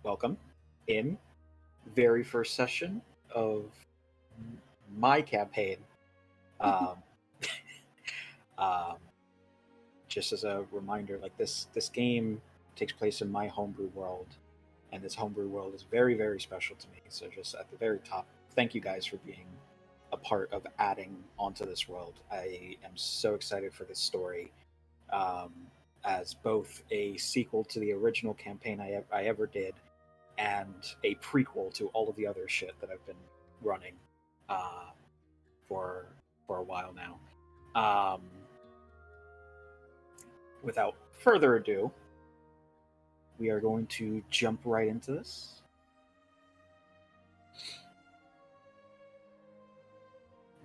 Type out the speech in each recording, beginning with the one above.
welcome in very first session of my campaign. Um, um, just as a reminder, like this game takes place in my homebrew world, and this homebrew world is very special to me. So just at the very top, thank you guys for being a part of adding onto this world. I am so excited for this story, um, as both a sequel to the original campaign I ever did, and a prequel to all of the other shit that I've been running uh, for a while now. Um, without further ado, we are going to jump right into this.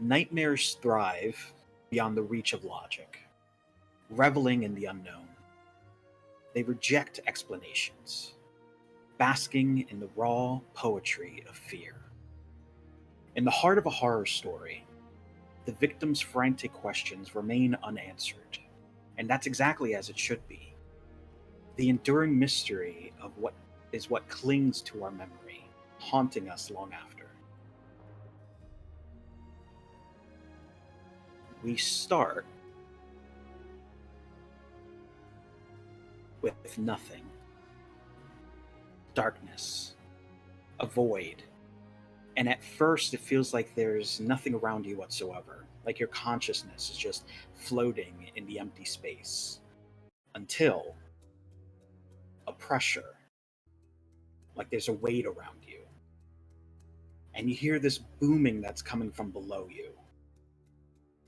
Nightmares thrive beyond the reach of logic, reveling in the unknown. They reject explanations, basking in the raw poetry of fear. In the heart of a horror story, the victim's frantic questions remain unanswered, and that's exactly as it should be. The enduring mystery of what clings to our memory, haunting us long after. We start with nothing. Darkness, a void, and at first it feels like there's nothing around you whatsoever, like your consciousness is just floating in the empty space, until a pressure, like there's a weight around you, and you hear this booming that's coming from below you.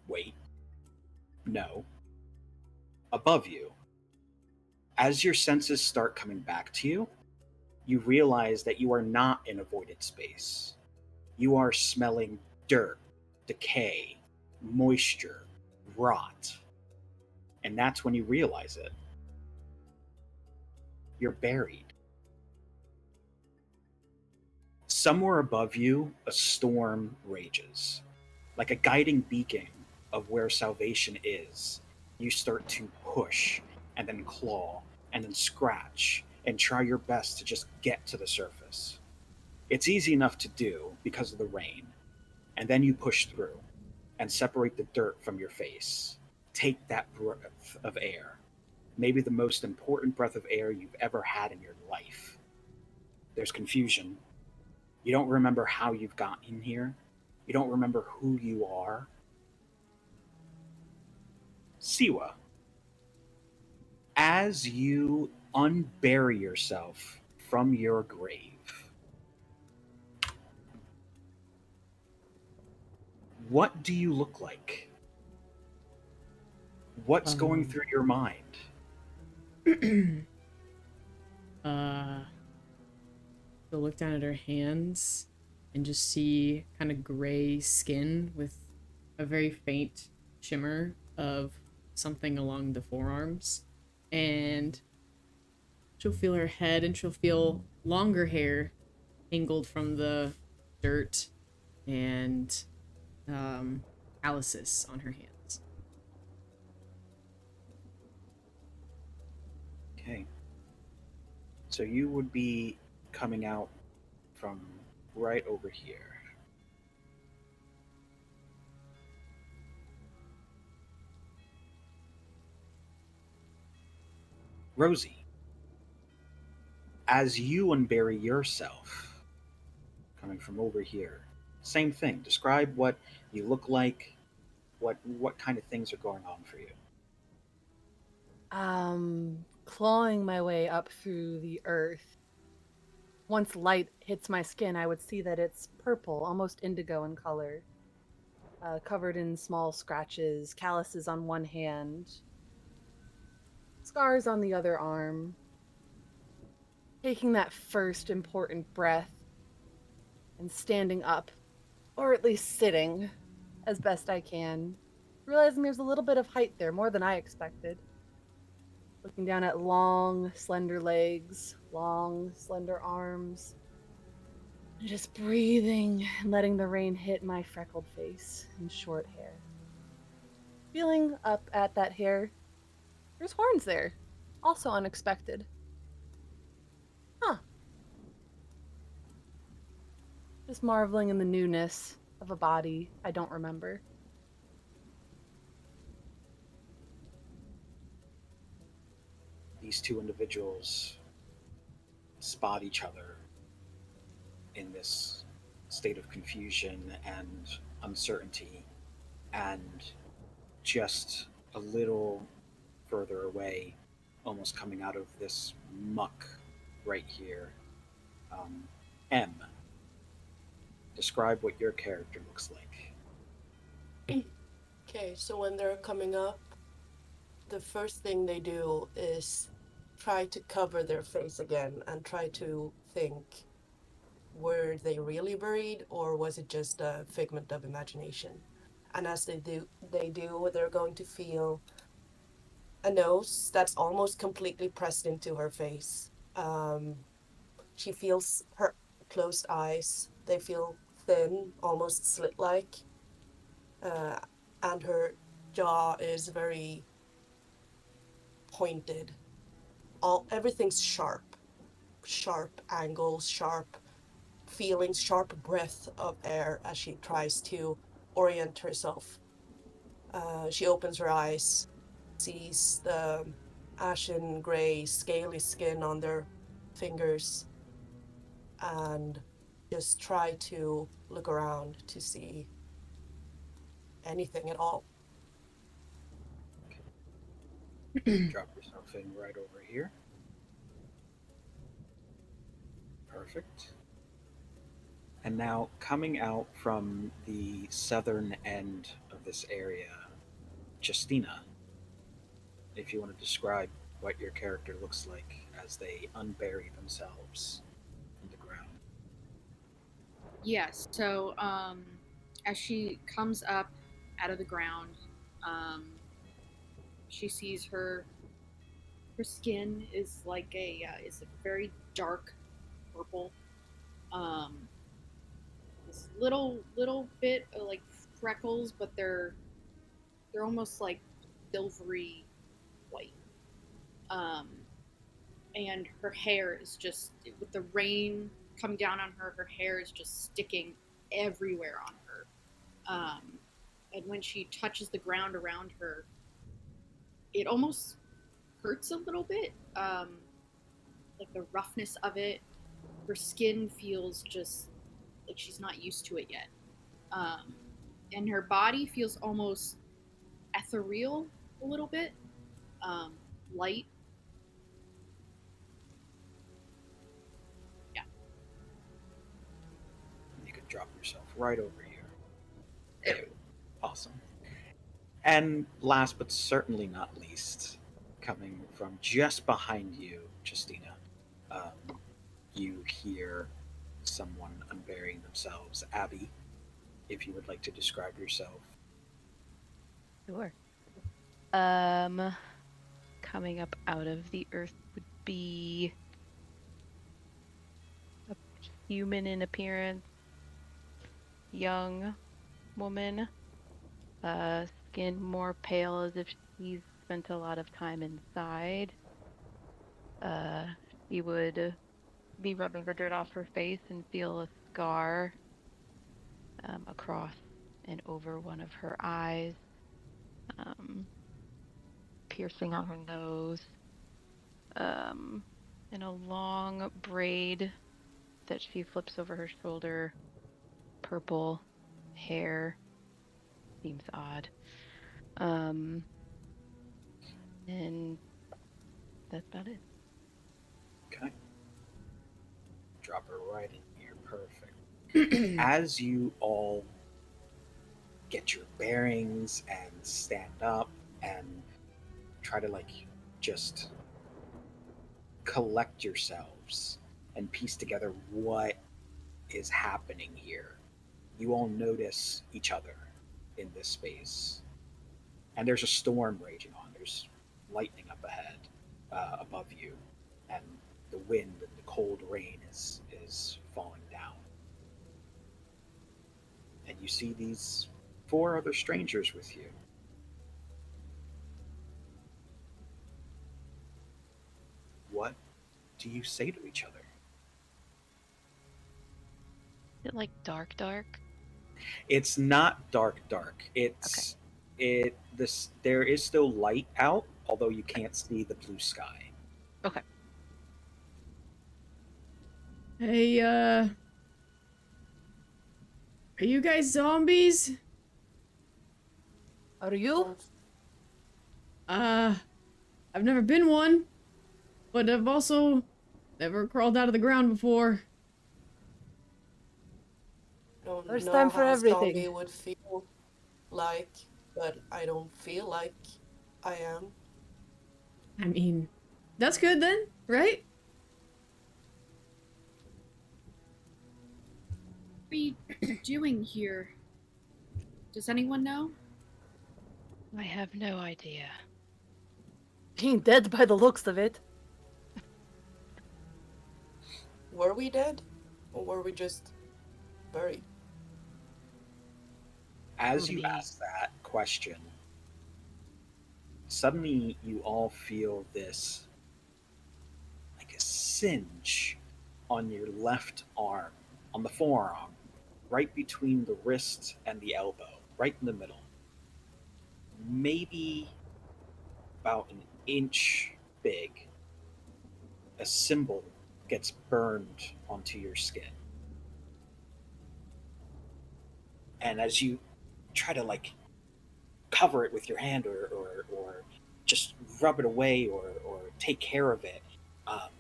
Wait, no, above you. As your senses start coming back to you, you realize that you are not in a voided space. You are smelling dirt, decay, moisture, rot. And that's when you realize it. You're buried. Somewhere above you, a storm rages. Like a guiding beacon of where salvation is, you start to push, and then claw, and then scratch, and try your best to just get to the surface. It's easy enough to do because of the rain, and then you push through and separate the dirt from your face. Take that breath of air, maybe the most important breath of air you've ever had in your life. There's confusion. You don't remember how you've gotten here. You don't remember who you are. Siwa, as you unbury yourself from your grave, what do you look like? What's going through your mind? She'll look down at her hands and just see kind of gray skin with a very faint shimmer of something along the forearms. And she'll feel her head and she'll feel longer hair tangled from the dirt and calluses on her hands. Okay. So you would be coming out from right over here. Rosie, as you unbury yourself, coming from over here, same thing. Describe what you look like, what kind of things are going on for you. Clawing my way up through the earth. Once light hits my skin, I would see that it's purple, almost indigo in color, covered in small scratches, calluses on one hand, scars on the other arm. Taking that first important breath and standing up, or at least sitting, as best I can, realizing there's a little bit of height there, more than I expected. Looking down at long, slender legs, long, slender arms, and just breathing and letting the rain hit my freckled face and short hair. Feeling up at that hair, there's horns there, also unexpected. Huh. Just marveling in the newness of a body I don't remember. These two individuals spot each other in this state of confusion and uncertainty, and just a little further away, almost coming out of this muck right here. Um, M, describe what your character looks like. Okay, so when they're coming up, the first thing they do is try to cover their face again and try to think, were they really buried or was it just a figment of imagination? And as they're going to feel a nose that's almost completely pressed into her face. She feels her closed eyes. They feel thin, almost slit-like, uh, and her jaw is very pointed. Everything's sharp, sharp angles, sharp feelings, sharp breath of air as she tries to orient herself. She opens her eyes, sees the ashen gray, scaly skin on their fingers, and just try to look around to see anything at all. Drop yourself in right over here. Perfect. And now, coming out from the southern end of this area, Justina, if you want to describe what your character looks like as they unbury themselves in the ground. Yes. So, as she comes up out of the ground, um, she sees her skin is like is a very dark purple. Um, this little bit of like freckles, but they're almost like silvery white. Um, and her hair is just with the rain coming down on her. Her hair is just sticking everywhere on her. And when she touches the ground around her, it almost hurts a little bit. Like the roughness of it. Her skin feels just like she's not used to it yet. Um, and her body feels almost ethereal a little bit, um, light. Yeah. You could drop yourself right over here. Ew. Awesome. And last but certainly not least, coming from just behind you, Justina, you hear someone unburying themselves. Abby, if you would like to describe yourself. Sure. Coming up out of the earth would be a human in appearance, young woman, skin more pale as if she's spent a lot of time inside. She would be rubbing the dirt off her face and feel a scar across and over one of her eyes, piercing on her nose, and a long braid that she flips over her shoulder, purple hair. Seems odd. And that's about it. Okay. Drop her right in here. Perfect. As you all get your bearings and stand up and try to just collect yourselves and piece together what is happening here, you all notice each other in this space. And there's a storm raging on. There's lightning up ahead, above you, and the wind and the cold rain is falling down. And you see these four other strangers with you. What do you say to each other? Is it like dark, dark? It's not dark. There is still light out, although you can't see the blue sky. Okay. Hey, are you guys zombies? Are you? I've never been one, but I've also never crawled out of the ground before. Don't First know time for how everything. zombie would feel like, but I don't feel like I am. I mean, that's good then, right? What are you doing here? Does anyone know? I have no idea. Being dead by the looks of it. Were we dead? Or were we just buried? As you Maybe. ask that question, suddenly you all feel this, like a singe on your left arm, on the forearm, right between the wrist and the elbow, right in the middle. Maybe about an inch big. A symbol gets burned onto your skin. And as you try to like cover it with your hand or just rub it away or take care of it, um,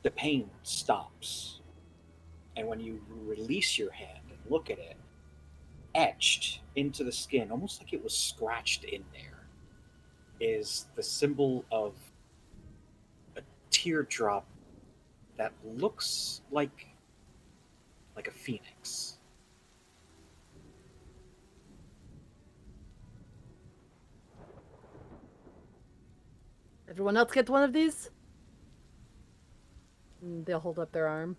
the pain stops. And when you release your hand and look at it, etched into the skin, almost like it was scratched in there, is the symbol of a teardrop that looks like a phoenix. Everyone else get one of these? And they'll hold up their arm.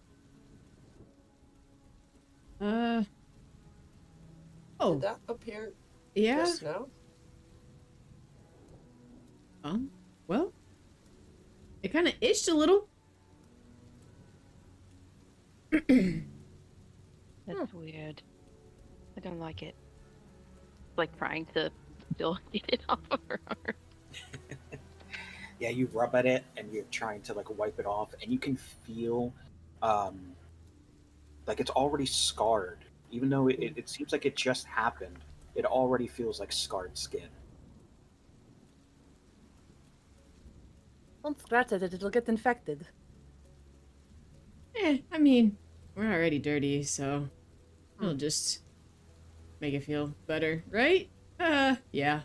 Oh, Did that appear yeah. just now? Well, it kind of itched a little. That's weird. I don't like it. Like trying to still get it off of her arm. Yeah, you rub at it and you're trying to like wipe it off, and you can feel like it's already scarred. Even though it seems like it just happened, it already feels like scarred skin. Don't scratch at it, it'll get infected. I mean, we're already dirty, so it'll just make it feel better, right? Yeah.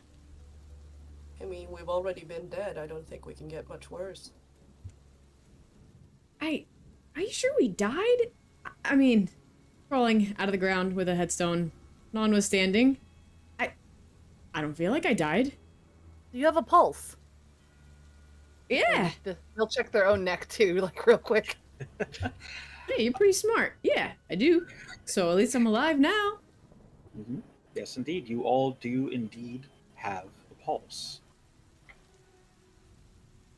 I mean, we've already been dead. I don't think we can get much worse. Are you sure we died? I mean, crawling out of the ground with a headstone notwithstanding, I don't feel like I died. Do you have a pulse? Yeah. They'll check their own neck too, like real quick. Hey, you're pretty smart. Yeah, I do. So at least I'm alive now. Mm-hmm. Yes, indeed. You all do indeed have a pulse.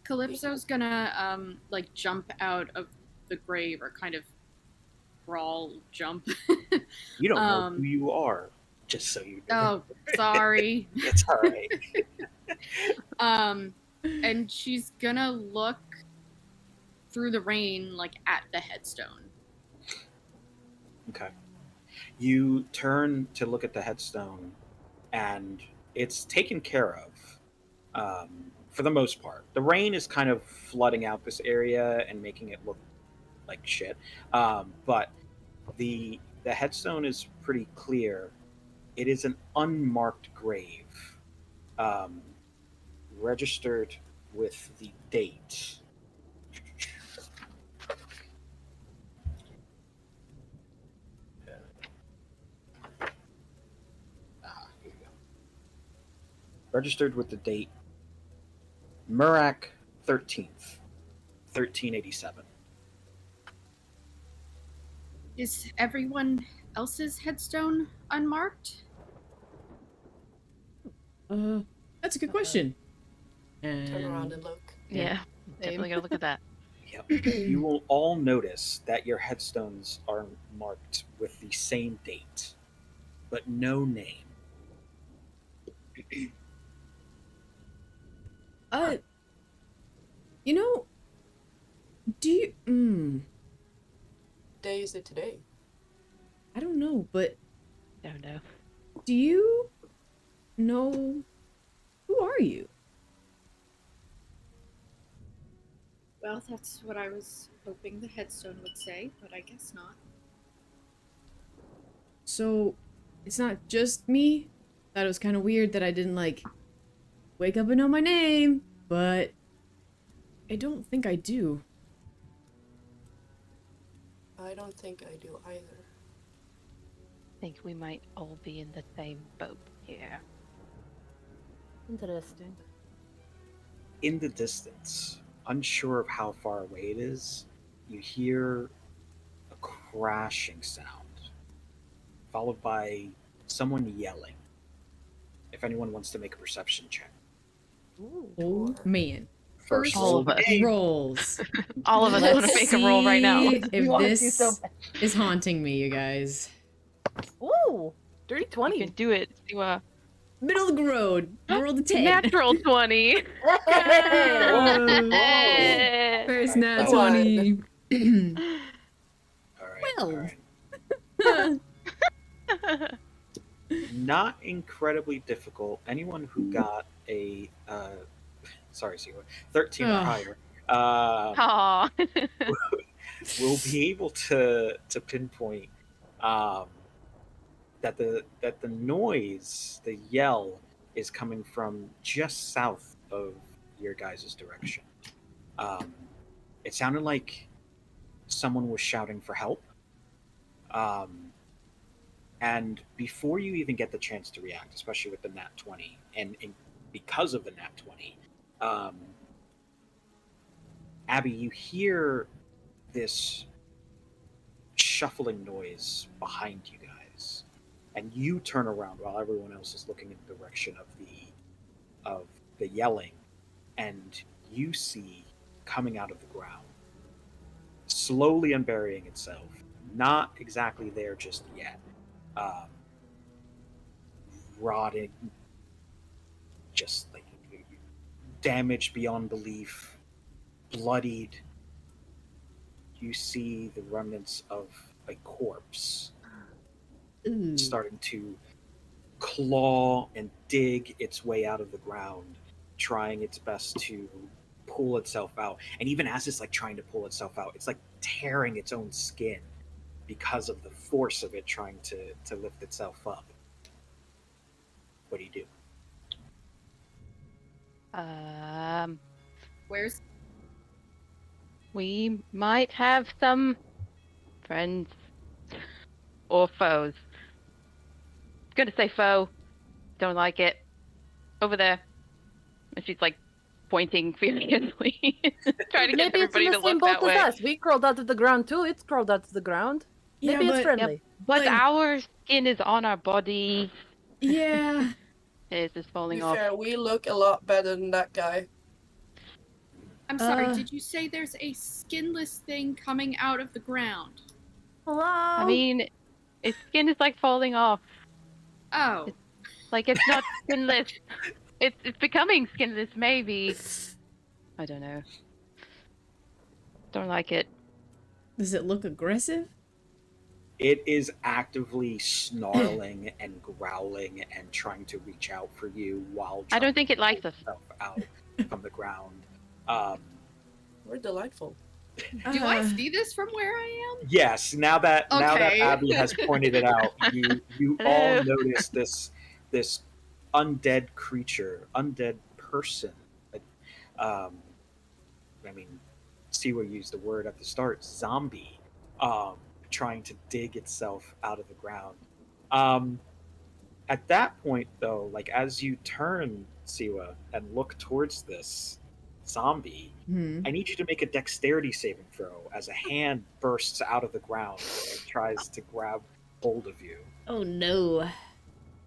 Calypso's gonna like jump out of the grave or kind of crawl, jump. You don't know who you are, just so you know. Oh, sorry. It's all right. And she's gonna look through the rain, like at the headstone. Okay. You turn to look at the headstone, and it's taken care of for the most part. The rain is kind of flooding out this area and making it look like shit. But the headstone is pretty clear. It is an unmarked grave, registered with the date. Here you go. Registered with the date Murak 13th, 1387. Is everyone else's headstone unmarked? That's a good question. Turn around and look. Yeah, definitely gotta look at that. Yep. You will all notice that your headstones are marked with the same date, but no name. Uh, you know, do you? Day is it today? I don't know, but Don't know. do you know who are you? Well, that's what I was hoping the headstone would say, but I guess not. So, it's not just me. Thought it was kind of weird that I didn't like wake up and know my name, but I don't think I do. I don't think I do either. I think we might all be in the same boat here. Interesting. In the distance, unsure of how far away it is, you hear a crashing sound, followed by someone yelling. If anyone wants to make a perception check. Ooh. Oh Sure. man. First All roll of of the us. game. Rolls. All of us want to make a roll right now. See if You want to so this bad. is haunting me, you guys. Ooh, dirty You 20. can do it. Siwa. Middle of the road. Rolled a 10. Natural 20. Whoa. First nat Nice one. 20. All right. Well. All right. Not incredibly difficult. Anyone who got a sorry, Siwa, 13 or Ugh. higher Aw. will be able to pinpoint that the noise, the yell, is coming from just south of your guys' direction. It sounded like someone was shouting for help. And before you even get the chance to react, especially with the nat 20, and because of the nat 20, Abby, you hear this shuffling noise behind you guys, and you turn around while everyone else is looking in the direction of the yelling, and you see coming out of the ground, slowly unburying itself, not exactly there just yet, rotting, just like damaged beyond belief, bloodied. You see the remnants of a corpse Ooh. starting to claw and dig its way out of the ground, trying its best to pull itself out. And even as it's like trying to pull itself out, it's like tearing its own skin because of the force of it trying to lift itself up. What do you do? Where's We might have some friends or foes. Gonna say foe. Don't like it. Over there. And she's like pointing furiously, trying to get Maybe it's in everybody the to same look boat that as way. us. We crawled out of the ground too. It's crawled out of the ground. Yeah, Maybe it's but friendly. But Like- our skin is on our body. yeah. His is To falling be off. fair, we look a lot better than that guy. I'm sorry, Uh. did you say there's a skinless thing coming out of the ground? Hello. I mean, its skin is like falling off. Oh. Like it's not skinless. It's becoming skinless, maybe. I don't know. Don't like it. Does it look aggressive? It is actively snarling and growling and trying to reach out for you while I don't trying think to it likes pull us. itself out from the ground. We're delightful. Do I see this from where I am? Yes, now that Okay. Abby has pointed it out, you all Hello. notice this undead creature, undead person. I mean, Siwa used the word at the start, zombie, trying to dig itself out of the ground. At that point, though, like as you turn, Siwa, and look towards this zombie, I need you to make a dexterity saving throw as a hand bursts out of the ground and tries to grab hold of you. Oh no.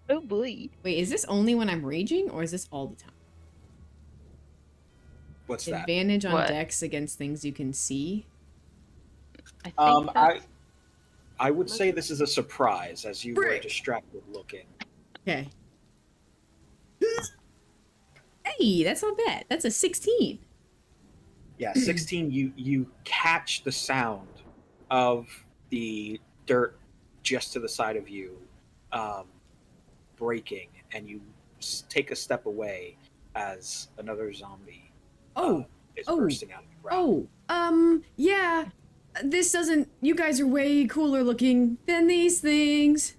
Oh boy. Wait, is this only when I'm raging or is this all the time? What's that? Advantage on What? dex against things you can see. I think that's... I would say this is a surprise as you were Frick. distracted looking. Okay. Hey, that's not bad. That's a 16. Yeah, 16. You catch the sound of the dirt just to the side of you, breaking, and you take a step away as another zombie is bursting out of the ground. Yeah. This doesn't. You guys are way cooler looking than these things.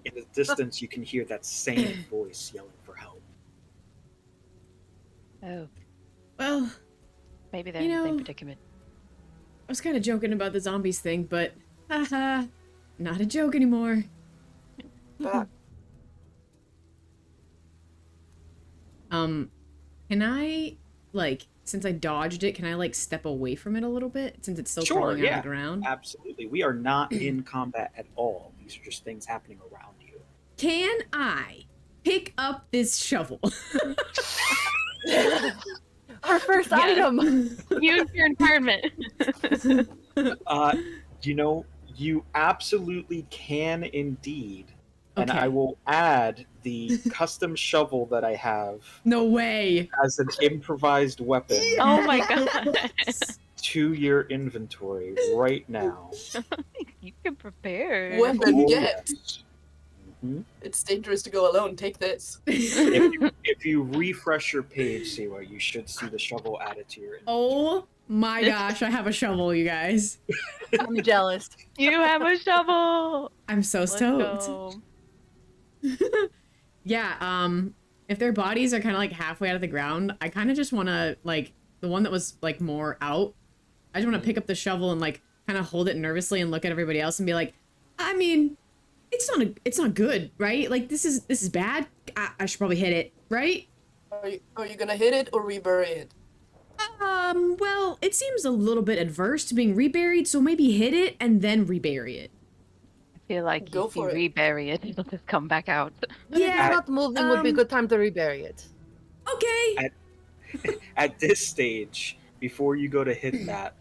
In the distance, you can hear that same voice yelling for help. Oh, Well, maybe they're You in the same know- predicament. I was kind of joking about the zombies thing, but haha, not a joke anymore. But Can I, like, since I dodged it, can I, like, step away from it a little bit since it's still Sure, crawling out yeah. of the ground? Absolutely. We are not in combat at all. These are just things happening around you. Can I pick up this shovel? Our first Yes. item. Use your environment. You absolutely can indeed. And Okay. I will add the custom shovel that I have No way. as an improvised weapon Oh my god. to your inventory right now. You can prepare. weapon Oh, get. yes. Mhm. It's dangerous to go alone. Take this. If you refresh your page, Siwa, you should see the shovel added to your inventory. Oh my gosh, I have a shovel, you guys. I'm jealous. You have a shovel. I'm so Let's stoked. go. Yeah, if their bodies are kind of like halfway out of the ground, I kind of just want to, like, the one that was like more out, I just want to pick up the shovel and like kind of hold it nervously and look at everybody else and be like, I mean, it's not good, right? Like, this is bad. I should probably hit it, right? Are you gonna hit it or rebury it? Well, it seems a little bit adverse to being reburied, so maybe hit it and then rebury it. I feel like Go if you for it. rebury it, it'll just come back out. When it's Yeah, not moving, would be a good time to rebury it. Okay. At this stage, before you go to hit that,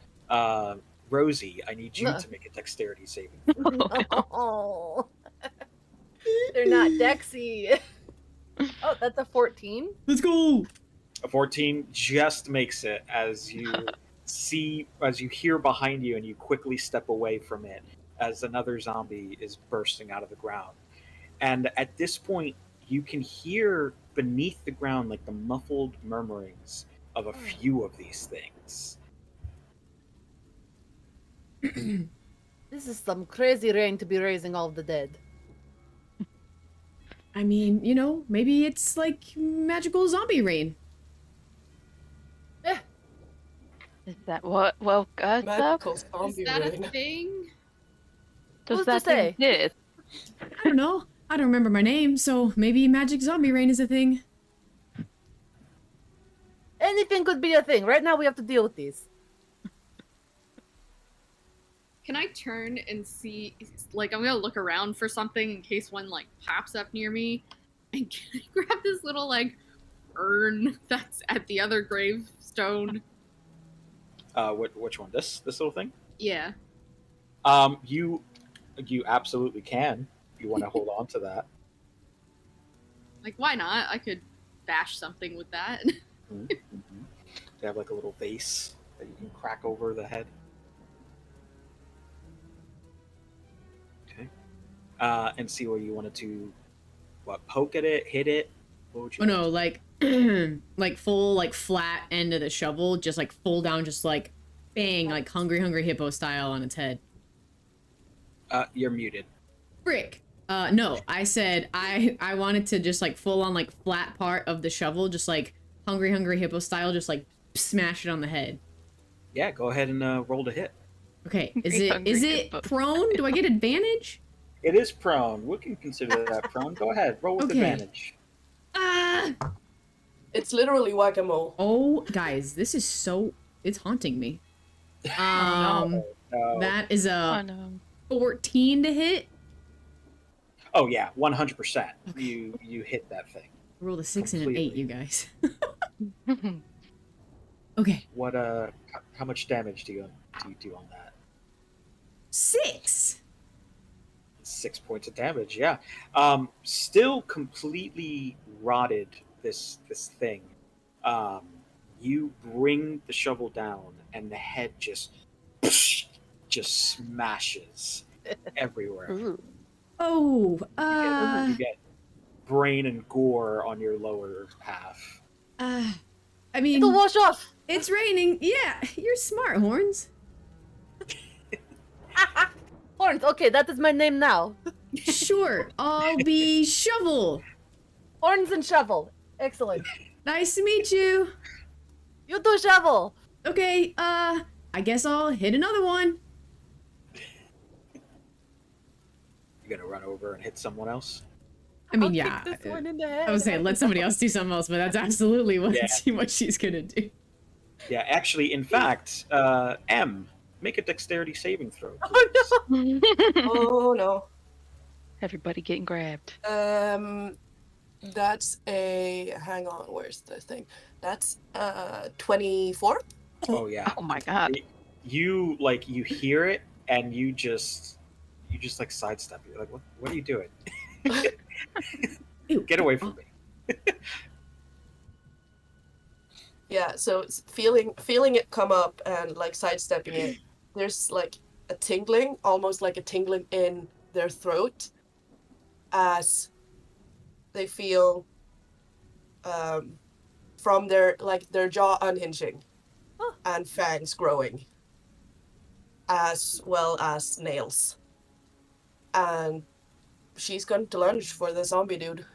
Rosie, I need you to make a dexterity saving. Oh, they're not Dexy. Oh, that's a 14. Let's go. A 14 just makes it as you hear behind you and you quickly step away from it as another zombie is bursting out of the ground. And at this point, you can hear beneath the ground like the muffled murmurings of a few of these things. This is some crazy rain to be raising all the dead. I mean, maybe it's like magical zombie rain. Is that what woke us up? Magical Is zombie that a rain. thing? Does Who's to that say? exist? I don't know. I don't remember my name, so maybe magic zombie rain is a thing. Anything could be a thing. Right now, we have to deal with these. Can I turn and see, like, I'm gonna look around for something in case one, like, pops up near me, and can I grab this little, like, urn that's at the other gravestone? Which one? This little thing? Yeah. You absolutely can. If you want to hold on to that. Like, why not? I could bash something with that. Mm-hmm. They have like a little vase that you can crack over the head. Okay. And see where you wanted to, poke at it, hit it. What would you? Oh no, like, like full, like flat end of the shovel, just like full down, just like bang, like hungry hippo style on its head. You're muted. Frick. No, I said I wanted to just like full on like flat part of the shovel, just like hungry hippo style, just like smash it on the head. Yeah, go ahead and roll to hit. Okay, is Hungry it hippo. prone? Do I get advantage? It is prone. We can consider that prone. Go ahead, roll with Okay. advantage. Ah! It's literally whack-a-mole. Oh, guys, this is it's haunting me. No. That is Oh a no. 14 to hit. Oh yeah, 100%. You hit that thing. I rolled a 6 and an 8, Completely. you guys. Okay. What how much damage do you do on that? 6. 6 points of damage. Yeah. Still completely rotted. This thing. Um, you bring the shovel down, and the head just smashes everywhere. Ooh. Oh, You get brain and gore on your lower half. I It'll mean, wash off. it's raining. Yeah, you're smart, Horns. Horns. Okay, that is my name now. Sure, I'll be Shovel. Horns and Shovel. Excellent. Nice to meet you. You do Shovel. Okay, I guess I'll hit another one. You're gonna run over and hit someone else. I mean, I'll yeah. kick this one in the head. I was saying, let somebody else do something else, but that's absolutely what, Yeah. what she's gonna do. Yeah, actually, in fact, M, make a dexterity saving throw. Oh please. no. Oh no. Everybody getting grabbed. That's a hang on, where's the thing? That's 24. Oh yeah. Oh my god. You hear it and you just like sidestep. You're like, what are you doing? Ew. Get away from me. Yeah, so it's feeling it come up and like sidestepping it. There's like a tingling, almost like a tingling in their throat as they feel from their jaw unhinging and fangs growing, as well as nails. And she's going to lunge for the zombie dude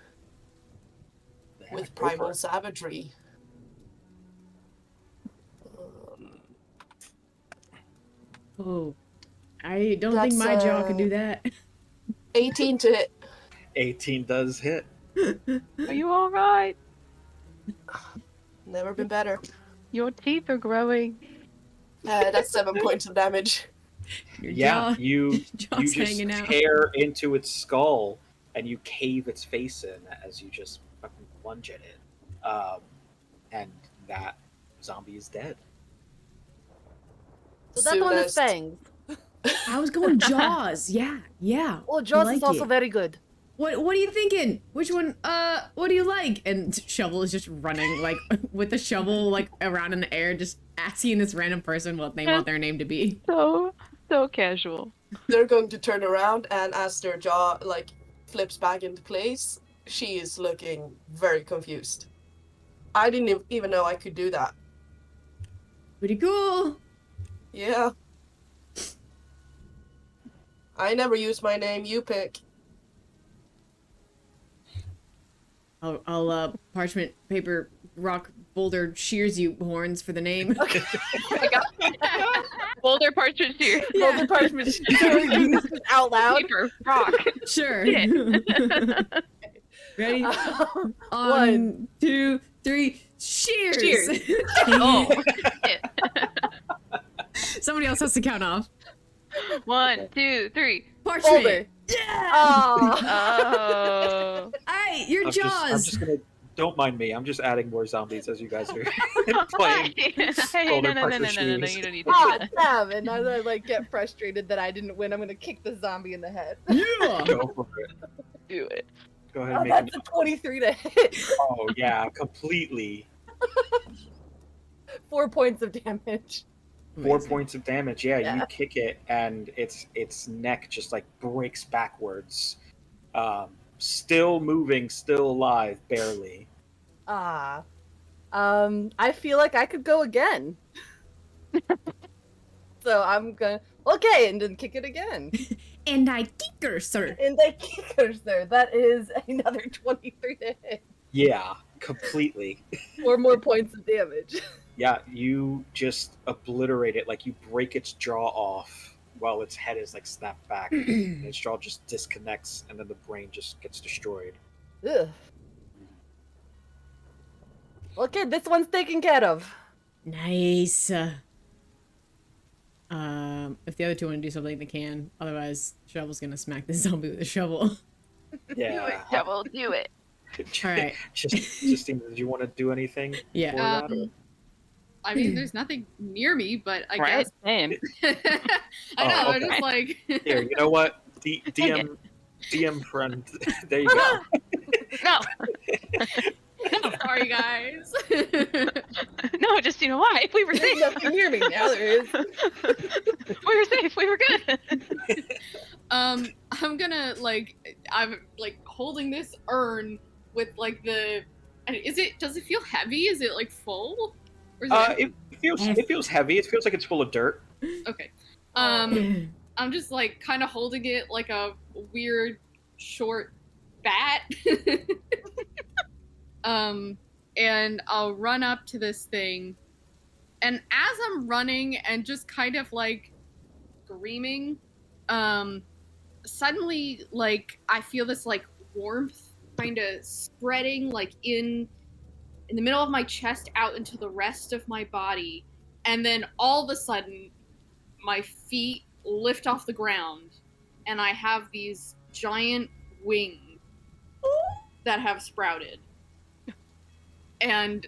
Yeah, with go for primal it. savagery. Oh, I don't think my That's, jaw can do that. 18 to hit. 18 does hit. Are you alright? Never been better. Your teeth are growing. That's 7 points of damage. Your Yeah, jaw, you jaw's just hanging out. tear into its skull and you cave its face in as you just fucking plunge at it. And that zombie is dead. So that's on his Soonest- fangs. I was going Jaws. Yeah. Well, I Jaws like is also it. very good. What are you thinking? Which one? What do you like? And Shovel is just running like with the shovel like around in the air, just asking this random person what they want their name to be. So casual. They're going to turn around, and as their jaw like flips back into place, she is looking very confused. I didn't even know I could do that. Pretty cool. Yeah. I never use my name, you pick. I'll parchment, paper, rock, boulder, shears you, Horns, for the name. Boulder partridge here. Yeah. The parchment. So you use it out loud. Paper, rock. Sure. Yeah. Ready? One. 1, 2, 3, shears! Cheers. Oh, shit. Somebody else has to count off. 1, 2, 3. Parchment! Boulder. Yeah! Oh. Oh. Hey, your I'm jaws! just gonna. Don't mind me. I'm just adding more zombies as you guys are playing. Hey, Boulder no, partridge you shears. don't need to do Ah, that. damn! And as I like get frustrated that I didn't win, I'm gonna kick the zombie in the head. Yeah! Go for it. Do it. Go ahead Oh, and make that's a 23 to hit. Oh yeah, completely. 4 points of damage. 4 Amazing. points of damage. Yeah, Yeah. you kick it, and its neck just like breaks backwards. Still moving, still alive, barely. Ah. I feel like I could go again. So I'm gonna okay, and then kick it again. And I kick her, sir. And I kick her there. That is another 23 to hit. Yeah, completely. 4 more points of damage. Yeah, you just obliterate it, like you break its jaw off while its head is like snapped back. And its jaw just disconnects, and then the brain just gets destroyed. Ugh. Okay, this one's taken care of. Nice. If the other two want to do something, they can. Otherwise, Shovel's gonna smack the zombie with a shovel. Yeah. Devil, do it. All right. Justine, did you want to do anything? Yeah. for that, or- I mean, there's nothing near me, but I Right? guess. Same. I know. Oh, I'm just okay. like. Here, you know what? DM friend. There you go. No. Sorry, guys. No, just, why? If we were There's safe. nothing near me now. There is. We were safe. We were good. I'm gonna I'm holding this urn with does it feel heavy? Is it full? Or is it It feels heavy. It feels like it's full of dirt. okay. I'm just kind of holding it like a weird short bat. And I'll run up to this thing, and as I'm running and just kind of screaming, suddenly I feel this warmth kind of spreading in the middle of my chest out into the rest of my body, and then all of a sudden my feet lift off the ground and I have these giant wings that have sprouted. And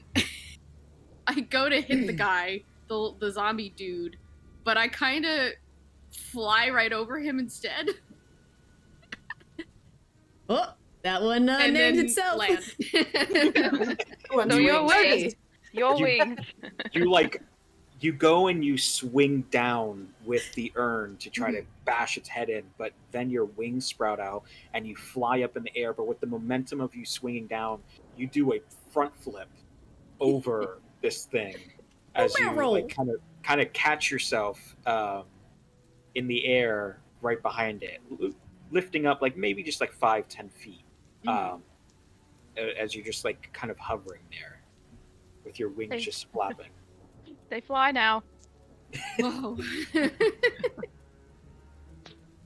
I go to hit the guy, the zombie dude, but I kind of fly right over him instead. Oh, that one And named then itself. land. So your wings. Your wings. You go and you swing down with the urn to try to bash its head in, but then your wings sprout out and you fly up in the air. But with the momentum of you swinging down, you do a front flip over this thing as you kind of catch yourself in the air right behind it, lifting up maybe just 5-10 feet, as you're just kind of hovering there with your wings just flapping. They fly now. Whoa.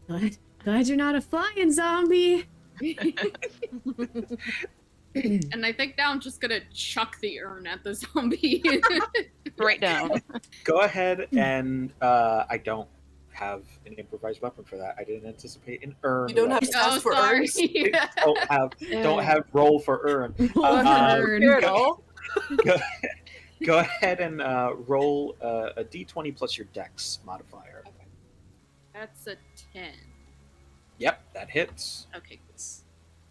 Glad you're not a flying zombie. And I think now I'm just gonna chuck the urn at the zombie. Right down. Go ahead and I don't have an improvised weapon for that. I didn't anticipate an urn. You don't have weapon. stats for sorry. urns? Don't have roll for urn. Go ahead and roll a d20 plus your dex modifier. Okay. That's a 10. Yep, that hits. Okay, cool.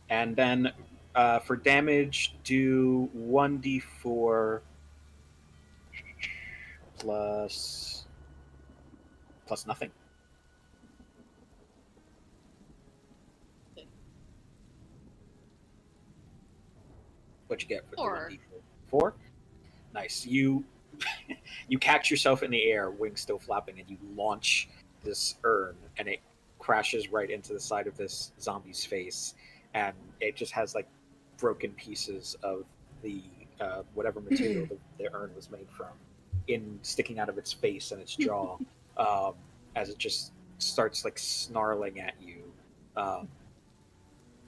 And then for damage, do 1d4 plus nothing. What'd you get for 4. the 1d4? 4? Nice. You catch yourself in the air, wings still flapping, and you launch this urn, and it crashes right into the side of this zombie's face, and it just has broken pieces of the whatever material the urn was made from sticking out of its face and its jaw, as it just starts snarling at you.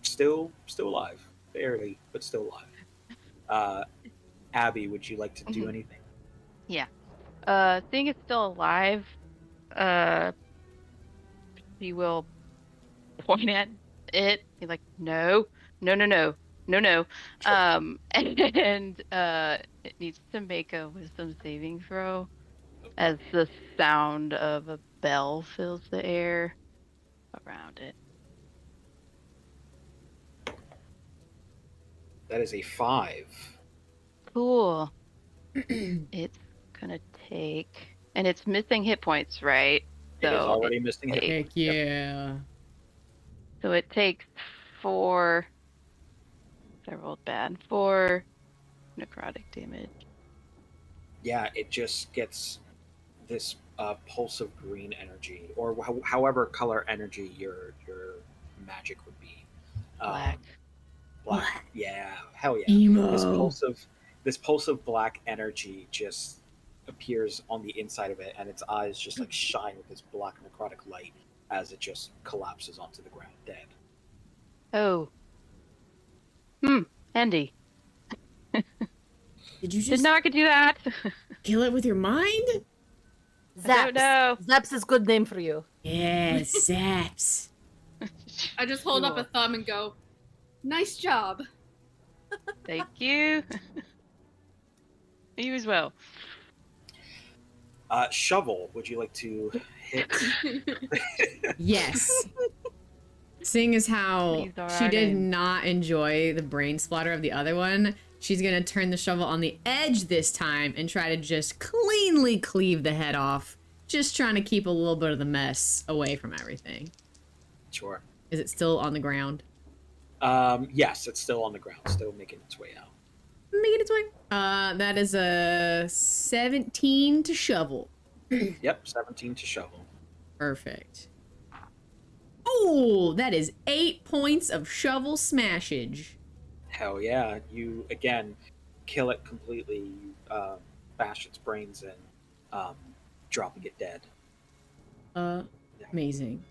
Still alive, barely, but still alive. Abby, would you like to do anything? Yeah. Seeing it's still alive, he will point at it. He's like, no. And it needs to make a wisdom saving throw as the sound of a bell fills the air around it. That is a 5. Cool. It's gonna take, and it's missing hit points, right? It is already missing hit Heck points. yeah. So it takes 4. I rolled bad. 4 necrotic damage. Yeah, it just gets this pulse of green energy, or however color energy your magic would be. Black. Black. Yeah, hell yeah. Emo. This pulse of black energy just appears on the inside of it, and its eyes just shine with this black necrotic light as it just collapses onto the ground dead. Oh. Andy. Did you Did just not do that. kill it with your mind? I don't know. Zaps is good name for you. Yeah, zaps. I just hold up a thumb and go, nice job. Thank you. You as well. Shovel, would you like to hit? Yes. Seeing as how These are she our did names. not enjoy the brain splatter of the other one, she's gonna turn the shovel on the edge this time and try to just cleanly cleave the head off. Just trying to keep a little bit of the mess away from everything. Sure. Is it still on the ground? Yes, it's still on the ground, still making its way out. Making its way. That is a 17 to shovel. Yep, 17 to shovel. Perfect. Oh, that is 8 points of shovel smashage. Hell yeah! You again kill it completely. You bash its brains in, dropping it dead. Amazing.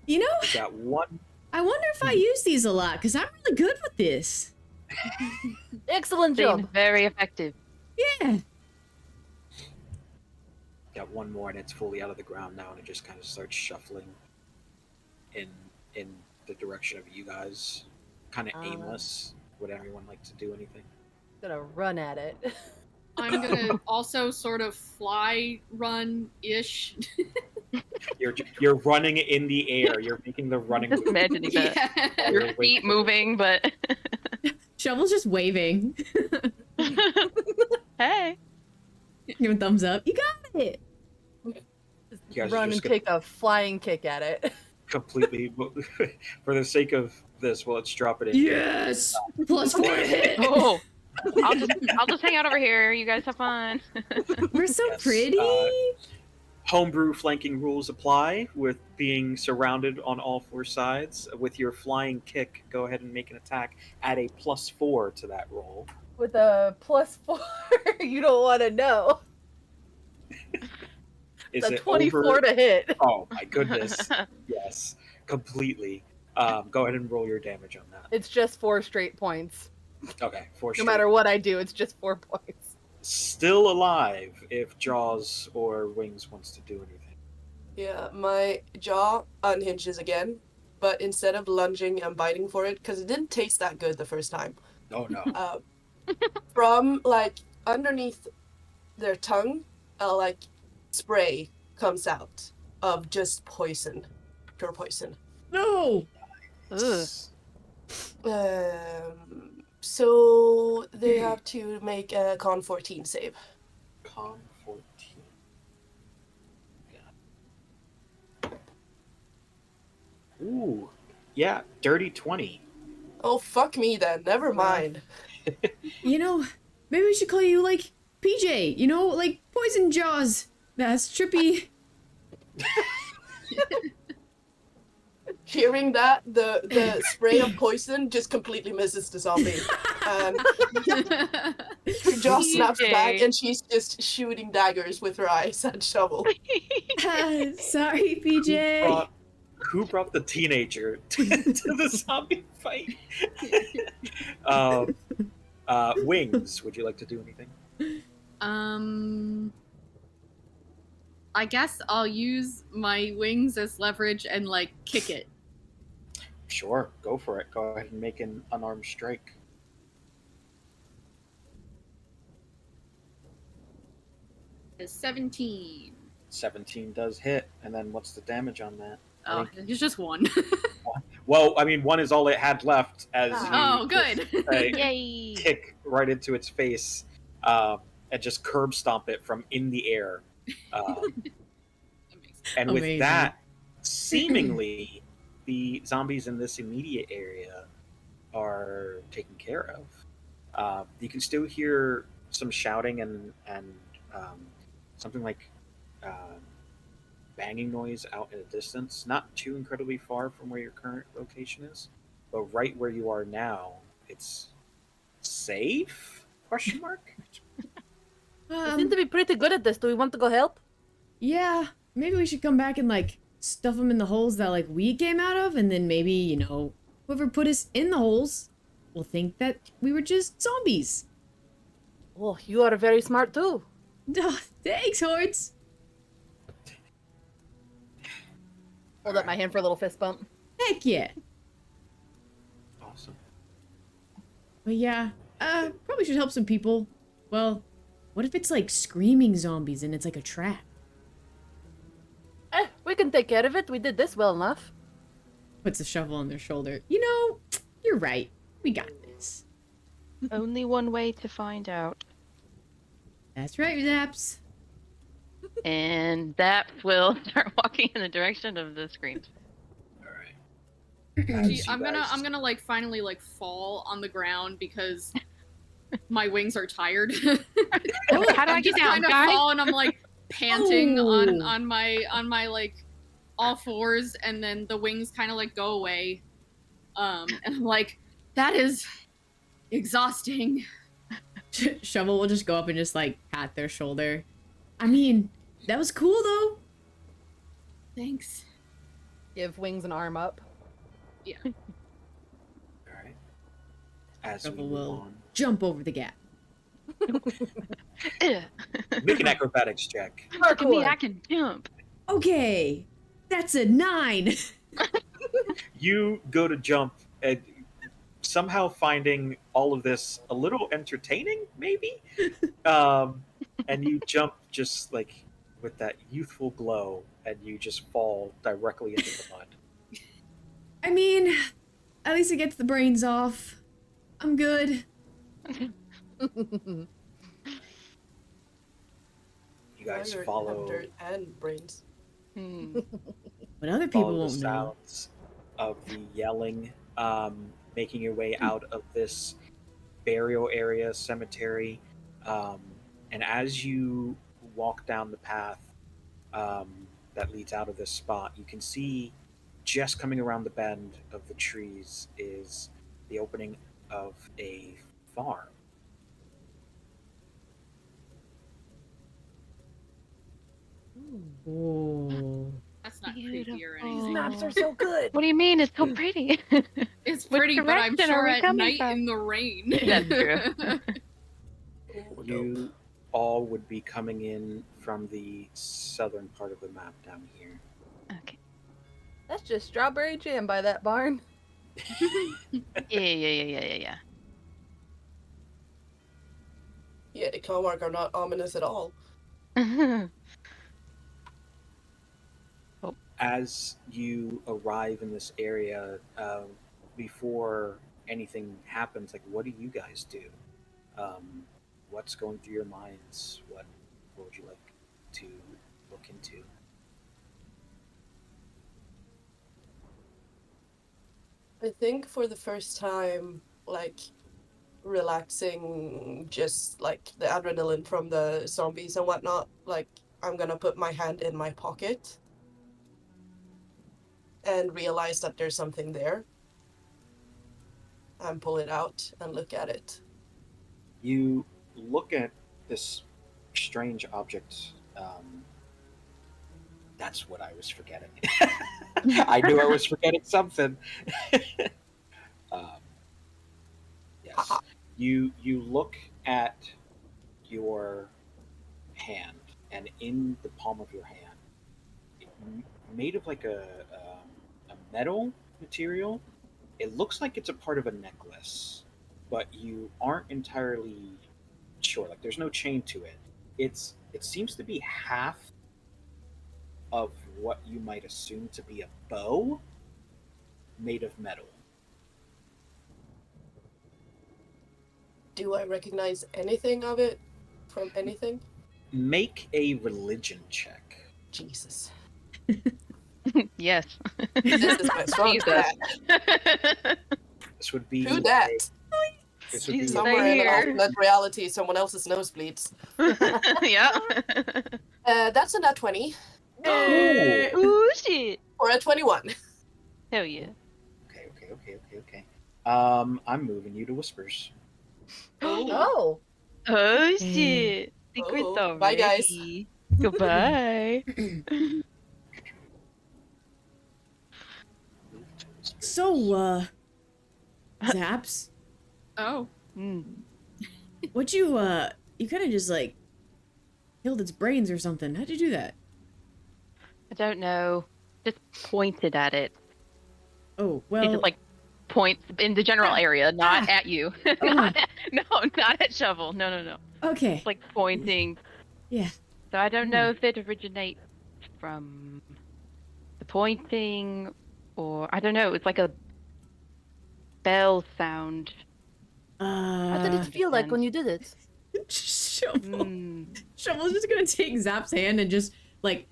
You know, You got one. I wonder if I use these a lot, because I'm really good with this. Excellent Seems job. very effective. Yeah. Got one more, and it's fully out of the ground now, and it just kind of starts shuffling in the direction of you guys. Kind of aimless. Would anyone like to do anything? Gonna run at it. I'm gonna also sort of fly run-ish. You're running in the air. You're making the running. Just imagining that. Yeah. Your feet moving, but Shovel's just waving. hey. Giving thumbs up. You got it. You guys are Run just and take a flying kick at it. completely for the sake of this. Well, let's drop it in. Yes. +4 to hit. Oh, I'll just hang out over here. You guys have fun. We're so Yes, pretty. Homebrew flanking rules apply with being surrounded on all four sides. With your flying kick, go ahead and make an attack. Add a +4 to that roll. With a +4, you don't want to know. Is It's a it 24 over? to hit. Oh my goodness! Yes, completely. Go ahead and roll your damage on that. It's just 4 straight points. Okay, for No sure. matter what I do, it's just 4 points. Still alive if Jaws or Wings wants to do anything. Yeah, my jaw unhinges again, but instead of lunging and biting for it, because it didn't taste that good the first time, Oh no! from like underneath their tongue, like spray comes out of just poison, pure poison. No. Ugh. So they have to make a con 14 save. Con 14. Ooh, yeah, dirty 20. Oh, fuck me then. Never mind. You know, maybe we should call you like PJ. You know, like Poison Jaws. That's trippy. Hearing that, the spray of poison just completely misses the zombie. And her jaw snaps back, and she's just shooting daggers with her eyes at Shovel. Sorry, PJ. Who brought the teenager to the zombie fight? Wings, would you like to do anything? I guess I'll use my wings as leverage and like kick it. Sure, go for it. Go ahead and make an unarmed strike. It's 17. 17 does hit, and then what's the damage on that? Oh, it's just one. Well, I mean, one is all it had left as you Oh, good. just, Yay. kick right into its face and just curb stomp it from in the air. And with Amazing. that, seemingly, the zombies in this immediate area are taken care of. You can still hear some shouting and something like banging noise out in the distance, not too incredibly far from where your current location is, but right where you are now, it's safe? Question mark? We seem to be pretty good at this. Do we want to go help? Yeah, maybe we should come back and like stuff them in the holes that like we came out of, and then maybe, you know, whoever put us in the holes will think that we were just zombies. Oh, you are very smart too. Duh, thanks, Hordes. Hold up my hand for a little fist bump. Heck yeah. Awesome. But yeah, probably should help some people. Well, What if it's like screaming zombies and it's like a trap? We can take care of it. We did this well enough. Puts a shovel on their shoulder. You know, you're right. We got this. Only one way to find out. That's right, Zaps. And Zaps will start walking in the direction of the screams. All right. Gee, I'm gonna like finally like fall on the ground because my wings are tired. Oh, how do I get down, kind of guys? fall and I'm like panting Oh. on my like all fours, and then the wings kind of like go away. And I'm like, that is exhausting. Shovel will just go up and just like pat their shoulder. I mean, that was cool though. Thanks. Give Wings an arm up. Yeah. All right. As we Shovel move will on, jump over the gap. Ugh. make an acrobatics check. Look at me, I can jump. Okay, that's a 9. You go to jump, and somehow finding all of this a little entertaining, maybe. And you jump just like with that youthful glow, and you just fall directly into the mud. I mean, at least it gets the brains off. I'm good. You guys Fire follow and dirt and brains. Hmm. But other people follow the won't know. sounds of the yelling, making your way out of this burial area, cemetery. And as you walk down the path that leads out of this spot, you can see just coming around the bend of the trees is the opening of a farm. Oh. That's not creepy or anything. Beautiful. Maps are so good. What do you mean? It's so pretty. It's Which pretty, but I'm direction are sure we at coming night from? in the rain. That's true. Oh, You all would be coming in from the southern part of the map down here. Okay. That's just strawberry jam by that barn. Yeah. Yeah, the Comarch are not ominous at all. As you arrive in this area, before anything happens, like, what do you guys do? What's going through your minds? What would you like to look into? I think for the first time, like, relaxing just like the adrenaline from the zombies and whatnot, like, I'm gonna put my hand in my pocket and realize that there's something there and pull it out and look at it. You look at this strange object. That's what I was forgetting. I knew I was forgetting something. Yes. You look at your hand, and in the palm of your hand, made of like a metal material. It looks like it's a part of a necklace, but you aren't entirely sure. Like, there's no chain to it. It seems to be half of what you might assume to be a bow made of metal. Do I recognize anything of it from anything? Make a religion check. Jesus. Yes. This is my strong Jesus. side. This would be Who that? This would be Jesus. Somewhere in an here. alternate reality, someone else's nosebleeds. Yeah. That's a nat 20 Ooh. Ooh, shit. or a 21. Hell yeah. Okay. I'm moving you to whispers. Oh. Oh, shit. Secrets Oh, already. bye, guys. Goodbye. So, Zaps, Oh. what you kind of just like killed its brains or something. How'd you do that? I don't know. Just pointed at it. Oh, He well, just like points in the general area, not at you. not at Shovel. No. Okay. It's like pointing. Yeah. So I don't know if it originates from the pointing, or I don't know. It's like a bell sound. What did it feel like when you did it? Shovel's just gonna take Zap's hand and just like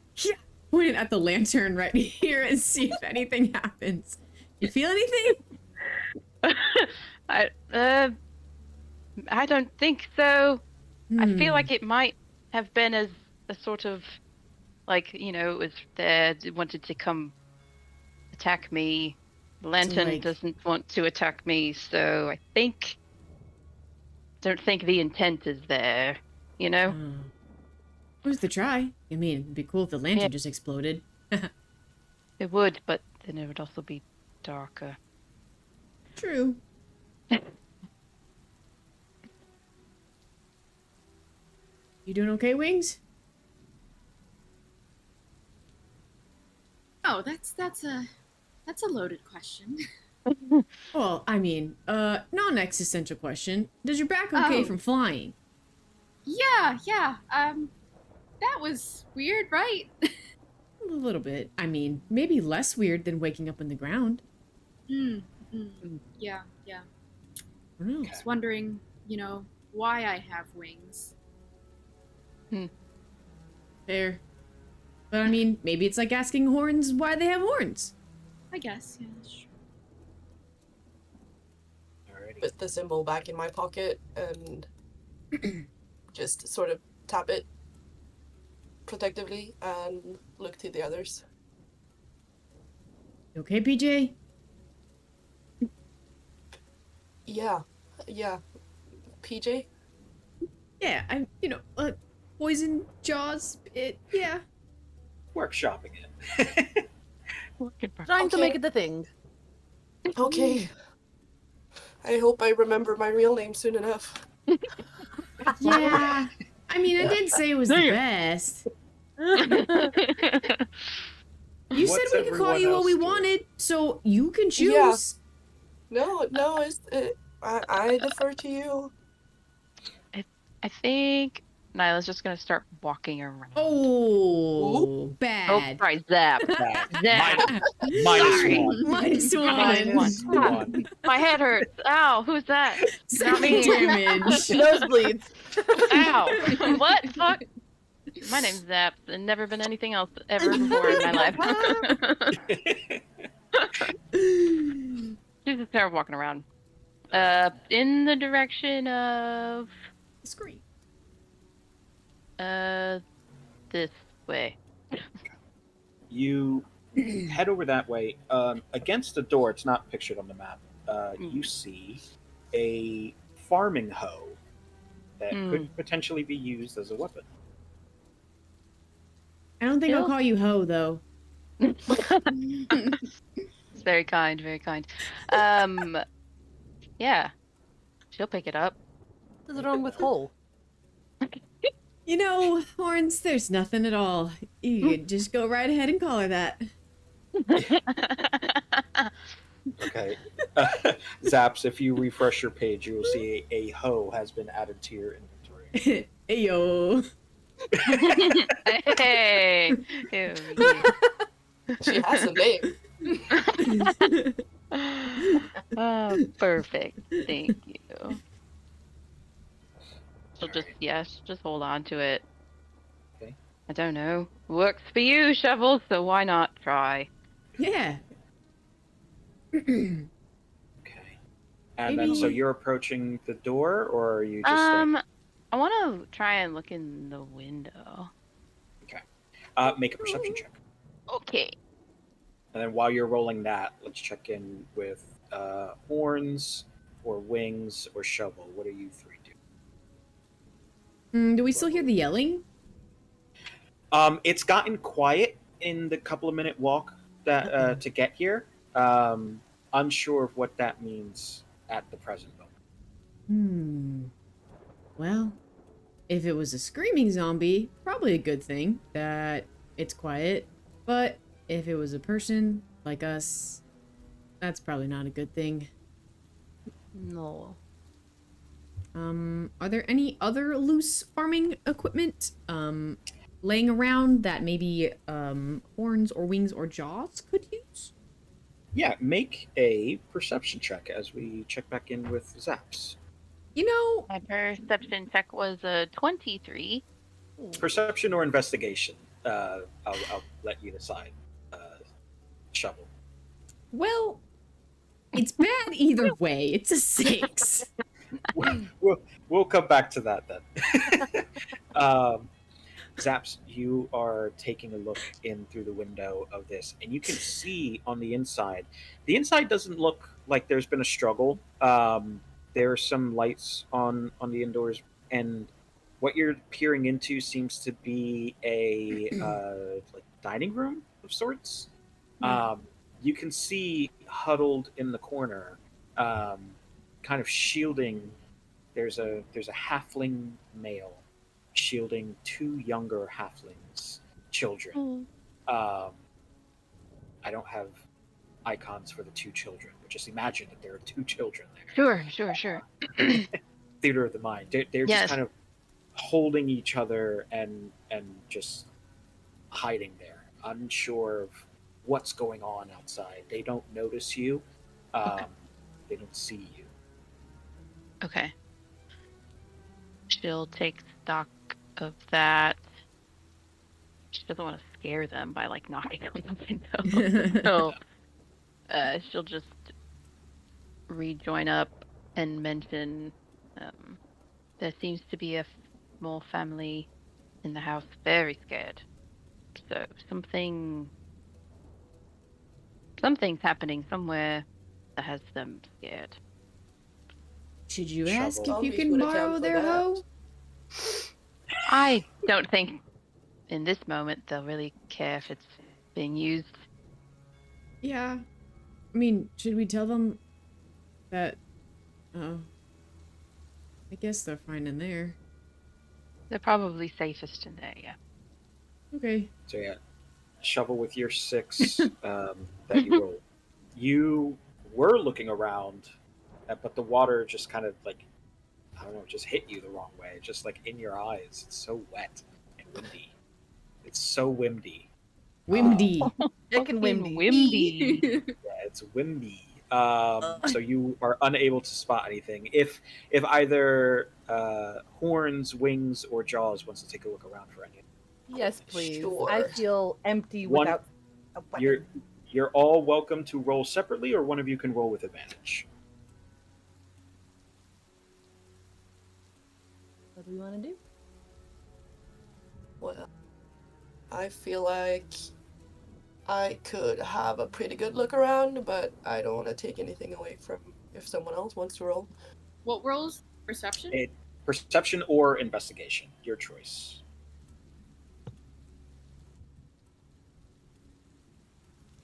point it at the lantern right here and see if anything happens. You feel anything? I don't think so. I feel like it might have been as a sort of like, it was there, it wanted to come attack me. The lantern doesn't want to attack me, so I don't think the intent is there, Who's the try? I mean, it'd be cool if the lantern just exploded. It would, but then it would also be darker. True. You doing okay, Wings? Oh, that's a loaded question. Well, I mean, non-existential question. Does your back okay from flying? Yeah. That was weird, right? A little bit. I mean, maybe less weird than waking up in the ground. Yeah. I don't know. Just wondering, why I have wings. Fair. But I mean, maybe it's like asking horns why they have horns. I guess, yeah, that's true. Alrighty. Put the symbol back in my pocket and just sort of tap it protectively and look to the others. You okay, PJ? Yeah. PJ? Yeah, poison jaws, yeah. Workshopping it. Trying to make it a thing. Okay. I hope I remember my real name soon enough. Yeah. I mean, I did say it was the best. You said we could call you what we wanted, so you can choose. Yeah. No, I defer to you. I think Nyla's just gonna start walking around. Oh, bad. Oh, sorry, Zap. Zap. Minus one. My head hurts. Ow, who's that? Not me. Damage. Nosebleeds. Ow. What? Fuck. My name's Zap, and never been anything else ever before in my life. She's just kind of walking around. In the direction of... Scream. This way. You head over that way. Against the door, it's not pictured on the map. You see a farming hoe that could potentially be used as a weapon. I don't think I'll call you hoe, though. It's very kind, very kind. Yeah. She'll pick it up. What's wrong with hole? Horns, there's nothing at all. You could just go right ahead and call her that. Okay. Zaps, if you refresh your page, you will see a hoe has been added to your inventory. Ayo. Hey. Ew, She has a name. Oh, perfect. Thank you. She'll just hold on to it. Okay. I don't know. Works for you, Shovel, so why not try? Yeah. Okay. And then, so you're approaching the door, or are you just... I want to try and look in the window. Okay. Make a perception check. Okay. And then while you're rolling that, let's check in with horns, or wings, or shovel. What are you three doing? Do we still hear the yelling? It's gotten quiet in the couple of minute walk that to get here. Unsure of what that means at the present moment. Well, if it was a screaming zombie, probably a good thing that it's quiet. But if it was a person like us, That's probably not a good thing. No. Are there any other loose farming equipment laying around that maybe horns or wings or jaws could use? Yeah, make a perception check as we check back in with Zaps. You know, My perception check was a 23. Perception or investigation? I'll let you decide. Shovel. well, it's bad either way. It's a 6. We'll come back to that then. Zaps, you are taking a look in through the window of this, and you can see on the inside. The inside doesn't look like there's been a struggle. There are some lights on the indoors, and what you're peering into seems to be a like dining room of sorts. You can see huddled in the corner, kind of shielding. There's a halfling male shielding 2 younger halflings, children. I don't have icons for the 2 children, but just imagine that there are 2 children there. Sure. Theater of the mind. They're Yes. just kind of holding each other and just hiding there, unsure of what's going on outside. They don't notice you. Okay. They don't see you. Okay. She'll take stock of that. She doesn't want to scare them by like knocking on the window. So she'll just rejoin up and mention there seems to be a small family in the house very scared. So something's happening somewhere that has them scared. Should you Shovel. ask if you Zombies can would borrow account for their that. hoe? I don't think in this moment they'll really care if it's being used. Yeah. I mean, should we tell them that... I guess they're fine in there. They're probably safest in there, yeah. Okay. So yeah, Shovel with your 6 that you rolled. You were looking around, but the water just kind of like, I don't know, just hit you the wrong way. Just like in your eyes. It's so wet and windy. It's so windy. Wimdy. Dick and Fucking windy. Yeah, it's windy. So you are unable to spot anything. If either horns, wings, or jaws wants to take a look around for any, Yes, please. Sure. I feel empty One- without a weapon. you're all welcome to roll separately, or one of you can roll with advantage. What do we want to do? Well, I feel like I could have a pretty good look around, but I don't want to take anything away from if someone else wants to roll. What rolls? Perception? Perception or investigation, your choice.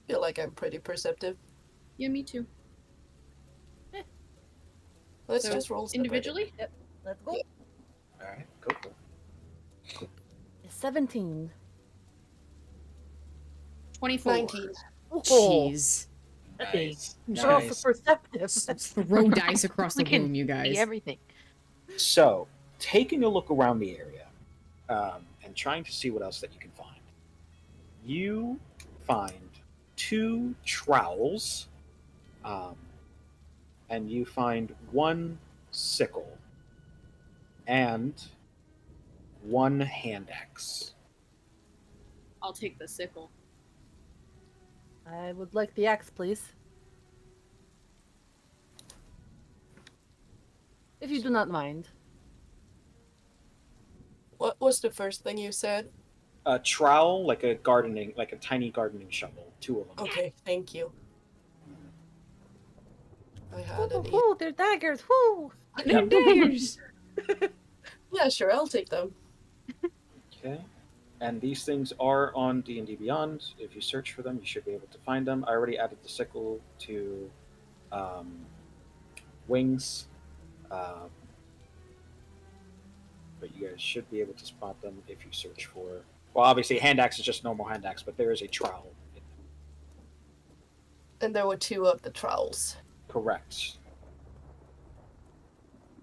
Feel like I'm pretty perceptive. Yeah, me too. Let's So, just roll separate. individually? Let's go. Yeah. All right, go for it. 17. 24. 19. Oh, Jeez. Nice. you're also Nice. perceptive. Just throw dice across We the can room, you See guys. everything. So, taking a look around the area and trying to see what else that you can find, you find 2 trowels, and you find 1 sickle and 1 hand axe. I'll take the sickle. I would like the axe, please. If you do not mind. What was the first thing you said? A trowel, like a tiny gardening shovel, 2 of them. Okay, thank you. I had an Woo, they're daggers. Woo! No daggers. Yeah, sure, I'll take them. Okay. And these things are on D&D Beyond. If you search for them, you should be able to find them. I already added the sickle to wings. But you guys should be able to spot them if you search for... Well, obviously, hand axe is just normal hand axe, but there is a trowel. And there were 2 of the trowels. Correct.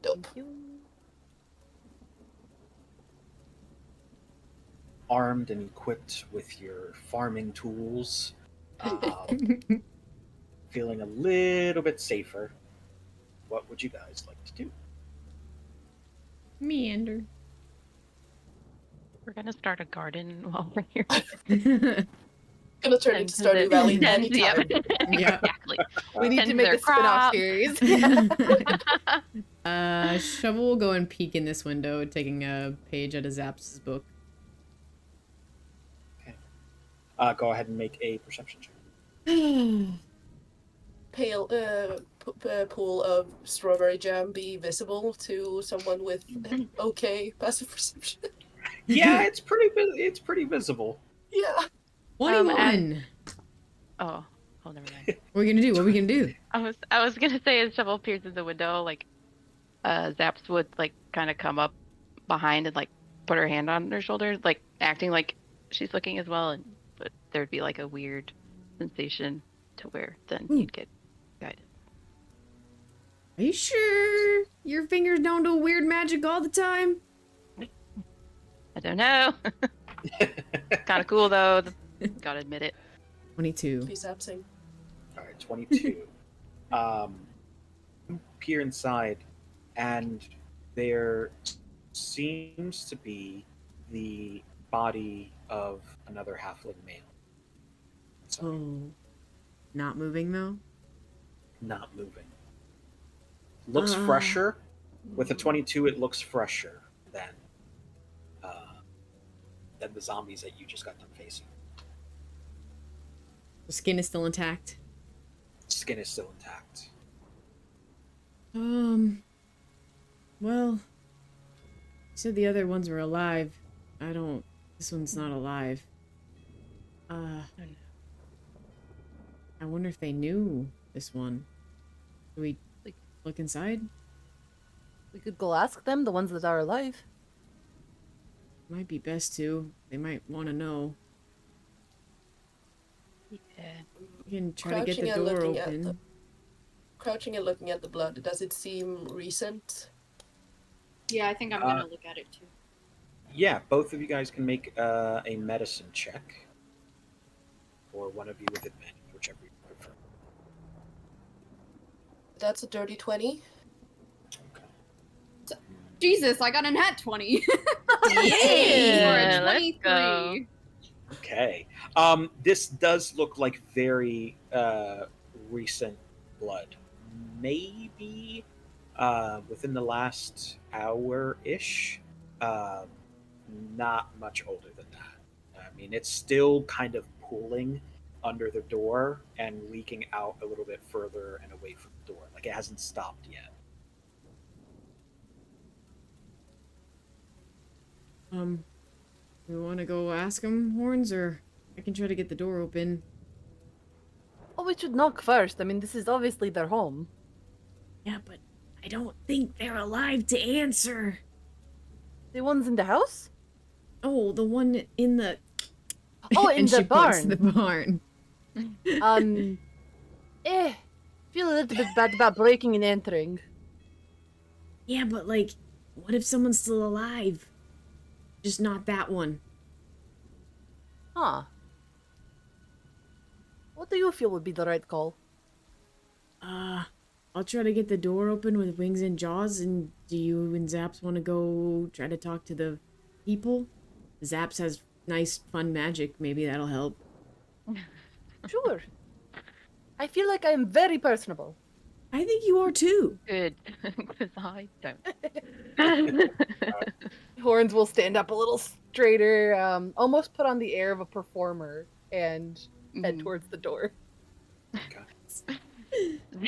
Dope. Armed and equipped with your farming tools, feeling a little bit safer. What would you guys like to do? Meander. We're gonna start a garden while we're here. Gonna turn into Stardew Valley anytime. Yep. Yep. Exactly. We need to Tend make their a spin-off crops. series. Shovel will go and peek in this window, taking a page out of Zaps' book. Go ahead and make a perception check. Pale pool of strawberry jam be visible to someone with okay passive perception? Yeah, it's pretty visible. Yeah. 21! Oh, never mind. What are we gonna do? What are we gonna do? I was gonna say as Shovel peers in the window, like, Zaps would like kind of come up behind and like put her hand on her shoulder, like acting like she's looking as well, but there'd be like a weird sensation to where then you'd get guided. Are you sure your fingers don't do weird magic all the time? I don't know. Kind of cool though. Gotta admit it. 22. He's absent. All right, 22. Peer inside, and there seems to be the body of another halfling male. Oh. Not moving though? Not moving. Looks fresher. With a 22, it looks fresher than the zombies that you just got done facing. The skin is still intact. Skin is still intact. Well, you said the other ones were alive. This one's not alive. I wonder if they knew this one. Should we look inside? We could go ask them, the ones that are alive. Might be best to. They might want to know. Yeah. We can try to get the Crouching and door looking at open. Crouching and looking at the blood, does it seem recent? Yeah, I think I'm gonna look at it too. Yeah, both of you guys can make a medicine check. Or one of you with advantage, whichever you prefer. That's a dirty 20. Jesus, I got a nat 20. Yeah, Or a let's 23. go. Okay. This does look like very recent blood. Maybe within the last hour-ish. Not much older than that. I mean, it's still kind of pooling under the door and leaking out a little bit further and away from the door. Like it hasn't stopped yet. We want to go ask them, Horns, or I can try to get the door open. Oh, we should knock first. I mean, this is obviously their home. Yeah, but I don't think they're alive to answer. The ones in the house? Oh, the one in the... Oh, in and the she points to barn. the barn. Feel a little bit bad about breaking and entering. Yeah, but like, what if someone's still alive? Just not that one. Huh. What do you feel would be the right call? I'll try to get the door open with wings and jaws, and do you and Zaps want to go try to talk to the people? Zaps has nice, fun magic. Maybe that'll help. Sure. I feel like I am very personable. I think you are too. Good, because I don't. Horns will stand up a little straighter, almost put on the air of a performer, and head towards the door. Okay.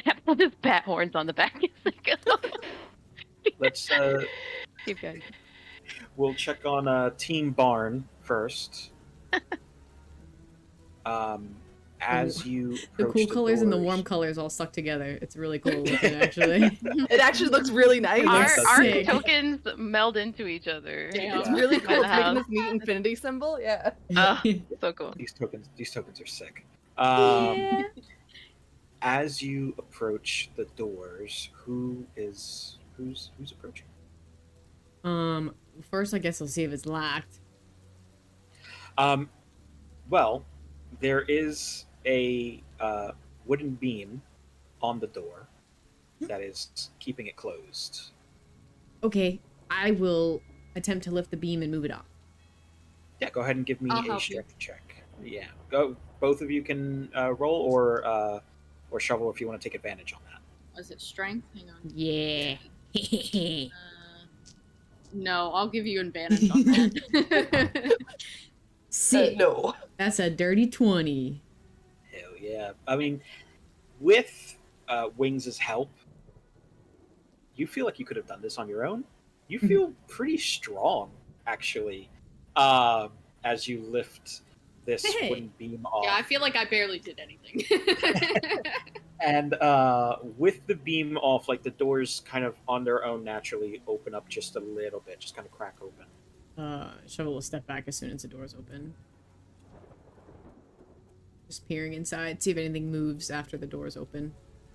Zap with his bat horns on the back. Let's Keep going. we'll check on Team Barn first. As you The approach cool colors and the doors- warm colors all stuck together. It's really cool looking, actually. It actually looks really nice. Our sick. tokens meld into each other. Damn. It's really cool. By It's the making house. this neat infinity symbol. Yeah. Oh, so cool. These tokens are sick. Yeah. As you approach the doors, who's approaching? First I guess I'll see if it's locked. Um, well, there is a wooden beam on the door that is keeping it closed. Okay, I will attempt to lift the beam and move it off. Yeah, go ahead and give me I'll a help you. strength check. Yeah, go. Both of you can roll, or shovel if you want to take advantage on that. Was it strength? Hang on. Yeah. No, I'll give you advantage on that. Sick. No. That's a dirty 20. Hell yeah! I mean, with Wings' help, you feel like you could have done this on your own. You feel pretty strong, actually, as you lift this Hey. wooden beam off. Yeah, I feel like I barely did anything. And with the beam off, like the doors kind of on their own naturally open up just a little bit, just kind of crack open. Shovel will step back as soon as the door's open. Just peering inside, see if anything moves after the door's open.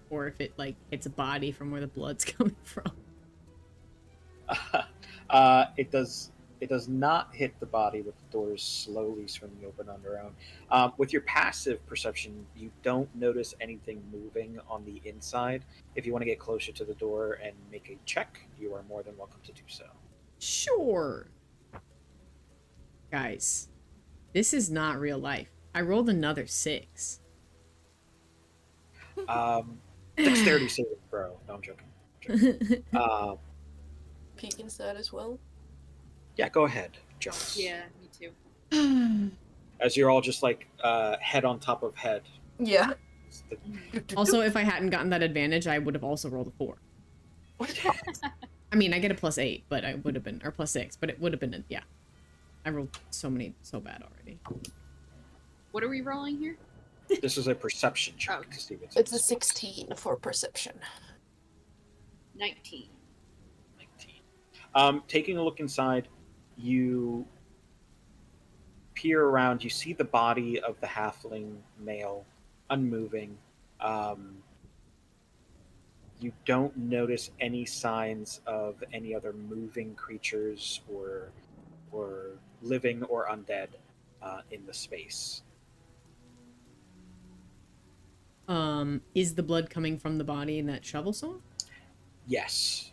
Or if it, like, hits a body from where the blood's coming from. It does. It does not hit the body, with the doors slowly swinging open on their own. With your passive perception, you don't notice anything moving on the inside. If you want to get closer to the door and make a check, you are more than welcome to do so. Sure. Guys, this is not real life. I rolled another 6. Dexterity saving throw. No, I'm joking. Peek inside as well. Yeah, go ahead, Jones. Yeah, me too. As you're all just like head on top of head. Yeah. Also, if I hadn't gotten that advantage, I would have also rolled a 4. I mean, I get a +8, but I would have been, or +6, but it would have been, yeah. I rolled so bad already. What are we rolling here? This is a perception check Okay. to see what's It's a 16 for perception. 19. 19. Taking a look inside, you peer around. You see the body of the halfling male, unmoving. You don't notice any signs of any other moving creatures or living or undead in the space. Is the blood coming from the body in that shovel saw? Yes.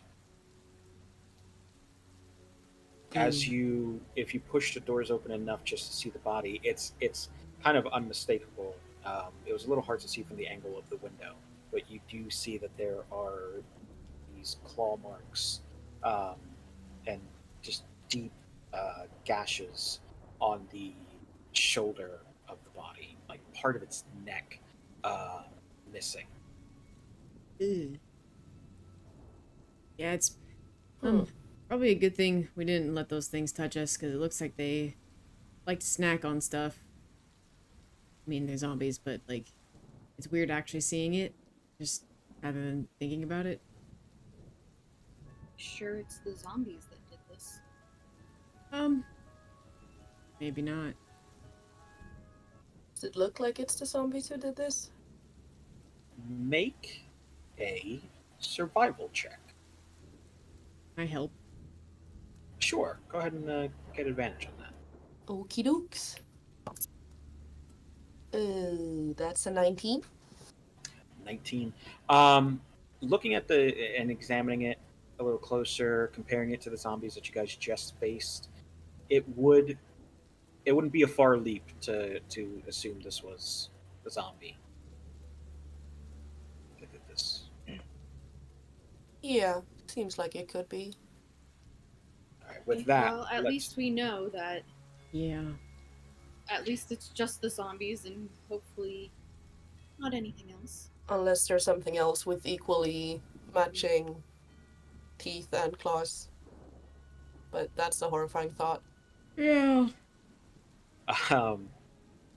If you push the doors open enough just to see the body, it's kind of unmistakable. It was a little hard to see from the angle of the window, but you do see that there are these claw marks and just deep gashes on the shoulder of the body, like part of its neck missing. Ew. Yeah, it's probably a good thing we didn't let those things touch us, because it looks like they like to snack on stuff. I mean, they're zombies, but, like, it's weird actually seeing it, just rather than thinking about it. Sure, it's the zombies that did this. Maybe not. Does it look like it's the zombies who did this? Make a survival check. I help. Sure, go ahead and get advantage on that. Okie dokes. That's a 19. 19. Looking at and examining it a little closer, comparing it to the zombies that you guys just faced, it wouldn't be a far leap to assume this was the zombie that did this. Yeah, seems like it could be. All right, with that, Well, at least we know that Yeah. at least it's just the zombies and hopefully not anything else. Unless there's something else with equally matching teeth and claws. But that's the horrifying thought. Yeah.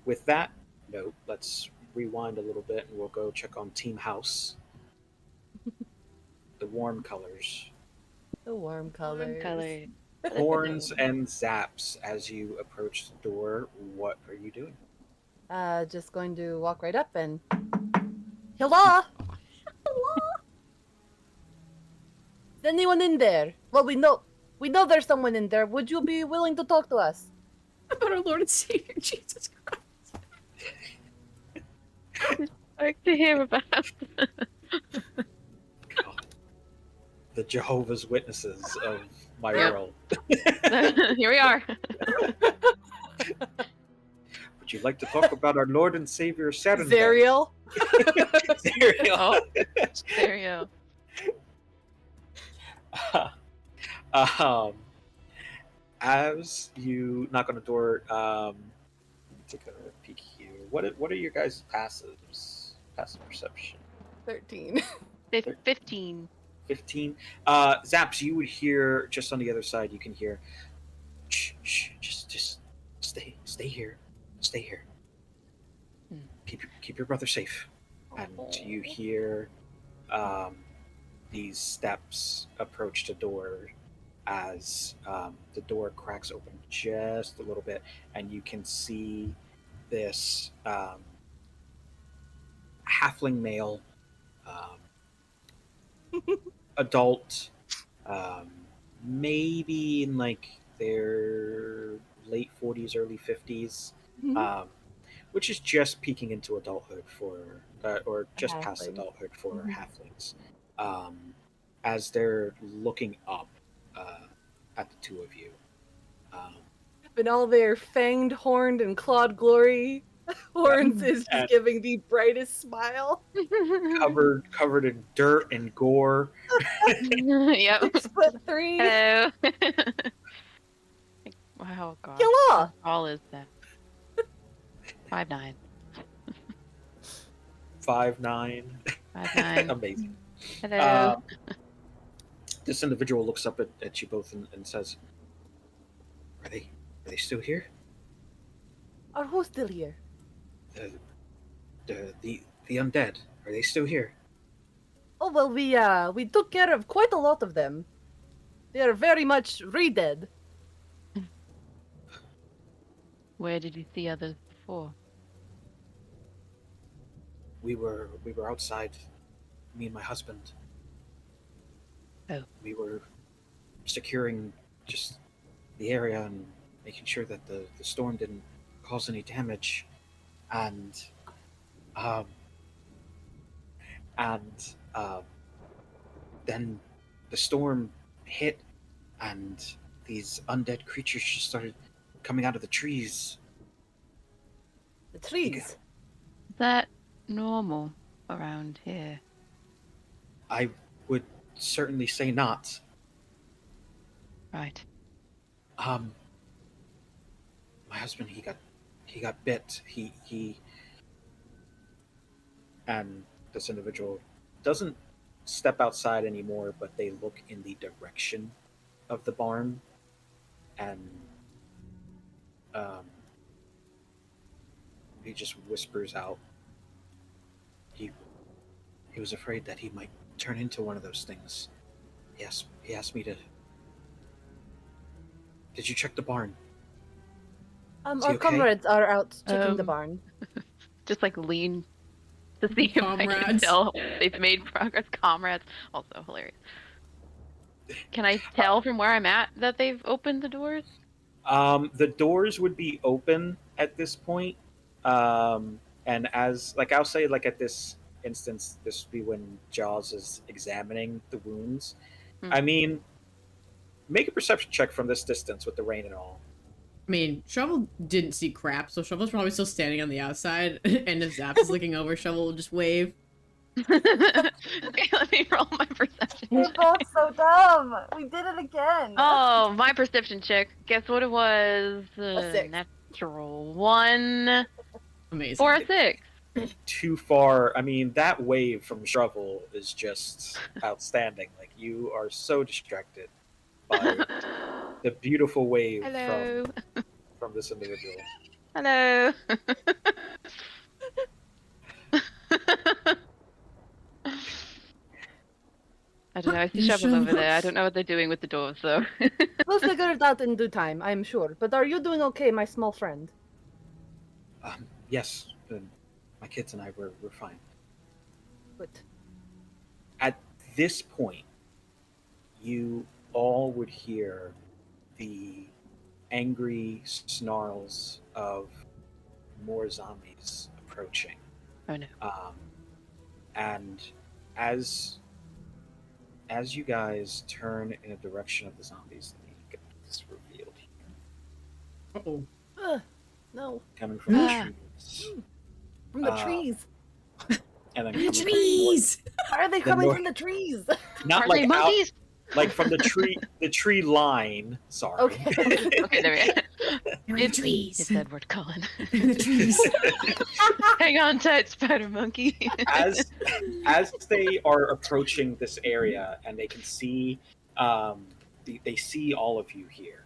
With that note, let's rewind a little bit and we'll go check on Team House. The warm colors. The warm colors. Color. Horns and zaps as you approach the door. What are you doing? Just going to walk right up and Hello? Is anyone in there? Well, we know there's someone in there. Would you be willing to talk to us? About our Lord and Savior Jesus Christ. I like to hear about. God. The Jehovah's Witnesses of my Yep. world. Here we are. Would you like to talk about our Lord and Savior Saturn? Zariel? Zariel. Oh, there you go. As you knock on the door, take a peek here. What are your guys' passives? Passive perception. 13. 15. 15. Zaps, you would hear just on the other side. You can hear. Shh, just stay here, stay here. Keep your brother safe. And you hear these steps approach the door as the door cracks open just a little bit, and you can see this halfling male, adult, maybe in like their late 40s, early 50s, which is just peeking into adulthood for, or just past halfling. adulthood for halflings, as they're looking up at the two of you. In all their fanged, horned, and clawed glory, Horns is just giving the brightest smile. covered in dirt and gore. Yep. 6'3". Hello. Wow, God. Hello. How tall is that? 5'9". 5'9". 5'9". Amazing. Hello. This individual looks up at you both and says, Are they still here? Are who still here? The undead. Are they still here? Oh well, we took care of quite a lot of them. They are very much re-dead. Where did you see others before? We were outside, me and my husband. Oh. We were securing just the area and making sure that the storm didn't cause any damage. And then the storm hit, and these undead creatures just started coming out of the trees. The trees. Is that normal around here? I would certainly say not. Right. My husband, he got bit. He and this individual doesn't step outside anymore, but they look in the direction of the barn, and he just whispers out, he was afraid that he might turn into one of those things. He asked me to. Did you check the barn? Our okay? comrades are out checking the barn. Just like lean to see if I can Comrades. tell they've made progress. Comrades. Also hilarious. Can I tell from where I'm at that they've opened the doors? The doors would be open at this point. And as, like, I'll say, like, at this instance, this would be when Jaws is examining the wounds. I mean, make a perception check from this distance with the rain and all. I mean, Shovel didn't see crap, so Shovel's probably still standing on the outside, and if Zaps is looking over, Shovel will just wave. Okay, let me roll my perception We're check. both so dumb. We did it again. Oh, my perception check. Guess what it was? A 6. Natural 1. Amazing. Or a 6. Too far. I mean, that wave from Shovel is just outstanding. Like, you are so distracted by the beautiful wave Hello. from this individual. Hello. I don't know. I see shovels over there. I don't know what they're doing with the doors, though. We'll figure it out in due time, I'm sure. But are you doing okay, my small friend? Yes, my kids and I we're fine. Good. At this point, you all would hear the angry snarls of more zombies approaching. Oh no. And as you guys turn in a direction of the zombies, let me get this revealed here. Uh-oh. No. Coming from the Ah. trees. From the trees. And then The coming from trees! Why are they the coming north- from the trees? not Are like they out, monkeys? like from the tree line. Sorry. Okay. Okay, there we go. They're in the trees. It's Edward Cullen. They're in the trees. Hang on tight, Spider Monkey. as they are approaching this area and they can see they see all of you here,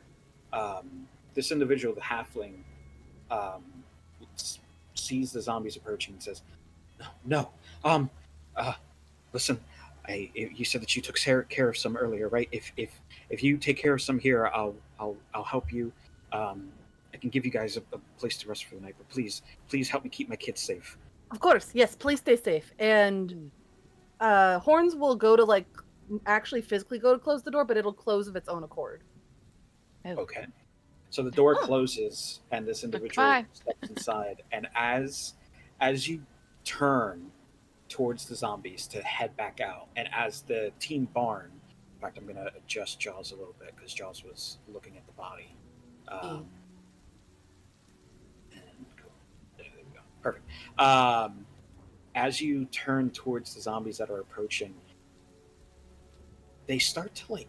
this individual, the halfling, sees the zombies approaching and says, no, listen, you said that you took care of some earlier, right? If you take care of some here, I'll help you. I can give you guys a place to rest for the night, but please help me keep my kids safe. Of course, yes. Please stay safe. And Horns will go to actually physically go to close the door, but it'll close of its own accord. Okay. So the door closes and this individual Bye. steps inside, and as you turn towards the zombies to head back out, and as the team barn, in fact, I'm going to adjust Jaws a little bit because Jaws was looking at the body. And cool. There we go. Perfect. As you turn towards the zombies that are approaching, they start to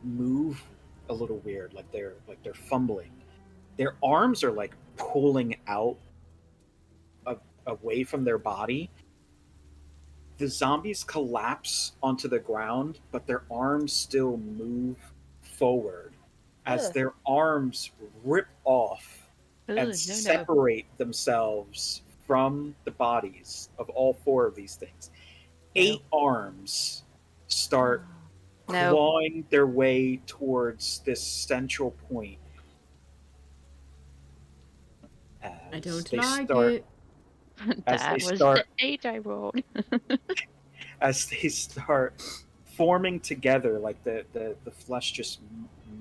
move a little weird, like they're fumbling. Their arms are pulling out away from their body. The zombies collapse onto the ground, but their arms still move forward as their arms rip off and separate themselves from the bodies of all four of these things. 8 arms start clawing their way towards this central point. I don't they like start, it. As That they was start, the 8 I rolled. as they start forming together, like the flesh just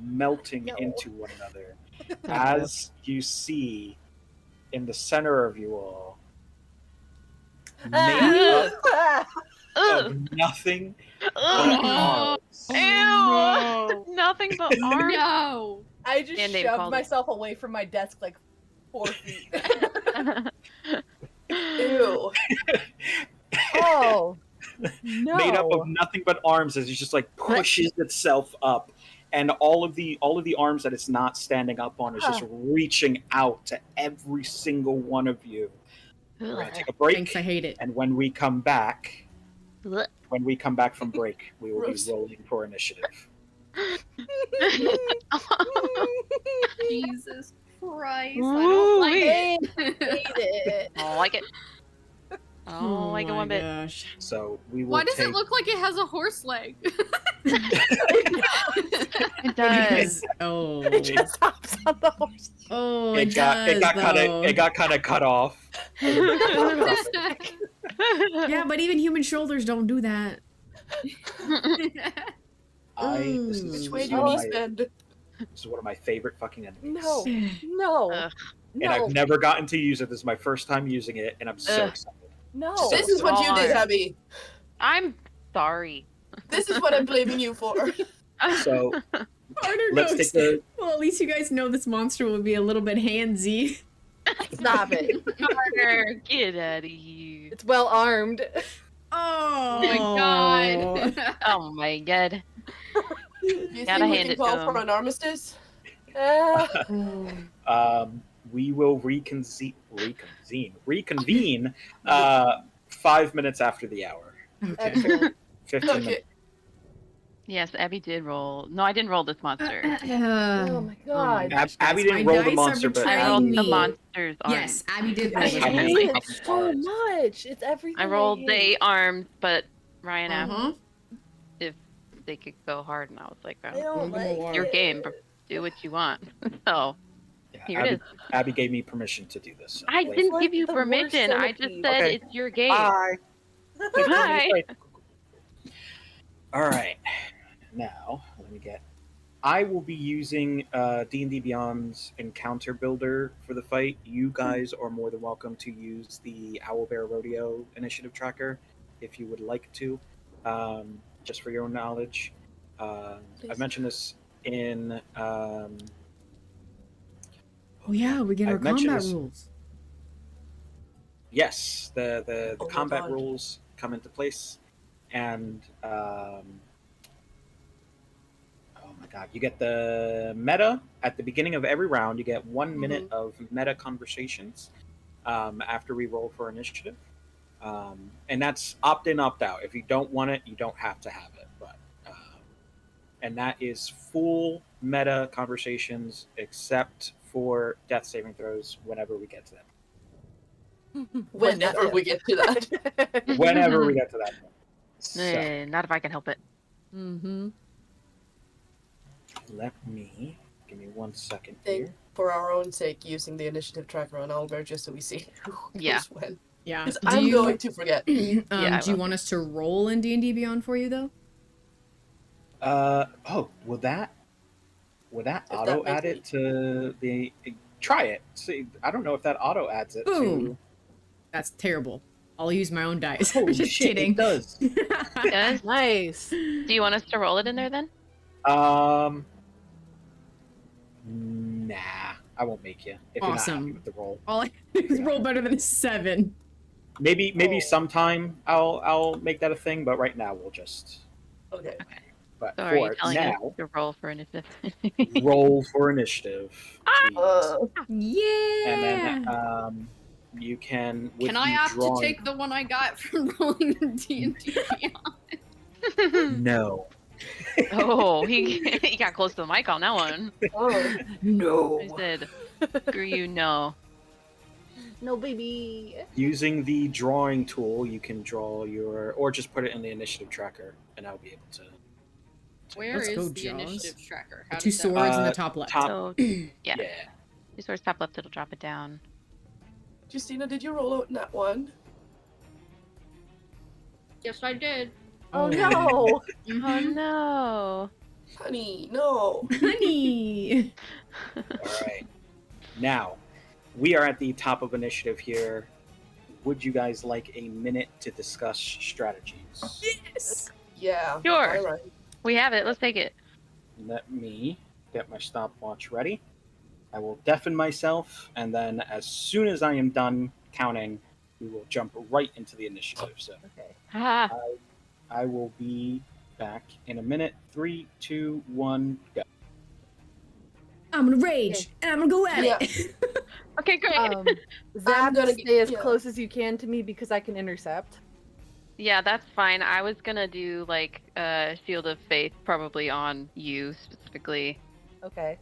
melting into one another. As you see in the center of you all, made up of nothing but arms. Ew! Nothing but arms. No. I just And they've shoved called it. myself away from my desk 4 feet. Ew. Oh, no. Made up of nothing but arms, as it just pushes itself up, and all of the arms that it's not standing up on is just reaching out to every single one of you. We're gonna take a break. Thanks, I hate it. And when we come back from break, we will be rolling for initiative. Jesus Christ. I don't like it. I don't like it. I don't like it one bit. Gosh. So we will Why does take... it look like it has a horse leg? It does. Oh. It just hops on the horse. Oh, It got kind of cut off. Yeah, but even human shoulders don't do that. This Which is way do one you of my- bend? This is one of my favorite fucking enemies. No. Ugh. And I've never gotten to use it. This is my first time using it, and I'm so Ugh. excited. No. This is what you did, Abby. I'm sorry. This is what I'm blaming you for. So Harder let's goes. take the... Well, at least you guys know this monster will be a little bit handsy. Stop it. Carter, get out of here. It's well armed. Oh my god. Oh my god. You Gotta think we hand can it call to for him. an armistice? We will reconvene 5 minutes after the hour. Okay. Excellent. 15 Okay. minutes. Yes, Abby did roll. No, I didn't roll this monster. Oh my god. Abby didn't roll the monster, but I betraying rolled the me. monster's arm. Yes, Abby did roll I this Abby hate did. monster. it so much. It's everything. I rolled the hate. 8 arms, but Ryan asked Uh-huh. if they could go hard, and I was like, I oh, don't like your it. game. Do what you want. So, Yeah, here it is. Abby gave me permission to do this. So I wait. didn't like give you the worst permission. I just centipede. said Okay. it's your game. Bye. Hi. All right. Now, let me get. I will be using D&D Beyond's Encounter Builder for the fight. You guys are more than welcome to use the Owlbear Rodeo initiative tracker if you would like to, just for your own knowledge. I've mentioned this in. Oh yeah, we get our I've mentioned combat this- rules. Yes, the Oh my combat God. rules come into place, and oh my god, you get the meta at the beginning of every round. You get 1 minute of meta conversations after we roll for initiative, and that's opt in, opt out. If you don't want it, you don't have to have it. But and that is full meta conversations, except for death saving throws. Whenever we get to them, Whenever we get to that. whenever we get to that point. So Not if I can help it. Mm-hmm. let me give me 1 second Think here. for our own sake, using the initiative tracker on Albert just so we see who Yeah. goes when. Yeah. Because Do I'm you, going to forget. do I you will. want us to roll in D&D Beyond for you though? Oh, would that that auto makes add it to the? Try it. See, I don't know if that auto adds it Boom. That's terrible. I'll use my own dice. to. Holy Just shit, kidding. it does. Yes. Nice. Do you want us to roll it in there then? Nah, I won't make you if you're not happy Awesome. with the roll. All I do is roll better than a 7. Maybe Oh. sometime I'll make that a thing, but right now we'll just. Okay. But So are you for telling us now, to roll for initiative? roll for initiative. Jeez. Yeah. And then you can. With Can I the opt drawing... to take the one I got from rolling in D&D Beyond? No. Oh, he got close to the mic on that one. Oh. No. I said, screw you, no. No, baby. Using the drawing tool, you can draw your, or just put it in the initiative tracker, and I'll be able to. Where Let's is go, the Jaws. initiative tracker? The How 2 does that swords in the Uh, top left. top- So, Yeah. yeah. Two swords top left, it'll drop it down. Justina, did you roll out in that one? Yes, I did. Oh no. Oh no. Honey, no. Honey. All right. Now, we are at the top of initiative here. Would you guys like a minute to discuss strategies? Yes. Yeah. Sure. All right. We have it, let's take it. Let me get my stopwatch ready. I will deafen myself, and then as soon as I am done counting, we will jump right into the initiative. So Okay. Ah, I will be back in a minute. 3, 2, 1, go. I'm gonna rage and I'm gonna go at Yeah. it. okay, great. Zap, gonna stay as yeah. close as you can to me because I can intercept. Yeah, that's fine. I was gonna do like Shield of Faith probably on you specifically, Okay.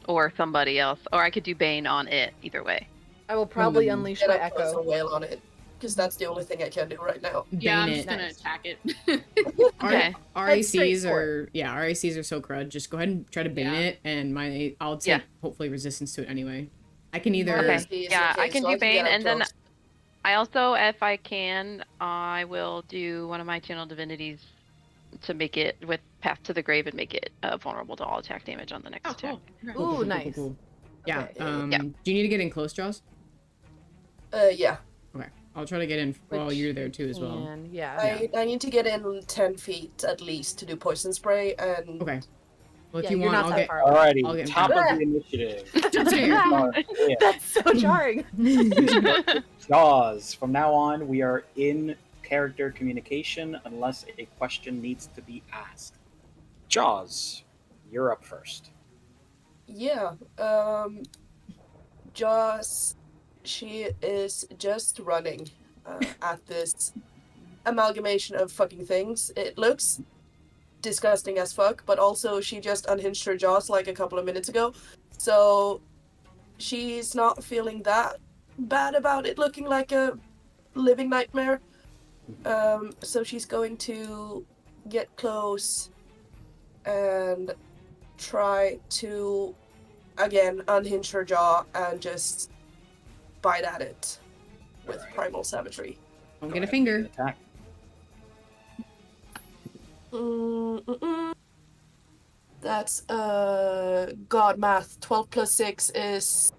or somebody else, or I could do Bane on it. Either way. I will probably Hmm. unleash Get my up close echo. and wail on it. Because that's the only thing I can do right now. Yeah, I'm Bane just it. gonna Nice. attack it. Okay. Head straight RACs for are RACs are so crud. Just go ahead and try to bane Yeah. it, and I'll take Yeah. hopefully resistance to it anyway. I can either Okay. Easy, Yeah, I okay, can so do get Bane, up and then close. I also, if I can, I will do one of my channel divinities to make it with Path to the Grave and make it vulnerable to all attack damage on the next Oh, attack. cool. Ooh, nice. Yeah. Okay. Yeah. Do you need to get in close, Jaws? Yeah. Okay. I'll try to get in while Which you're there too as well. And yeah. I need to get in 10 feet at least to do poison spray, and Okay. Well, if Yeah, you you're want, not I'll that get. far away. Alrighty, I'll get in top front. of the initiative. Just here. Yeah. That's so jarring. Jaws. From now on, we are in character communication unless a question needs to be asked. Jaws, you're up first. yeah. Joss, she is just running at this amalgamation of fucking things. It looks disgusting as fuck, but also she just unhinged her jaws like a couple of minutes ago. So she's not feeling that bad about it looking like a living nightmare. So she's going to get close and try to again unhinge her jaw and just bite at it with Alright. primal savagery. Don't Go get a ahead and make finger. an attack. That's god math. 12 plus 6 is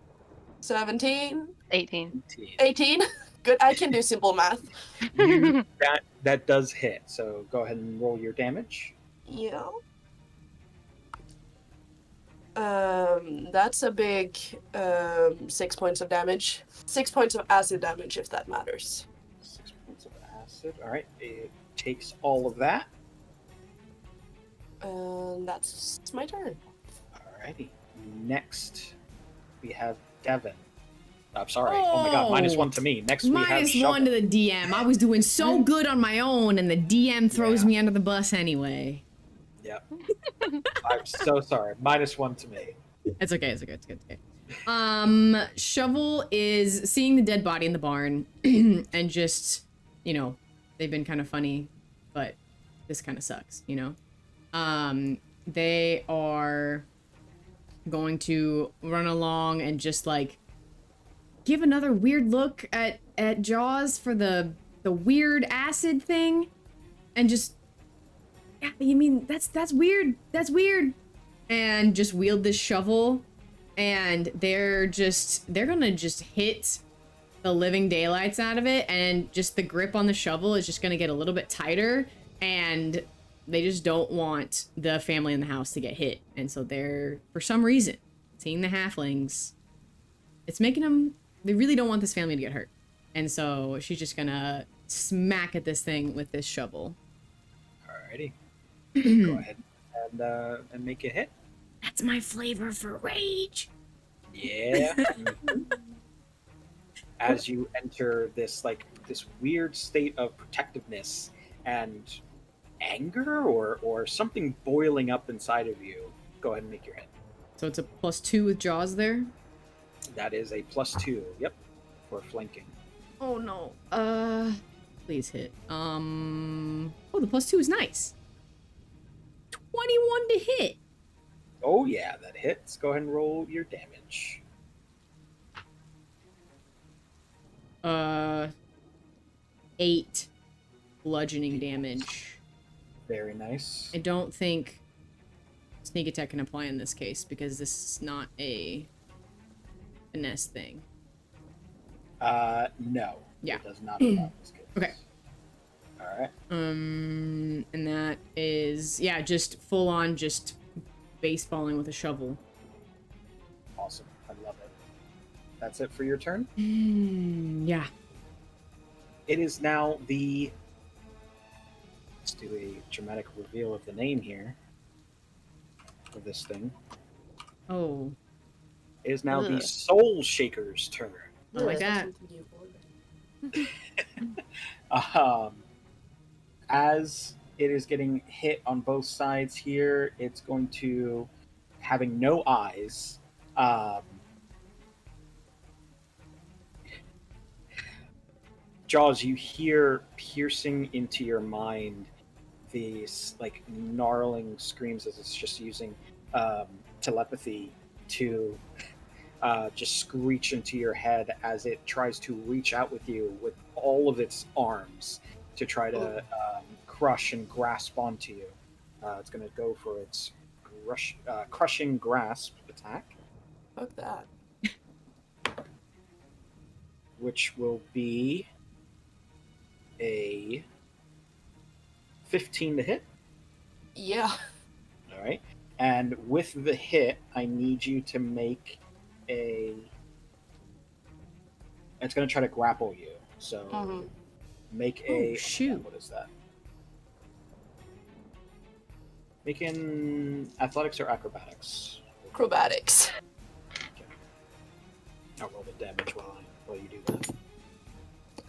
17. 18. 18. Good. I can do simple math. That does hit. So go ahead and roll your damage. Yeah. That's a big 6 points of damage. 6 points of acid damage, if that matters. 6 points of acid. All right, it takes all of that. And that's my turn. Alrighty. Next, we have Devin. I'm sorry. Oh my god, -1 to me. Next, we have -1 Shovel. to the DM. I was doing so good on my own, and the DM throws me under the bus anyway. Yep. I'm so sorry. -1 to me. It's okay. It's okay. It's okay. Shovel is seeing the dead body in the barn, and just, you know, they've been kind of funny, but this kind of sucks, you know. They are going to run along and just like give another weird look at Jaws for the weird acid thing, and just, yeah, you mean that's weird. That's weird. And just wield this shovel, and they're gonna just hit the living daylights out of it, and just the grip on the shovel is just gonna get a little bit tighter, and they just don't want the family in the house to get hit. And so they're, for some reason, seeing the halflings, it's making them, they really don't want this family to get hurt. And so she's just gonna smack at this thing with this shovel. Alrighty. Go ahead and make a hit. That's my flavor for rage. Yeah. As you enter this weird state of protectiveness and anger or something boiling up inside of you, go ahead and make your hit. So it's a +2 with Jaws there? That is a +2, yep, for flanking. Oh no. Please hit. Oh, the +2 is nice. 21 to hit. Oh yeah, that hits. Go ahead and roll your damage. 8 bludgeoning damage. Very nice. I don't think sneak attack can apply in this case because this is not a finesse thing. No. Yeah. It does not apply in this case. Okay. Alright. And that is, yeah, just full on just baseballing with a shovel. Awesome. I love it. That's it for your turn? Yeah. It is now the... Let's do a dramatic reveal of the name here. Of this thing. Oh. It is now the Ugh. Soul Shaker's turn. I like that. As it is getting hit on both sides here, it's going to, having no eyes, Jaws, you hear piercing into your mind these like gnarling screams as it's just using telepathy to just screech into your head as it tries to reach out with you with all of its arms to try to crush and grasp onto you. It's going to go for its crushing grasp attack. Fuck that. Which will be a 15 to hit. Yeah. All right. And with the hit, I need you to make a... It's going to try to grapple you. So make a... Oh, shoot. What is that? Make an athletics or acrobatics. Acrobatics. Okay. I'll roll the damage while you do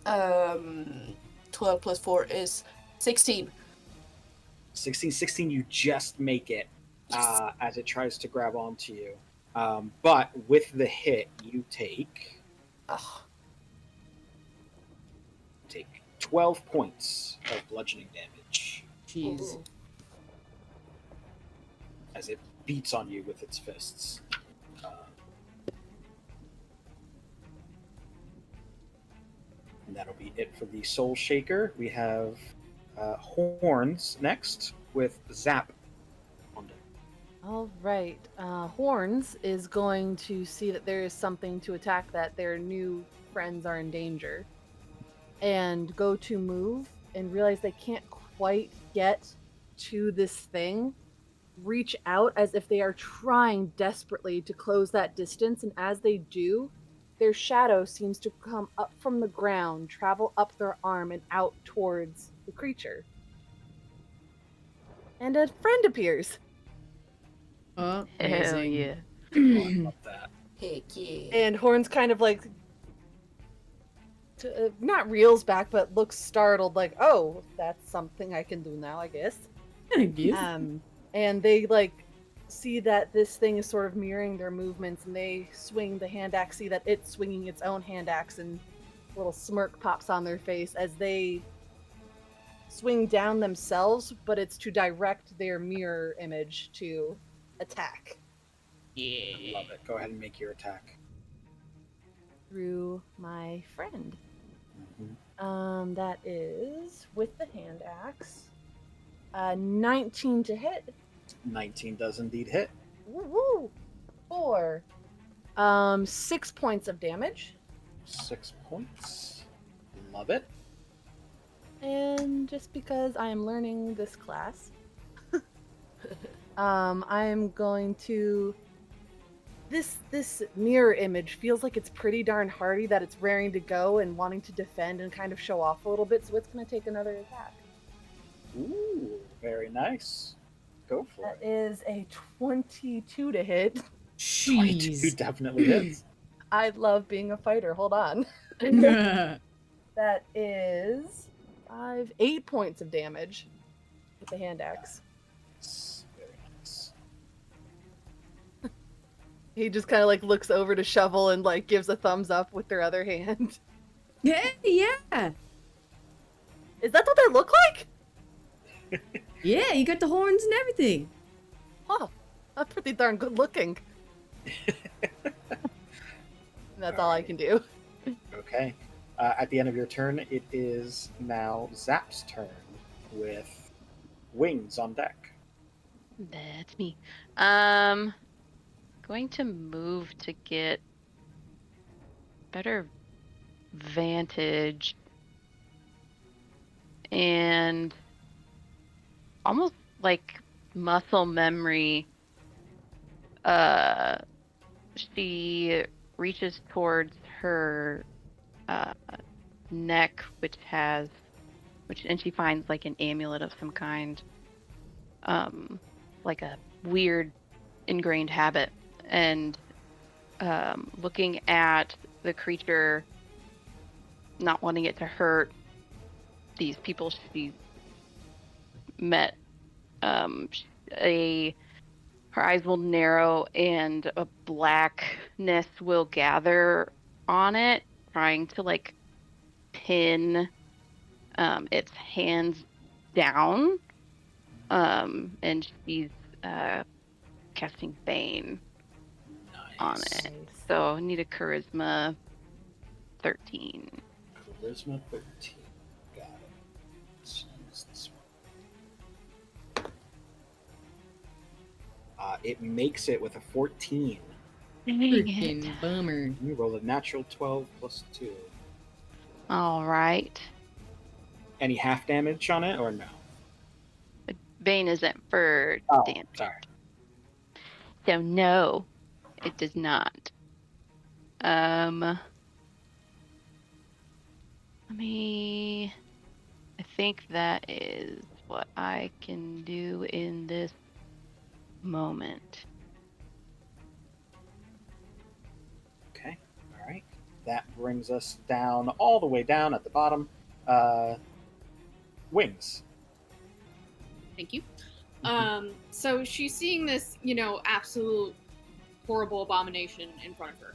that. 12 plus 4 is 16. 16, you just make it as it tries to grab onto you. But with the hit, you take 12 points of bludgeoning damage Jeez. as it beats on you with its fists. And that'll be it for the Soul Shaker. We have Horns next with Zap on deck. All right. Horns is going to see that there is something to attack, that their new friends are in danger, and go to move and realize they can't quite get to this thing. Reach out as if they are trying desperately to close that distance, and as they do, their shadow seems to come up from the ground, travel up their arm, and out towards the creature. And a friend appears. Hell Amazing. yeah. Love that. Heck yeah. And Horns kind of like, not reels back, but looks startled, like, oh, that's something I can do now, I guess. And they like see that this thing is sort of mirroring their movements, and they swing the hand axe, see that it's swinging its own hand axe, and a little smirk pops on their face as they swing down themselves, but it's to direct their mirror image to attack I love it. Go ahead and make your attack. through my friend. Mhm. That is with the hand axe. 19 to hit. 19 does indeed hit. Woo! 4. 6 points of damage. 6 points. Love it. And just because I am learning this class, I am going to. This mirror image feels like it's pretty darn hardy, that it's raring to go and wanting to defend and kind of show off a little bit, so it's going to take another attack. Ooh, very nice. Go for That it. is a 22 to hit. 22 Jeez. definitely hits. I love being a fighter. Hold on. That is 8 points of damage with the hand axe. Very nice. He just kind of like looks over to Shovel and like gives a thumbs up with their other hand. Hey, yeah. Is that what they look like? Yeah, you got the horns and everything. Huh. That's pretty darn good looking. That's all I can do. Okay. At the end of your turn, it is now Zap's turn with Wings on deck. That's me. Going to move to get better vantage and almost like muscle memory. She reaches towards her neck, and she finds like an amulet of some kind, like a weird ingrained habit, and looking at the creature, not wanting it to hurt these people she met, her eyes will narrow and a blackness will gather on it, trying to like pin its hands down, and she's casting Bane on Nice. it. So I need a charisma 13. Charisma 13. Got it. Let's use this one. It makes it with a 14. Freaking bummer. You roll a natural 12 plus 2. All right. Any half damage on it or no? Bane isn't for Oh, damage. sorry. So no, it does not. I think that is what I can do in this moment. Okay. All right. That brings us down, all the way down at the bottom. Wings. Thank you. So she's seeing this, absolute horrible abomination in front of her.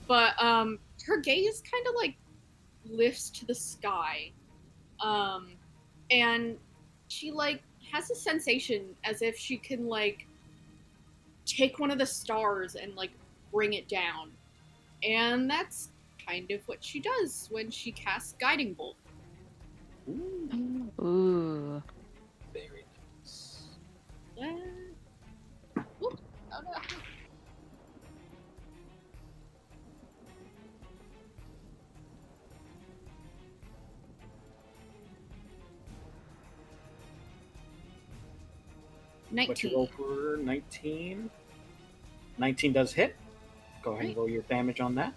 But her gaze kind of like lifts to the sky. And she like has a sensation as if she can like take one of the stars and like bring it down. And that's kind of what she does when she casts Guiding Bolt. Ooh. Very nice. Ooh, oh no. What you roll for 19? 19 does hit. Go ahead and roll your damage on that.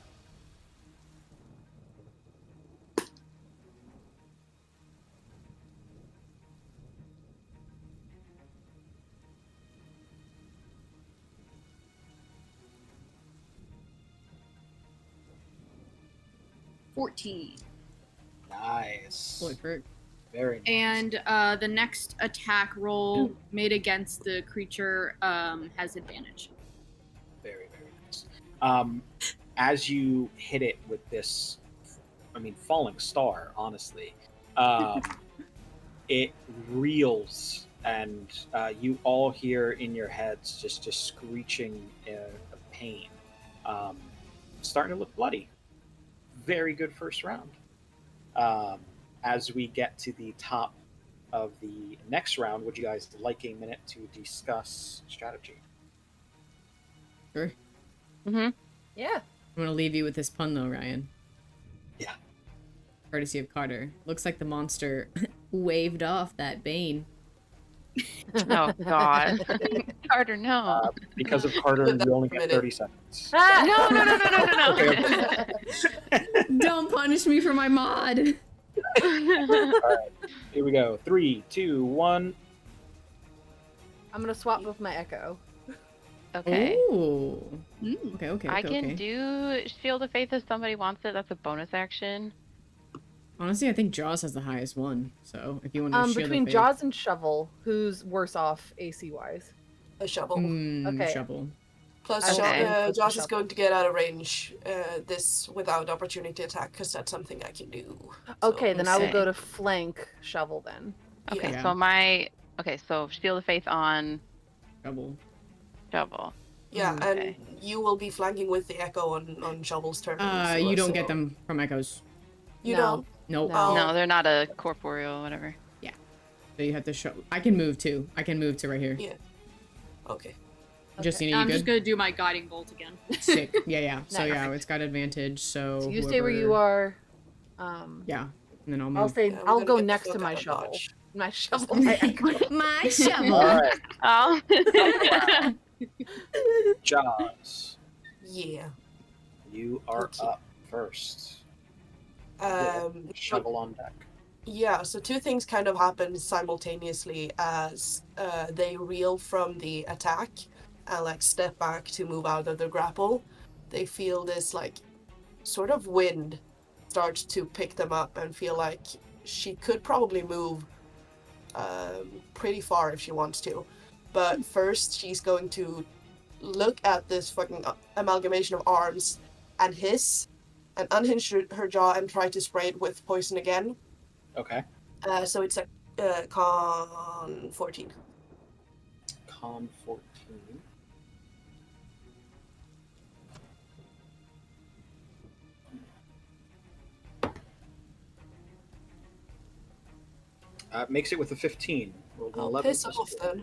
Nice. Holy frick. Very nice. And the next attack roll made against the creature has advantage. Very, very nice. As you hit it with this, falling star, honestly, it reels, and you all hear in your heads just screeching of pain. Starting to look bloody. Very good first round. As we get to the top of the next round, would you guys like a minute to discuss strategy? Sure. Mm-hmm. Yeah. I'm gonna leave you with this pun though, Ryan. Yeah. Courtesy of Carter. Looks like the monster waved off that bane. Oh God, Carter, no. Because of Carter, you only get 30 seconds. No. Don't punish me for my mod. Alright, here we go. 3, 2, 1. I'm gonna swap with my echo. Okay. Ooh. Okay. I can do Shield of Faith if somebody wants it. That's a bonus action. Honestly, I think Jaws has the highest one. So if you want to Shield Between of Faith. Jaws and Shovel, who's worse off AC wise? A shovel. Okay. Shovel. Plus, Okay. Josh is going to get out of range this without opportunity attack because that's something I can do. Okay, So, then I will Okay. go to flank Shovel then. Okay, Yeah. so Shield of Faith on Shovel. Shovel. yeah, Okay. and you will be flanking with the echo on Shovel's turn. You don't get them from echoes. You No. don't? Nope. No. No, they're not a corporeal, whatever. So you have to show. I can move too. I can move to right here. Yeah. Okay. Justina, you I'm good? just gonna do my Guiding Bolt again. Sick. Yeah. So Nice. yeah, it's got advantage. So, So you stay where you whoever- are. Yeah. And then I'll move. I'll say Yeah, we're I'll gonna go get the next fuck to my out of shovel. Dodge. My shovel. My echo. My shovel. Alright, Oh. Jaws. Yeah. You are Okay. up first. Shovel on deck. Yeah, so two things kind of happen simultaneously as they reel from the attack and like step back to move out of the grapple. They feel this like sort of wind start to pick them up and feel like she could probably move pretty far if she wants to. But first she's going to look at this fucking amalgamation of arms and hiss and unhinge her jaw and try to spray it with poison again. Okay. So it's a con 14. Con 14. Makes it with a 15. Rolled an I'll 11 piss plus off 4.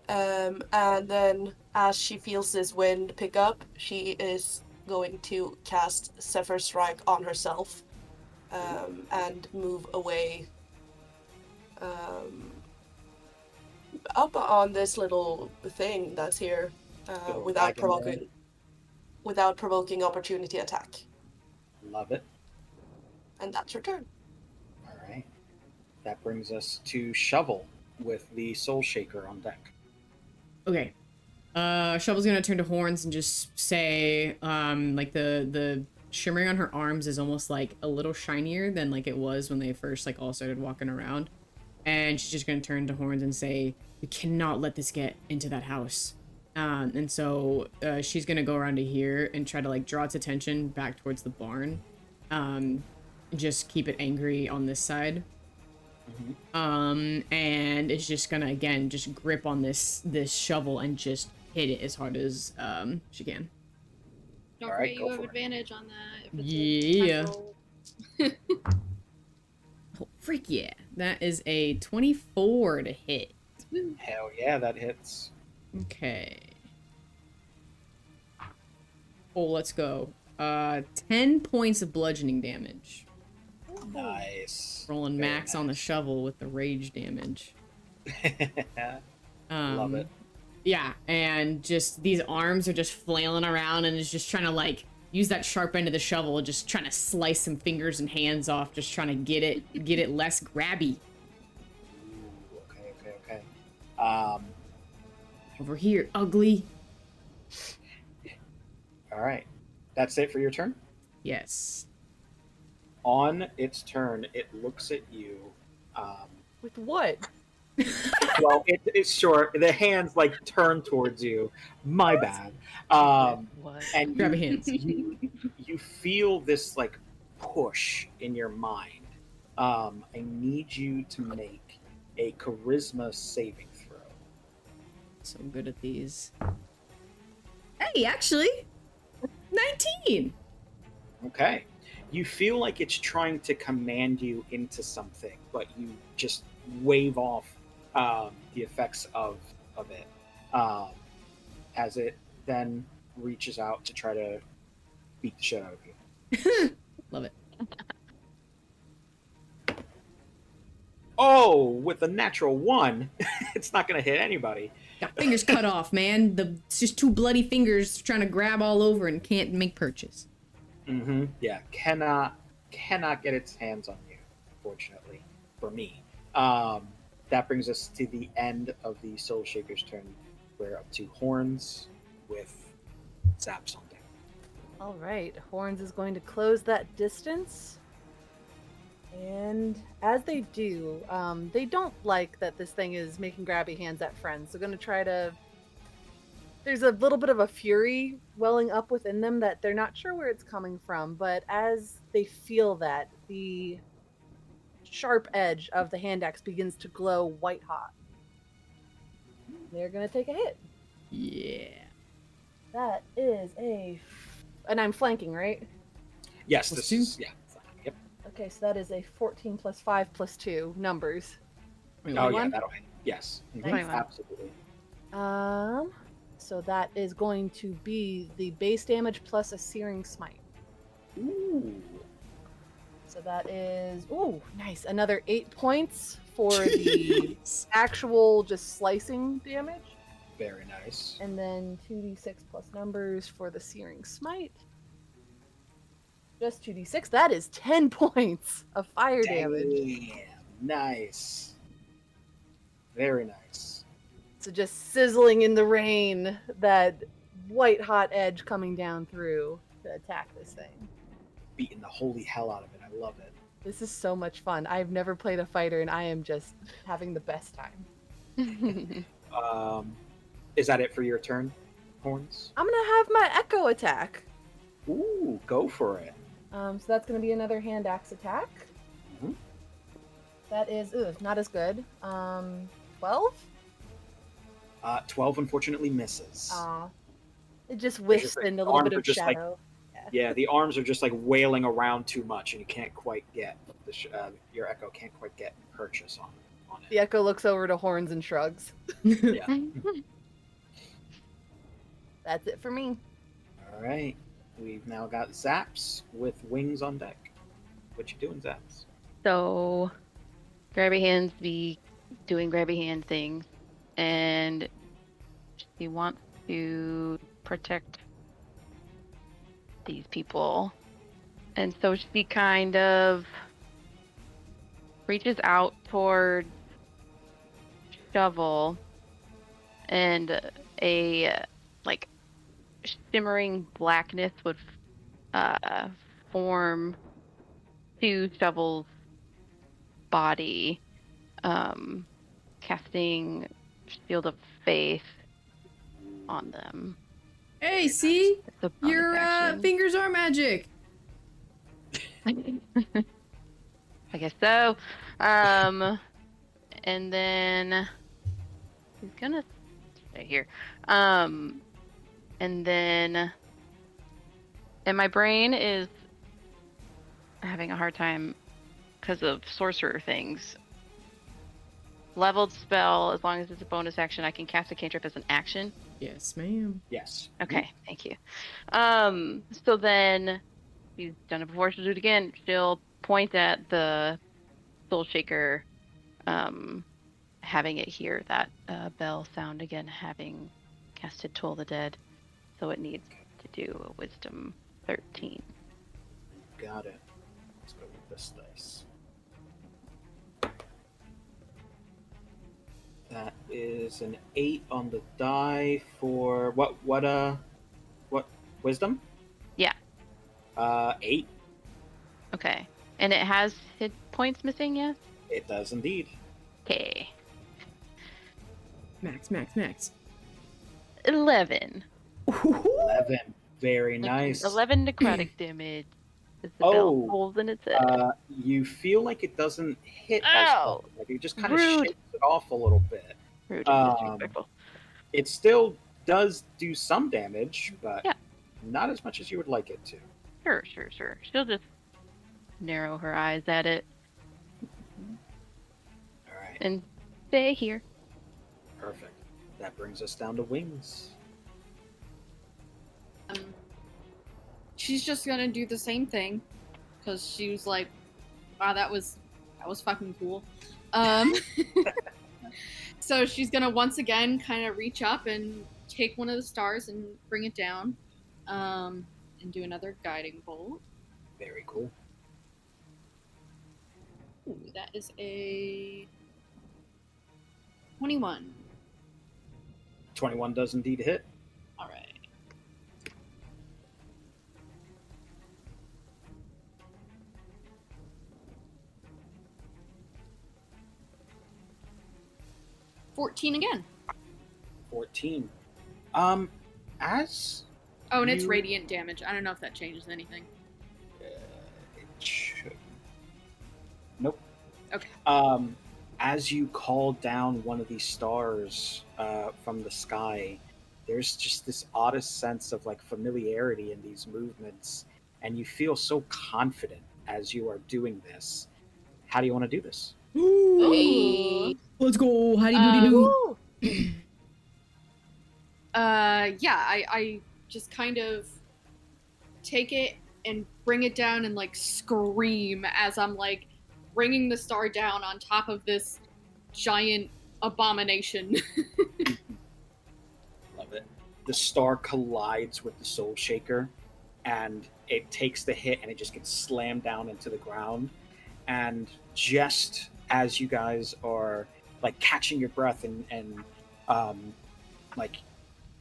then. And then as she feels this wind pick up, she is going to cast Zephyr Strike on herself and move away up on this little thing that's here Little without wagon provoking opportunity attack. Love it. And that's her turn. Alright. That brings us to Shovel with the Soul Shaker on deck. Okay. Shovel's gonna turn to Horns and just say, like the shimmering on her arms is almost like a little shinier than like it was when they first like all started walking around. And she's just gonna turn to Horns and say, "We cannot let this get into that house." And so she's gonna go around to here and try to like draw its attention back towards the barn. Just keep it angry on this side. And it's just gonna again just grip on this shovel and just hit it as hard as she can. Don't All right, forget go you have for it. advantage on that if it's Yeah. a natural. Oh, freak yeah. That is a 24 to hit. Hell yeah, that hits. Okay. Oh, let's go. 10 points of bludgeoning damage. Nice. Rolling Very max on the shovel with the rage damage. Love it. Yeah, and just these arms are just flailing around and is just trying to like use that sharp end of the shovel, just trying to slice some fingers and hands off, just trying to get it less grabby. Ooh, okay. Over here, ugly. All right. That's it for your turn? Yes. On its turn, it looks at you. With what? Well, it's short. The hands like turn towards you. My bad. What? And Grab your hands. you feel this like push in your mind. I need you to make a charisma saving throw. So good at these. Hey, actually, 19. Okay. You feel like it's trying to command you into something, but you just wave off the effects of it as it then reaches out to try to beat the shit out of you. Love it. Oh, with a natural 1, it's not going to hit anybody. Got fingers cut off, man. It's just two bloody fingers trying to grab all over and can't make purchase. Mm-hmm. Yeah, cannot get its hands on you, unfortunately, for me. That brings us to the end of the Soul Shaker's turn. We're up to Horns with Zaps on deck. All right, Horns is going to close that distance. And as they do, they don't like that this thing is making grabby hands at friends. They're going to try to... There's a little bit of a fury welling up within them that they're not sure where it's coming from, but as they feel that, the sharp edge of the hand axe begins to glow white hot. They're going to take a hit. Yeah. That is a... And I'm flanking, right? Yes, Plus this 2? is... Yeah. Yep. Okay, so that is a 14 plus 5 plus 2 numbers. Oh, yeah, 21? that'll hit. Yes. Mhm, 21. absolutely. So that is going to be the base damage plus a searing smite. Ooh. So that is, ooh, nice. Another 8 points for the actual just slicing damage. Very nice. And then 2d6 plus numbers for the searing smite. Just 2d6. That is 10 points of fire damage. Damn. Nice. Very nice. So just sizzling in the rain, that white hot edge coming down through to attack this thing. Beating the holy hell out of it. I love it. This is so much fun. I've never played a fighter and I am just having the best time. Is that it for your turn, Horns? I'm gonna have my echo attack. Ooh, go for it. So that's gonna be another hand axe attack. Mhm. That is, not as good. 12? 12 unfortunately misses. It just whiffs like into a the little arms bit are of just like- shadow. Yeah, the arms are just like wailing around too much, and you can't quite get your echo can't quite get purchase on it. The echo looks over to Horns and shrugs. Yeah. That's it for me. All right, we've now got Zaps with wings on deck. What you doing, Zaps? So, grabby hands be doing grabby hand things, and she wants to protect these people. And so she kind of reaches out toward Shovel, and a like shimmering blackness would form to Shovel's body, casting Shield of Faith on them. Hey, see? It's a bonus Your action. fingers are magic. I guess so. And then he's gonna stay here. And then And my brain is having a hard time because of sorcerer things. Leveled spell, as long as it's a bonus action, I can cast a cantrip as an action. Yes, ma'am. Yes. Okay, thank you. So then, she's done it before, she'll do it again. She'll point at the soul shaker, having it hear that bell sound again, having casted Toll the Dead. So it needs to do a wisdom 13. Got it. Let's go with this dice. That is an 8 on the die for what wisdom? Yeah. 8. Okay. And it has hit points missing, yes? It does indeed. Okay. Max. 11. 11. Very nice. 11 necrotic damage. As the bell pulls in its head. You feel like it doesn't hit as hard. Like it just kind of Rude. shakes it off a little bit. Rude and disrespectful. It still does do some damage, but Yeah. not as much as you would like it to. Sure. She'll just narrow her eyes at it All right. and stay here. Perfect. That brings us down to wings. She's just gonna do the same thing because she was like, "Wow, that was fucking cool." So she's gonna once again kind of reach up and take one of the stars and bring it down, and do another guiding bolt. Very cool. Ooh, that is a 21. 21 does indeed hit. All right. $14 again. 14. As Oh, and it's you- radiant damage. I don't know if that changes anything. it should. Nope. Okay. As you call down one of these stars from the sky, there's just this oddest sense of like familiarity in these movements, and you feel so confident as you are doing this. How do you want to do this? Ooh. Let's go. Howdy doody doo. Ooh. Yeah, I just kind of take it and bring it down and like scream as I'm like bringing the star down on top of this giant abomination. Love it. The star collides with the soul shaker, and it takes the hit, and it just gets slammed down into the ground. And just as you guys are like catching your breath and like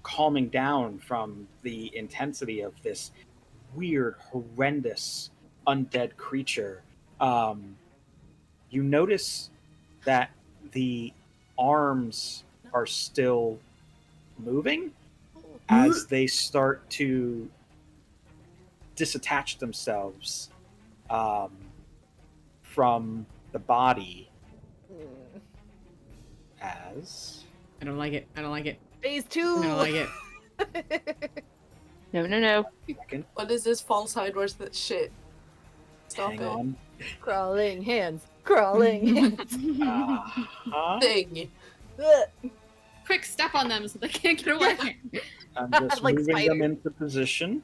calming down from the intensity of this weird, horrendous, undead creature, you notice that the arms are still moving as they start to disattach themselves from the body as I don't like it. Phase 2. I don't like it. No. What is this false sideways that shit? Stop hang it. on. Crawling hands. Thing. Quick, step on them so they can't get away. I'm just Like moving them spiders. into position.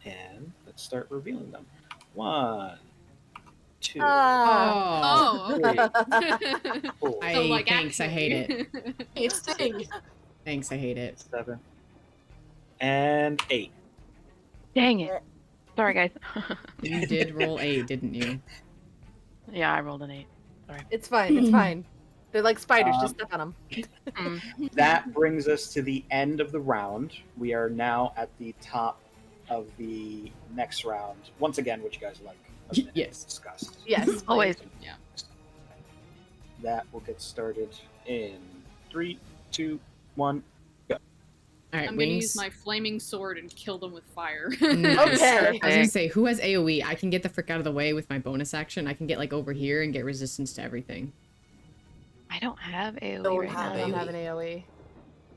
And let's start revealing them. 1, 2, Oh. Oh, okay. 4, Thanks, I hate it. It's thing. Thanks, I hate it. 7, and 8. Dang it. Sorry, guys. You did roll 8, didn't you? Yeah, I rolled an 8. It's fine. They're like spiders, just step on them. That brings us to the end of the round. We are now at the top of the next round. Once again, what you guys like a minute Yes. to discuss. Yes. Always. Yeah. That will get started in 3, 2, 1. All right, I'm gonna wings. use my flaming sword and kill them with fire. Nice. Okay. I was gonna say, who has AoE? I can get the frick out of the way with my bonus action. I can get like over here and get resistance to everything. I don't have AoE Don't right have I now. don't have an AoE.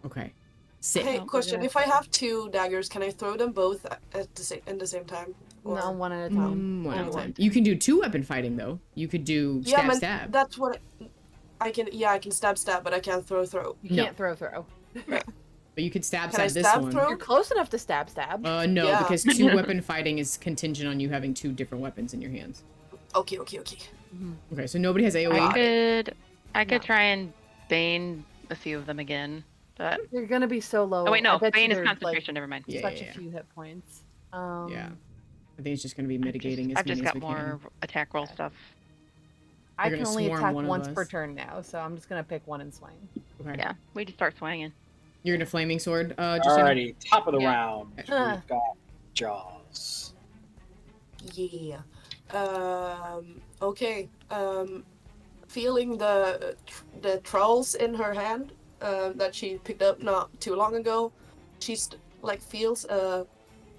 Okay. Sick. Hey, No, we're question. gonna- If I have 2 daggers, can I throw them both in the same time? No, one at a time. One at a Only time. one. You can do 2 weapon fighting though. You could do Yeah, man, stab. that's what I can. Yeah, I can stab, but I can't throw. You No. can't throw. But you could stab Can I this stab one. throw? You're close enough to stab. No, Yeah. because 2 weapon fighting is contingent on you having 2 different weapons in your hands. Okay. Okay, so nobody has AoE. I could No. try and bane a few of them again, but You're gonna be so low. oh wait, no, I bet you bane is they're, concentration. Never mind. Yeah, such yeah, a few hit points. yeah. I think it's just going to be mitigating I've as just many as got we more attack roll stuff. I You're can gonna only swarm attack one of once per us. turn now, so I'm just gonna pick one and swing. can. Okay. Yeah, we just start swinging. You're going to flaming sword, Justina? Alrighty, top of the Yeah. round. We've got Jaws. Yeah. Okay. Feeling the trowels in her hand that she picked up not too long ago, she's like feels a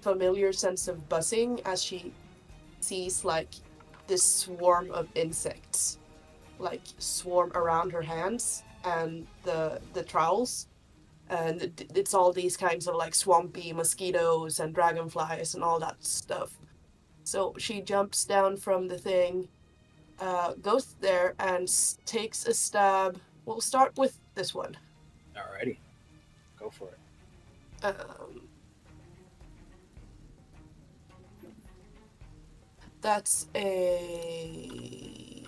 familiar sense of buzzing as she sees like this swarm of insects like swarm around her hands and the trowels, and it's all these kinds of like swampy mosquitoes and dragonflies and all that stuff. So she jumps down from the thing, goes there and takes a stab. We'll start with this one. Alrighty, go for it. That's a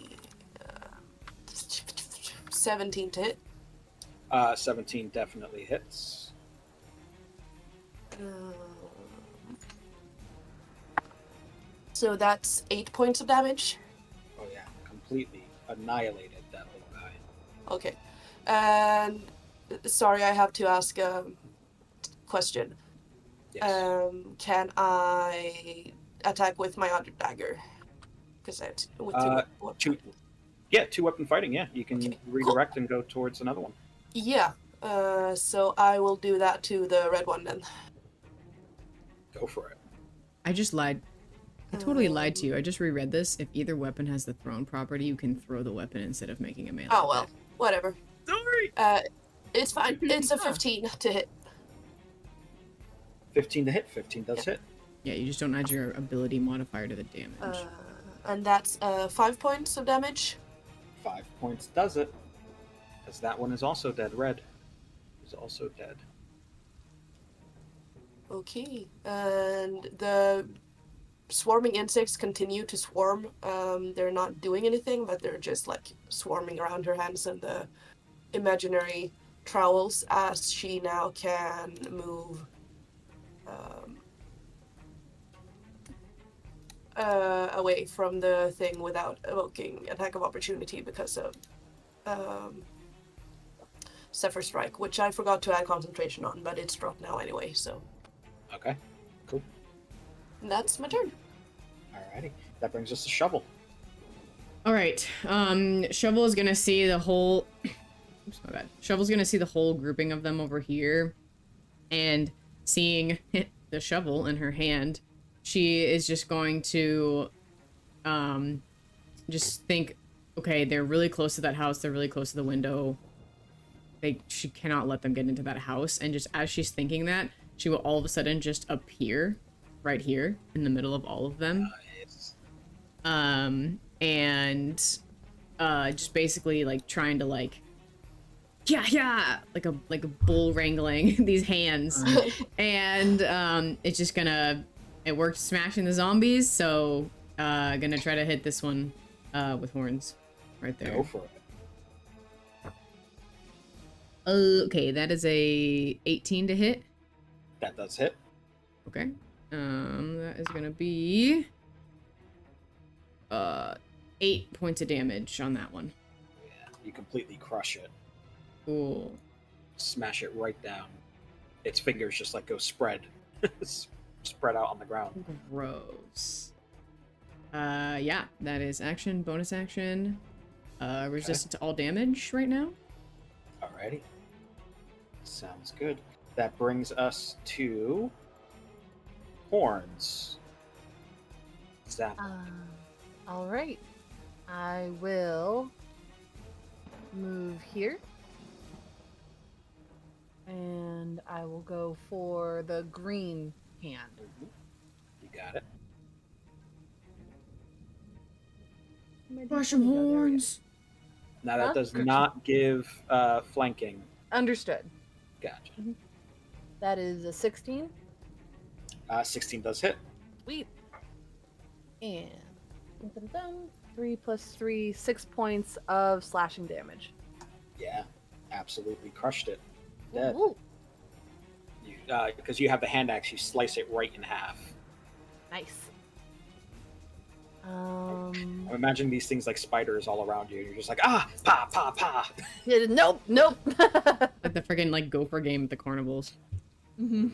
17 to hit. 17 definitely hits. So that's 8 points of damage. Oh yeah, completely annihilated that little guy. Okay. And sorry, I have to ask a question. Yes. Can I attack with my other dagger? Because it's with two. Yeah, 2 weapon fighting. Yeah, you can Okay, redirect and go towards another one. Yeah. So I will do that to the red one then. Go for it. I just lied. I totally lied to you. I just reread this. If either weapon has the thrown property, you can throw the weapon instead of making a melee. Oh well, whatever. Sorry. It's fine. It's a 15 to hit. 15 to hit. 15 does hit. Yeah, you just don't add your ability modifier to the damage. And that's 5 points of damage. 5 points does it. As that one is also dead. Red is also dead. Okay. And the swarming insects continue to swarm. They're not doing anything, but they're just like swarming around her hands and the imaginary trowels as she now can move away from the thing without evoking attack of opportunity because of Zephyr Strike, which I forgot to add concentration on, but it's dropped now anyway, so. Okay, cool. And that's my turn. Alrighty, that brings us to Shovel. All right. Shovel is gonna see the whole. Oops, my bad. Shovel's gonna see the whole grouping of them over here, and seeing the shovel in her hand, she is just going to, just think, okay, they're really close to that house. They're really close to the window. She cannot let them get into that house. And just as she's thinking that, she will all of a sudden just appear right here in the middle of all of them. Nice. And just basically like trying to like like a bull wrangling these hands. And it's just gonna, it worked smashing the zombies, so gonna try to hit this one with horns right there. Go for it. Okay, that is a 18 to hit. That does hit. Okay. That is gonna be 8 points of damage on that one. Yeah, you completely crush it. Cool. Smash it right down. Its fingers just like go spread. Spread out on the ground. Gross. Yeah, that is action, bonus action. Resistant to all damage right now. Alrighty. Sounds good. That brings us to horns. Zap. All right. I will move here. And I will go for the green hand. You got it. Crush 'em There we go. horns. Now that Huh? does not give flanking. Understood. Gotcha. That is a 16. 16 does hit. Sweet. And 3 plus 3, 6 points of slashing damage. Yeah, absolutely crushed it. Dead. Ooh, Because you have the hand axe, you slice it right in half. nice. I'm imagining these things like spiders all around you. You're just like, pa, pa, pa. Yeah, nope. Like the friggin' like gopher game at the carnivals. Mm-hmm.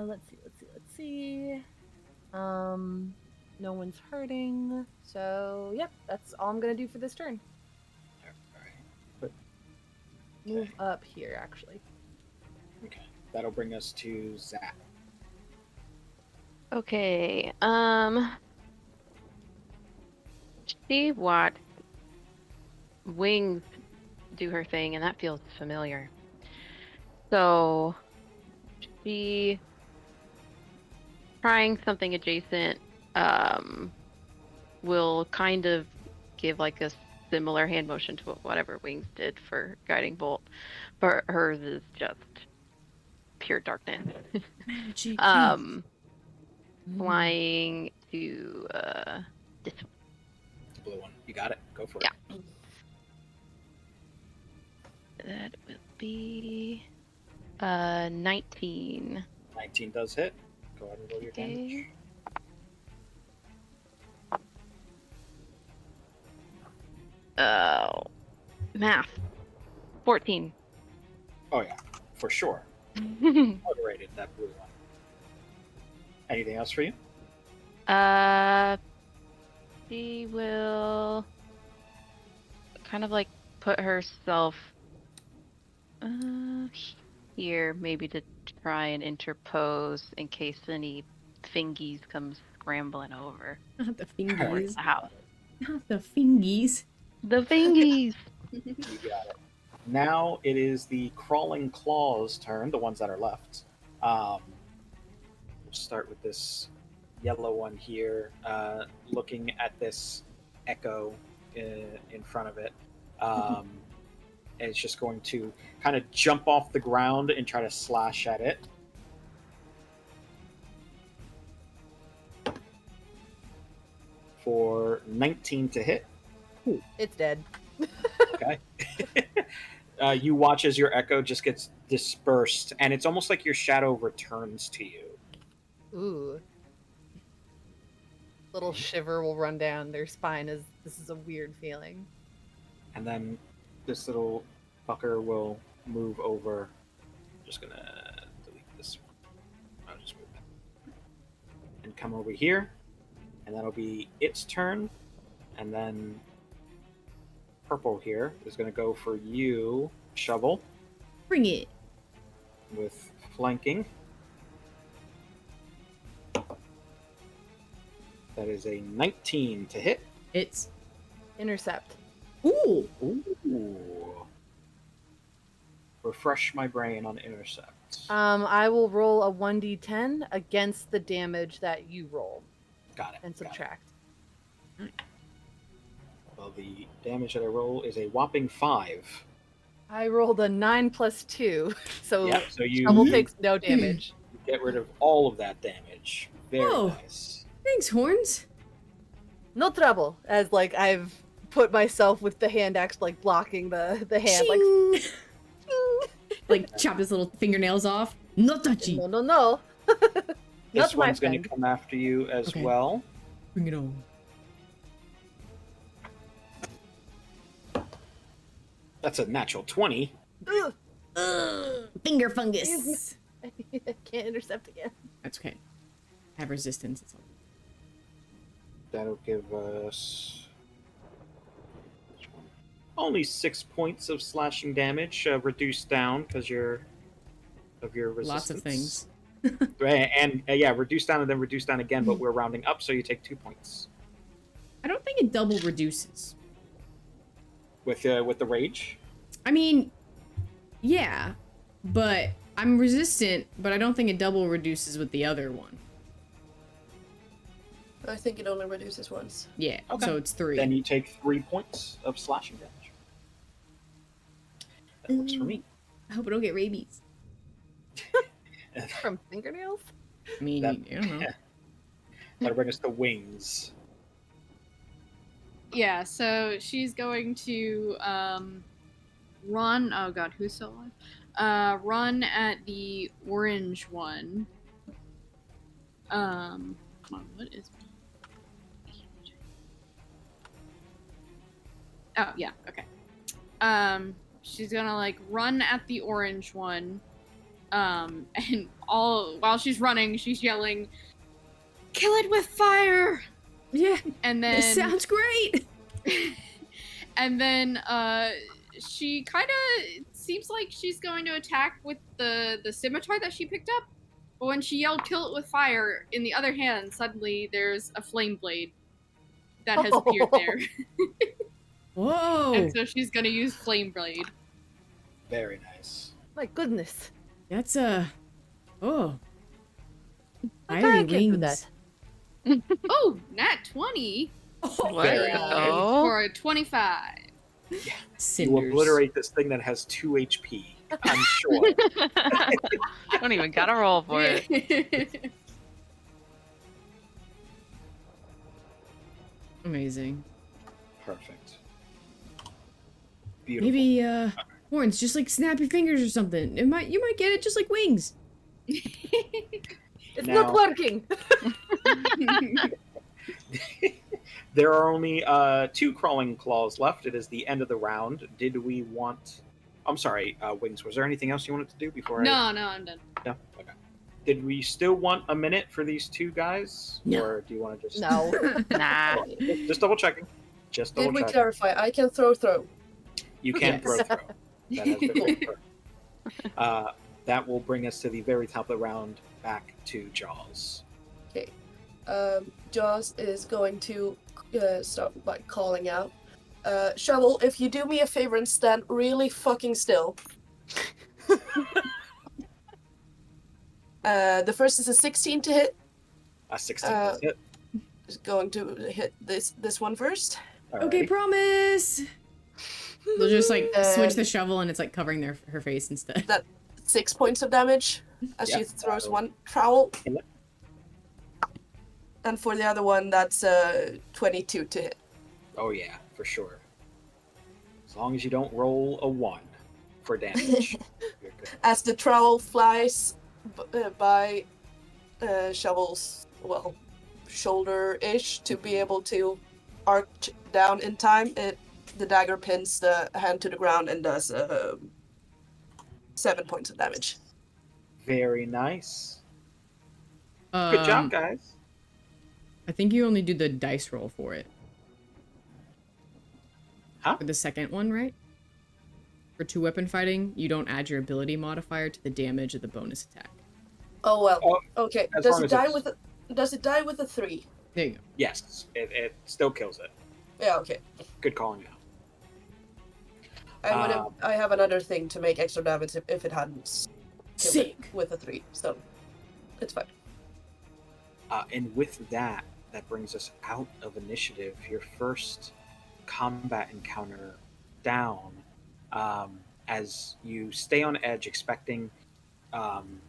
Let's see. No one's hurting. So, yep, that's all I'm gonna do for this turn. Alright. Move up here, actually. Okay. That'll bring us to Zach. Okay. She watched Wings do her thing, and that feels familiar. So she trying something adjacent will kind of give like a similar hand motion to whatever Wings did for guiding bolt, but hers is just pure darkness. Magic. Flying to this one. The blue one. You got it. Go for Yeah. it. That will be 19. 19 does hit. Go ahead and roll your damage. Oh, math. 14. Oh yeah, for sure. Moderated that blue one. Anything else for you? She will kind of like put herself here, maybe to try and interpose in case any fingies come scrambling over Not the towards fingies. the house. Not the fingies. The fingies! You got it. Now it is the crawling claws' turn, the ones that are left. We'll start with this yellow one here, looking at this echo in front of it. And it's just going to kind of jump off the ground and try to slash at it. For 19 to hit. It's dead. Okay. You watch as your echo just gets dispersed, and it's almost like your shadow returns to you. Ooh. Little shiver will run down their spine as this is a weird feeling. And then this little fucker will move over. Just gonna delete this one. I'll just move that. And come over here. And that'll be its turn. And then purple here is gonna go for you, Shovel, Bring it. with flanking. That is a 19 to hit. It's. Intercept. Ooh. Ooh. Refresh my brain on intercept. I will roll a 1d10 against the damage that you roll Got it. and got it. subtract. Well, the damage that I roll is a whopping 5. I rolled a 9 plus 2, so Yeah, so you Shovel takes no damage. get rid of all of that damage. Very Oh. nice. Thanks, horns. No trouble, as like I've put myself with the hand axe like blocking the hand, like Shing. Like chop his little fingernails off. No touchy. no. Not This my one's going to friend. come after you as Okay. well. Bring it on. That's a natural 20. Ugh. Finger fungus. I can't intercept again. That's okay. I have resistance. It's all. That'll give us only 6 points of slashing damage, reduced down because of your resistance. Lots of things. And yeah, reduced down and then reduced down again, but we're rounding up, so you take 2 points. I don't think it double reduces. With the rage? I mean, Yeah, but I'm resistant, but I don't think it double reduces with the other one. I think it only reduces once. Yeah, Okay. so it's 3. Then you take 3 points of slashing damage. That works for me. I hope I don't get rabies. From fingernails? I mean, That- I don't know. That'll bring us to wings. Yeah, so she's going to run. Oh god, who's still alive? Run at the orange one. Come on, what is? Oh yeah, okay. She's gonna like run at the orange one. And all while she's running, she's yelling, "Kill it with fire!" Yeah, And then this sounds great! and then she kind of seems like she's going to attack with the scimitar that she picked up, but when she yelled "kill it with fire," in the other hand suddenly there's a flame blade that has appeared there. Whoa! And so she's gonna use flame blade. Very nice. My goodness. That's oh. I Fiery can't do wings. that. Oh, nat 20 Oh, Very Let's nice. go. for a 25. You cinders. obliterate this thing that has 2 HP, I'm sure. Don't even gotta roll for it. Amazing. Perfect. Beautiful. Maybe horns, just like snap your fingers or something. You might get it just like wings. It's Now- not working. There are only 2 crawling claws left. It is the end of the round. Did we want... I'm sorry, Wings, was there anything else you wanted to do before I... No, I'm done. No? Okay. Did we still want a minute for these 2 guys? No. Or do you want to just... No. Nah. Just double checking. Just Did double we checking. clarify? I can throw. You can Yes. throw. That has been confirmed. That will bring us to the very top of the round, back to Jaws. Okay. Jaws is going to start by calling out. Shovel, if you do me a favor and stand really fucking still. The first is a 16 to hit. A 16 does hit. Is going to hit this one first. Okay, Alrighty. promise. They'll just like switch And- the shovel and it's like covering her face instead. 6 points of damage as Yeah. she throws one trowel. Yeah. And for the other one, that's 22 to hit. Oh yeah, for sure. As long as you don't roll a 1 for damage. You're good. As the trowel flies by Shovel's, well, shoulder-ish to be able to arch down in time, the dagger pins the hand to the ground and does 7 points of damage. Very nice. Good job, guys. I think you only do the dice roll for it. Huh? For the second one, right? For 2-weapon fighting, you don't add your ability modifier to the damage of the bonus attack. Oh well. Oh, Okay. as Does long it as die it's- with a? Does it die with a 3? There you go. Yes, it still kills it. Yeah. Okay. Good calling out. I would have. Um, I have another thing to make extra damage if it hadn't killed it Sick. with a 3. So it's fine. And with that, that brings us out of initiative. Your first combat encounter down, as you stay on edge, expecting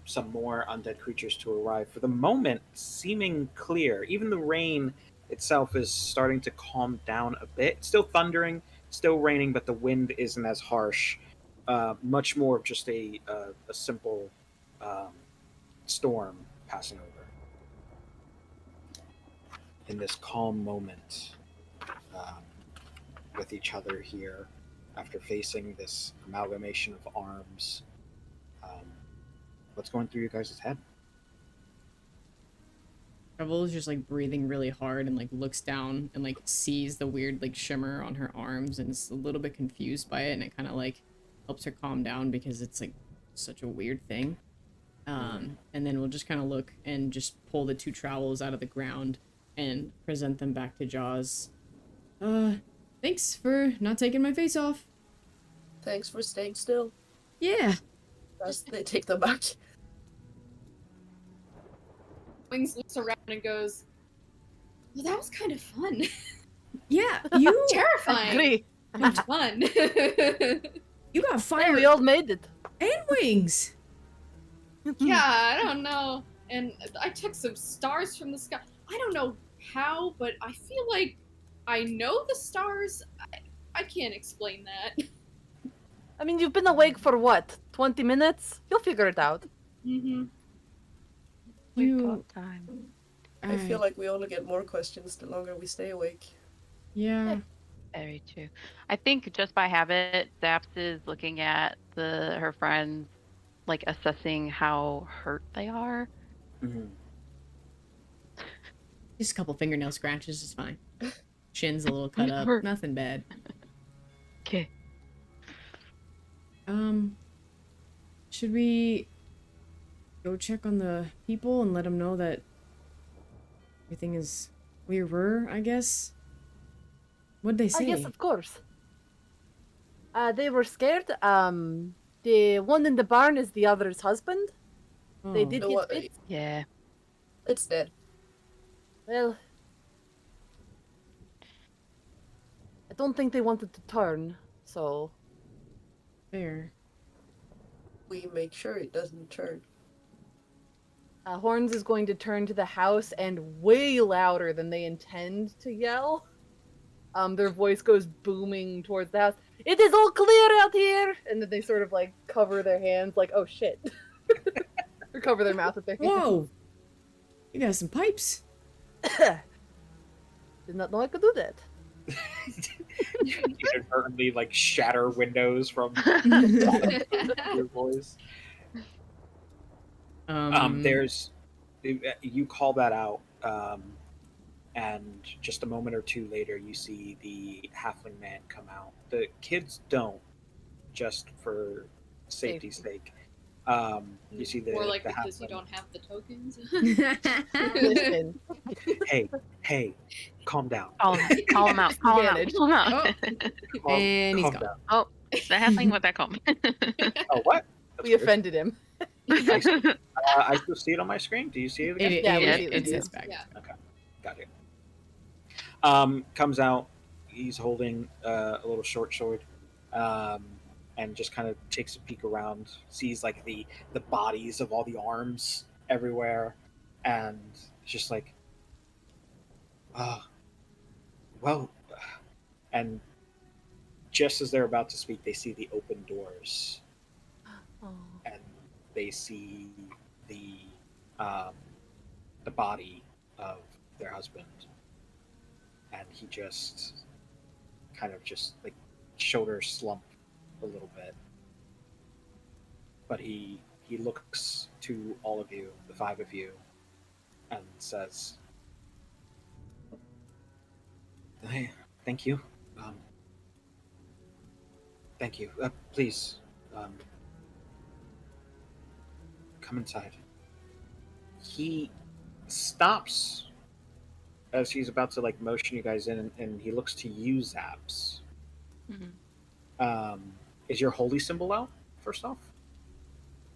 some more undead creatures to arrive. For the moment, seeming clear. Even the rain itself is starting to calm down a bit. It's still thundering, still raining, but the wind isn't as harsh. Much more of just a simple storm passing over. In this calm moment with each other here, after facing this amalgamation of arms, what's going through your guys' head? Shovel is just like breathing really hard and like looks down and like sees the weird like shimmer on her arms and is a little bit confused by it, and it kind of like helps her calm down because it's like such a weird thing. And then we'll just kind of look and just pull the 2 trowels out of the ground and present them back to Jaws. Thanks for not taking my face off. Thanks for staying still. Yeah. They take them back. Wings looks around and goes, well, that was kind of fun. Yeah, you Terrifying, Agree. but fun. you got Hey, fire we all made it. and wings. Yeah, I don't know. And I took some stars from the sky. I don't know how, but I feel like I know the stars. I can't explain that. I mean, you've been awake for what? 20 minutes? You'll figure it out. Mm-hmm. We've You. got time. I feel like we only get more questions the longer we stay awake. Yeah. Very true. I think just by habit, Zaps is looking at her friends, like assessing how hurt they are. Mhm. Just a couple fingernail scratches is fine. Chin's a little cut up. Hurt. Nothing bad. Okay. Should we go check on the people and let them know that everything is where we were, I guess? What'd they say? Yes, of course. They were scared. The one in the barn is the other's husband. They Oh. did The get one- bit. Yeah. It's dead. Well, I don't think they wanted to turn, so Fair. We make sure it doesn't turn. Horns is going to turn to the house and way louder than they intend to yell. Their voice goes booming towards the house. It is all clear out here! And then they sort of like cover their hands, like, oh shit. Or cover their mouth with their hands. Whoa! You got some pipes. Did not know I could do that. You inadvertently like shatter windows from your voice. There's you call that out, and just a moment or two later, you see the halfling man come out. The kids don't, just for safety's sake. You see the More like the because you halfling. don't have the tokens. Listen, Hey, calm down. Call him out. Call him out. Advantage. Call him out. And he's calm gone. down. Oh, the halfling, what that call me? Oh, what? That's we weird. offended him. I still see it on my screen. Do you see it again? Yeah, we Yeah, see it. It's Yeah. his back. Yeah. Okay, got it. Comes out. He's holding a little short sword, and just kind of takes a peek around. Sees like the bodies of all the arms everywhere, and it's just like, well, and just as they're about to speak, they see the open doors, Oh. and they see the body of their husband, and he just kind of just like shoulders slump a little bit, but he looks to all of you, the five of you, and says, "Hey, thank you. Thank you. Please, come inside." He stops as he's about to like motion you guys in, and he looks to you, Zaps. Mhm. Is your holy symbol out? First off,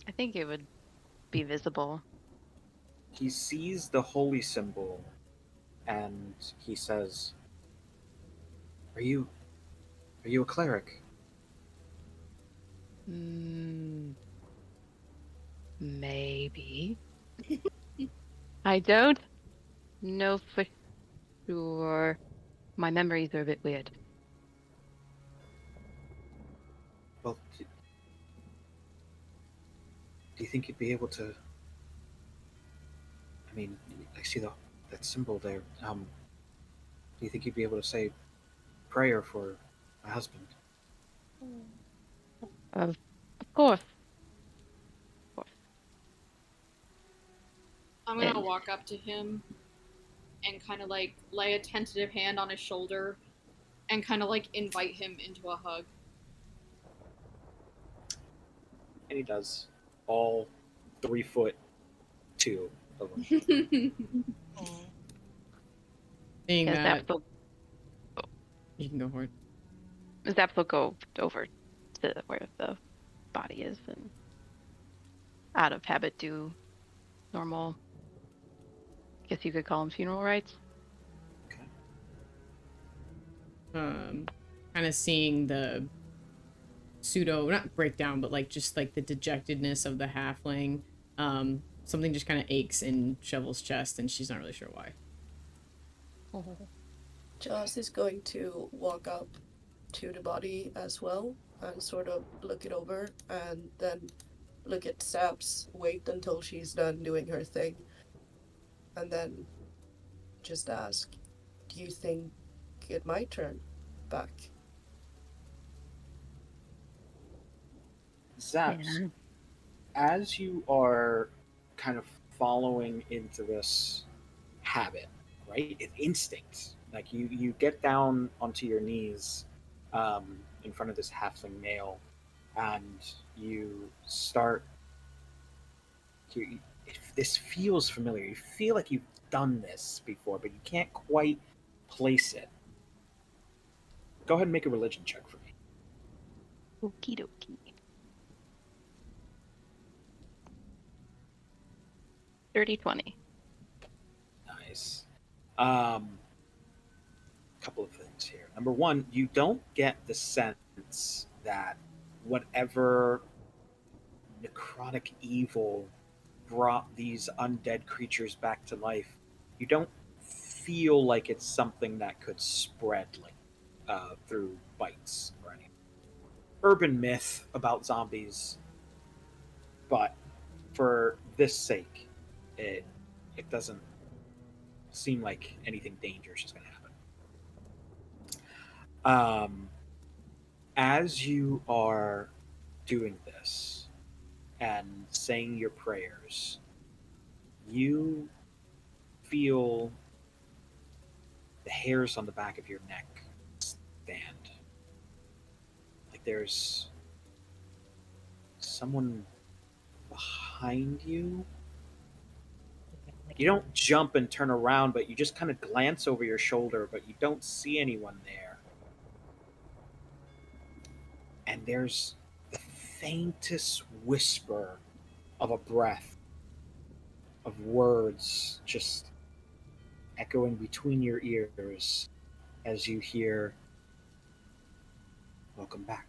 I think it would be visible. he sees the holy symbol, and he says, "Are you a cleric?" Maybe. I don't know for sure. My memories are a bit weird. Well, do you think you'd be able to? I mean, I see that symbol there. Do you think you'd be able to say prayer for my husband? Of course. Of course. I'm gonna walk up to him and kind of like lay a tentative hand on his shoulder and kind of like invite him into a hug. And he does. All 3'2" of them. Seeing Yeah, that, Zaps will, you can go for it. Zaps will go over to where the body is, and out of habit do normal, I guess you could call them funeral rites. Kind of seeing the pseudo, not breakdown, but like just like the dejectedness of the halfling. Something just kind of aches in Shovel's chest, and she's not really sure why. Joss is going to walk up to the body as well and sort of look it over, and then look at Saps, wait until she's done doing her thing, and then just ask, do you think it might turn back? Zaps, Yeah. as you are kind of following into this habit, right? It's instinct. Like you get down onto your knees in front of this halfling male, and you start to. If this feels familiar. You feel like you've done this before, but you can't quite place it. Go ahead and make a religion check for me. Okie dokie. 30-20. Nice. Couple of things here. Number one, you don't get the sense that whatever necrotic evil brought these undead creatures back to life, you don't feel like it's something that could spread like through bites or anything. Urban myth about zombies, but for this sake, it doesn't seem like anything dangerous is going to happen. As you are doing this and saying your prayers, you feel the hairs on the back of your neck stand. Like there's someone behind you. You don't jump and turn around, but you just kind of glance over your shoulder, but you don't see anyone there. And there's the faintest whisper of a breath, of words just echoing between your ears as you hear, "Welcome back."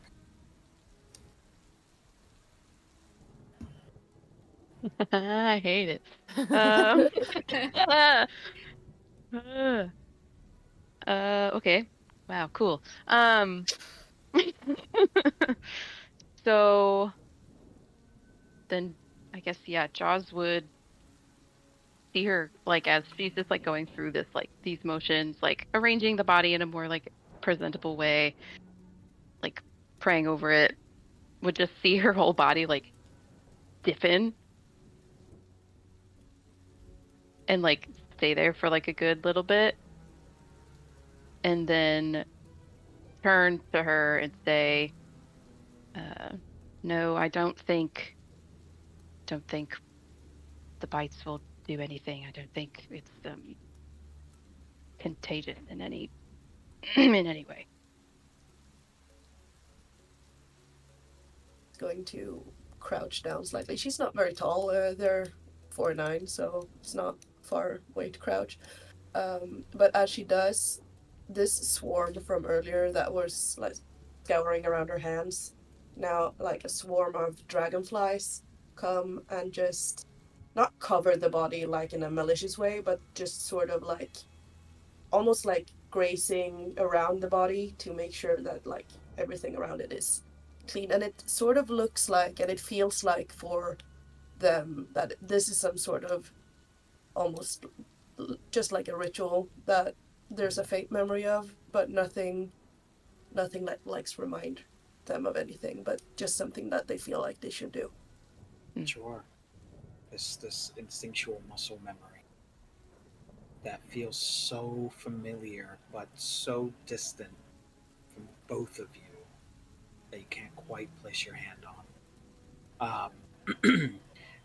I hate it. Um, okay. Wow, cool. So then I guess, yeah, Jaws would see her like as she's just like going through this like these motions, like arranging the body in a more like presentable way, like praying over it, would just see her whole body like stiffen and like stay there for like a good little bit, and then turn to her and say, uh, no, I don't think the bites will do anything. I don't think it's contagious in any in any way. Going to crouch down slightly. She's not very tall. They're 4'9", so it's not far way to crouch. But as she does, this swarm from earlier that was like scouring around her hands, now like a swarm of dragonflies come and just not cover the body like in a malicious way, but just sort of like almost like grazing around the body to make sure that like everything around it is clean. And it sort of looks like, and it feels like for them, that this is some sort of almost just like a ritual that there's a faint memory of, but nothing that likes remind them of anything, but just something that they feel like they should do. Sure. This instinctual muscle memory that feels so familiar but so distant from both of you that you can't quite place your hand on.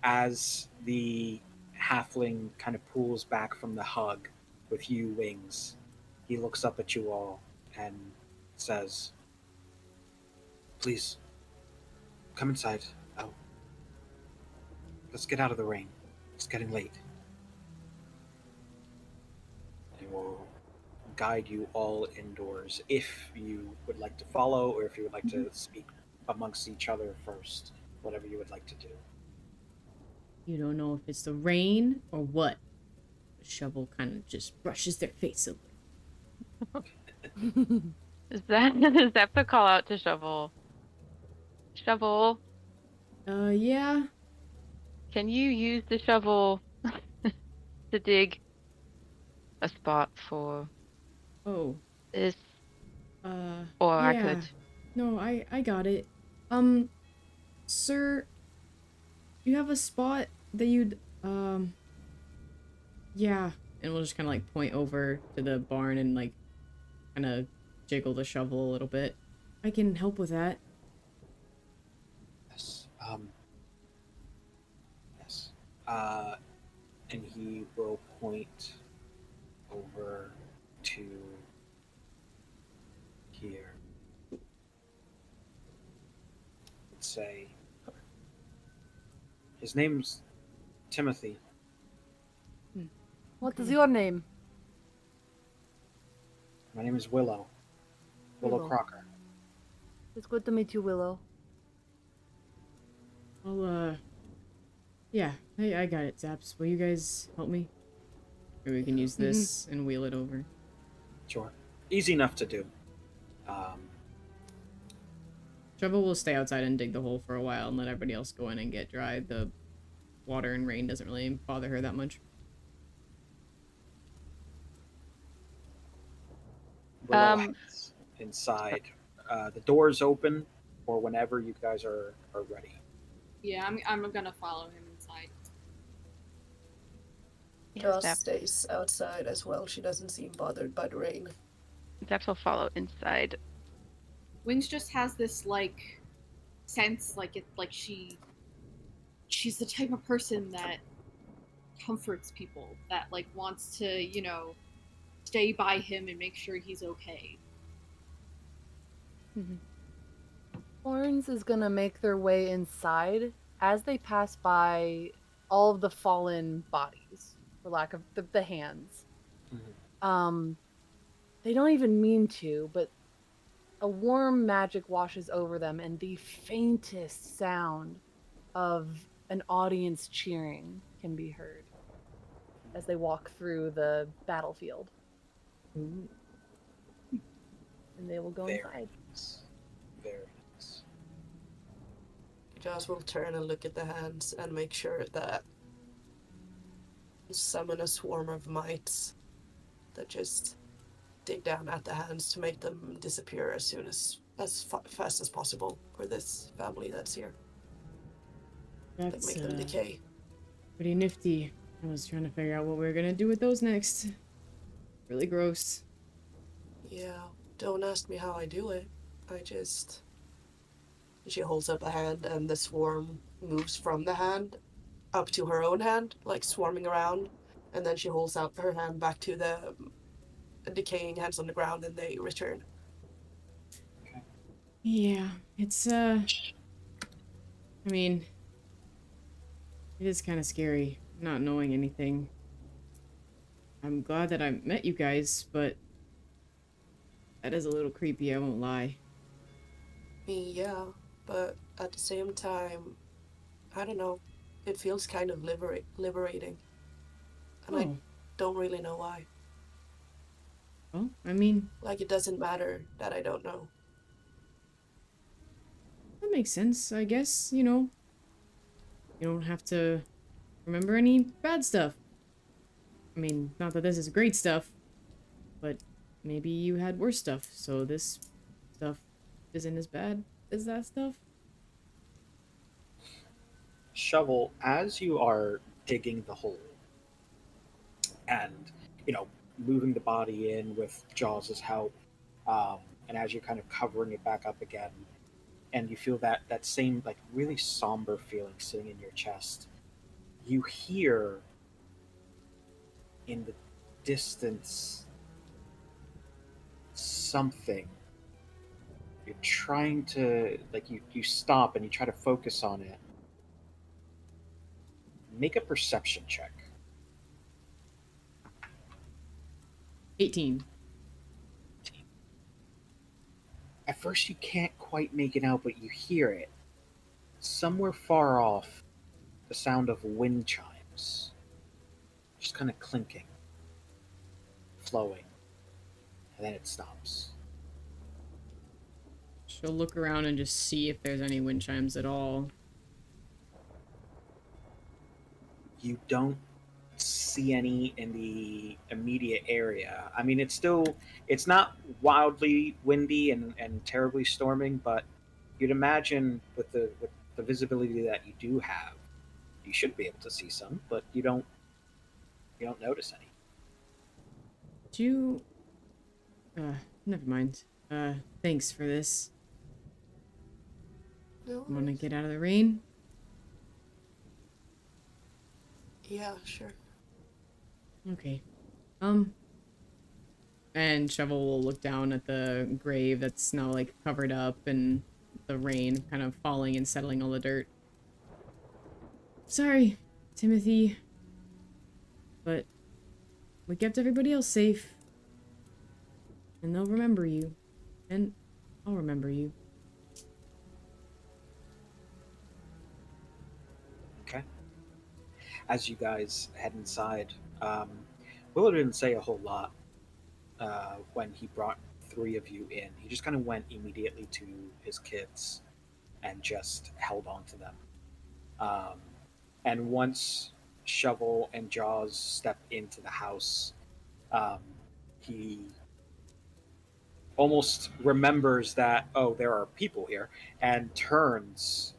As the halfling kind of pulls back from the hug with you wings, he looks up at you all and says, "Please, Come inside. Oh. Let's get out of the rain. It's getting late. And will guide you all indoors if you would like to follow or if you would like to speak amongst each other first. Whatever you would like to do. You don't know if it's the rain or what. The shovel kind of just brushes their face a little. Is that the call out to Shovel? Shovel, Yeah. can you use the shovel to dig a spot for Oh. this? Or I Yeah. could. No, I got it. Sir, you have a spot that you'd, yeah. And we'll just kind of, like, point over to the barn and, like, kind of jiggle the shovel a little bit. I can help with that. Yes. Yes. And he will point over to here. And say, his name's Timothy. What is your name? My name is Willow. Willow Willow. Crocker. It's good to meet you, Willow. Well, yeah, I got it, Zaps. Will you guys help me? Or we can use this and wheel it over. Sure. Easy enough to do. Shovel will stay outside and dig the hole for a while and let everybody else go in and get dry. The water and rain doesn't really bother her that much. Willow heads inside. The door's open for whenever you guys are ready. Yeah, I'm gonna follow him inside. Joss stays outside as well. She doesn't seem bothered by the rain. Zaps will follow inside. Wings just has this like sense, like she's the type of person that comforts people, that like wants to, stay by him and make sure he's okay. Horns is gonna make their way inside as they pass by all of the fallen bodies, for lack of the hands. They don't even mean to, but a warm magic washes over them, and the faintest sound of an audience cheering can be heard as they walk through the battlefield. Ooh. And they will go inside. Nice. Very nice. Joss will turn and look at the hands and make sure that summon a swarm of mites that just dig down at the hands to make them disappear as soon as fast as possible for this family that's here. That's Make them decay. pretty nifty. I was trying to figure out what we were gonna do with those next. Really gross. Yeah, don't ask me how I do it. She holds up a hand and the swarm moves from the hand up to her own hand, like swarming around, and then she holds out her hand back to the decaying hands on the ground and they return. Okay. Yeah, it's I mean, it is kind of scary not knowing anything. I'm glad that I met you guys, but that is a little creepy, I won't lie. Yeah, but at the same time, I don't know, it feels kind of liberating. And I don't really know why. Well, I mean, Like, it doesn't matter that I don't know. that makes sense, I guess, you don't have to remember any bad stuff. I mean, not that this is great stuff, but maybe you had worse stuff, so this stuff isn't as bad as that stuff. Shovel, as you are digging the hole and, moving the body in with Jaws' help, and as you're kind of covering it back up again, and you feel that same, like, really somber feeling sitting in your chest, you hear in the distance something You're trying to, like, you stop and you try to focus on it. Make a perception check. 18. At first, you can't quite make it out, but you hear it. Somewhere far off, the sound of wind chimes. Just kind of clinking, flowing, and then it stops. She'll look around and just see if there's any wind chimes at all. You don't see any in the immediate area. I mean, it's not wildly windy and terribly storming, but you'd imagine with the visibility that you do have, you should be able to see some, but you don't notice any. Do you... never mind. Thanks for this. No Wanna worries. get out of the rain? Yeah, sure. Okay. And Shovel will look down at the grave that's now, like, covered up and the rain kind of falling and settling all the dirt. Sorry, Timothy. But we kept everybody else safe. And they'll remember you. And I'll remember you. Okay. As you guys head inside, Willow didn't say a whole lot when he brought three of you in. He just kind of went immediately to his kids and just held on to them. Um, and once Shovel and Jaws step into the house, um, he almost remembers that, oh, there are people here, and turns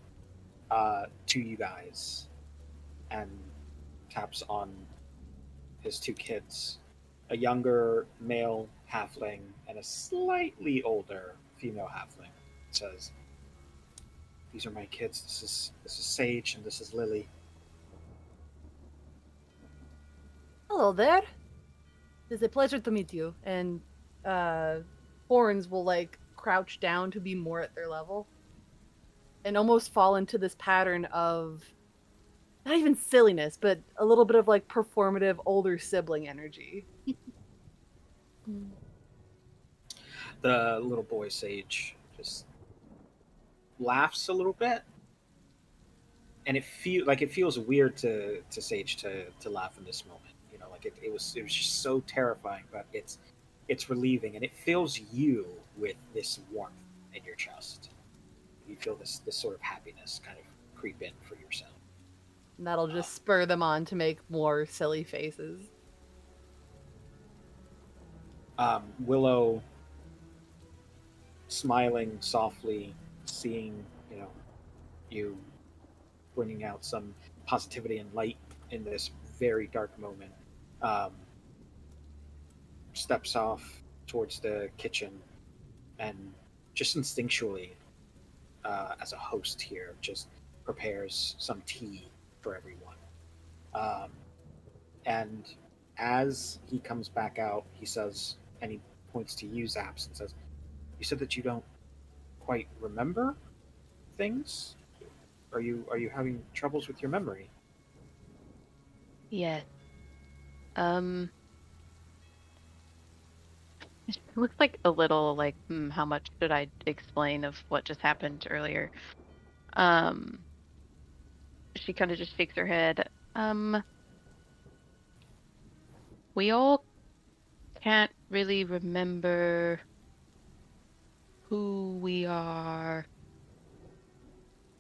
to you guys and taps on his two kids, a younger male halfling and a slightly older female halfling. Says, "These are my kids. This is Sage and this is Lily." Hello there. It's a pleasure to meet you. And Horns will like crouch down to be more at their level. And almost fall into this pattern of not even silliness, but a little bit of like performative older sibling energy. The little boy Sage just laughs a little bit, and it feels weird to Sage to laugh in this moment. You know, like it was just so terrifying, but it's relieving, and it fills you with this warmth in your chest. You feel this sort of happiness kind of creep in for yourself. And that'll just spur them on to make more silly faces. Willow, smiling softly, seeing you bringing out some positivity and light in this very dark moment, um, steps off towards the kitchen and just instinctually, as a host here, just prepares some tea for everyone. Um, and as he comes back out, he says, and he points to you, Zaps, and says, "You said that you don't quite remember things. Are you having troubles with your memory?" Yes. It looks like a little like, how much should I explain of what just happened earlier? Um, she kind of just shakes her head. We all can't really remember who we are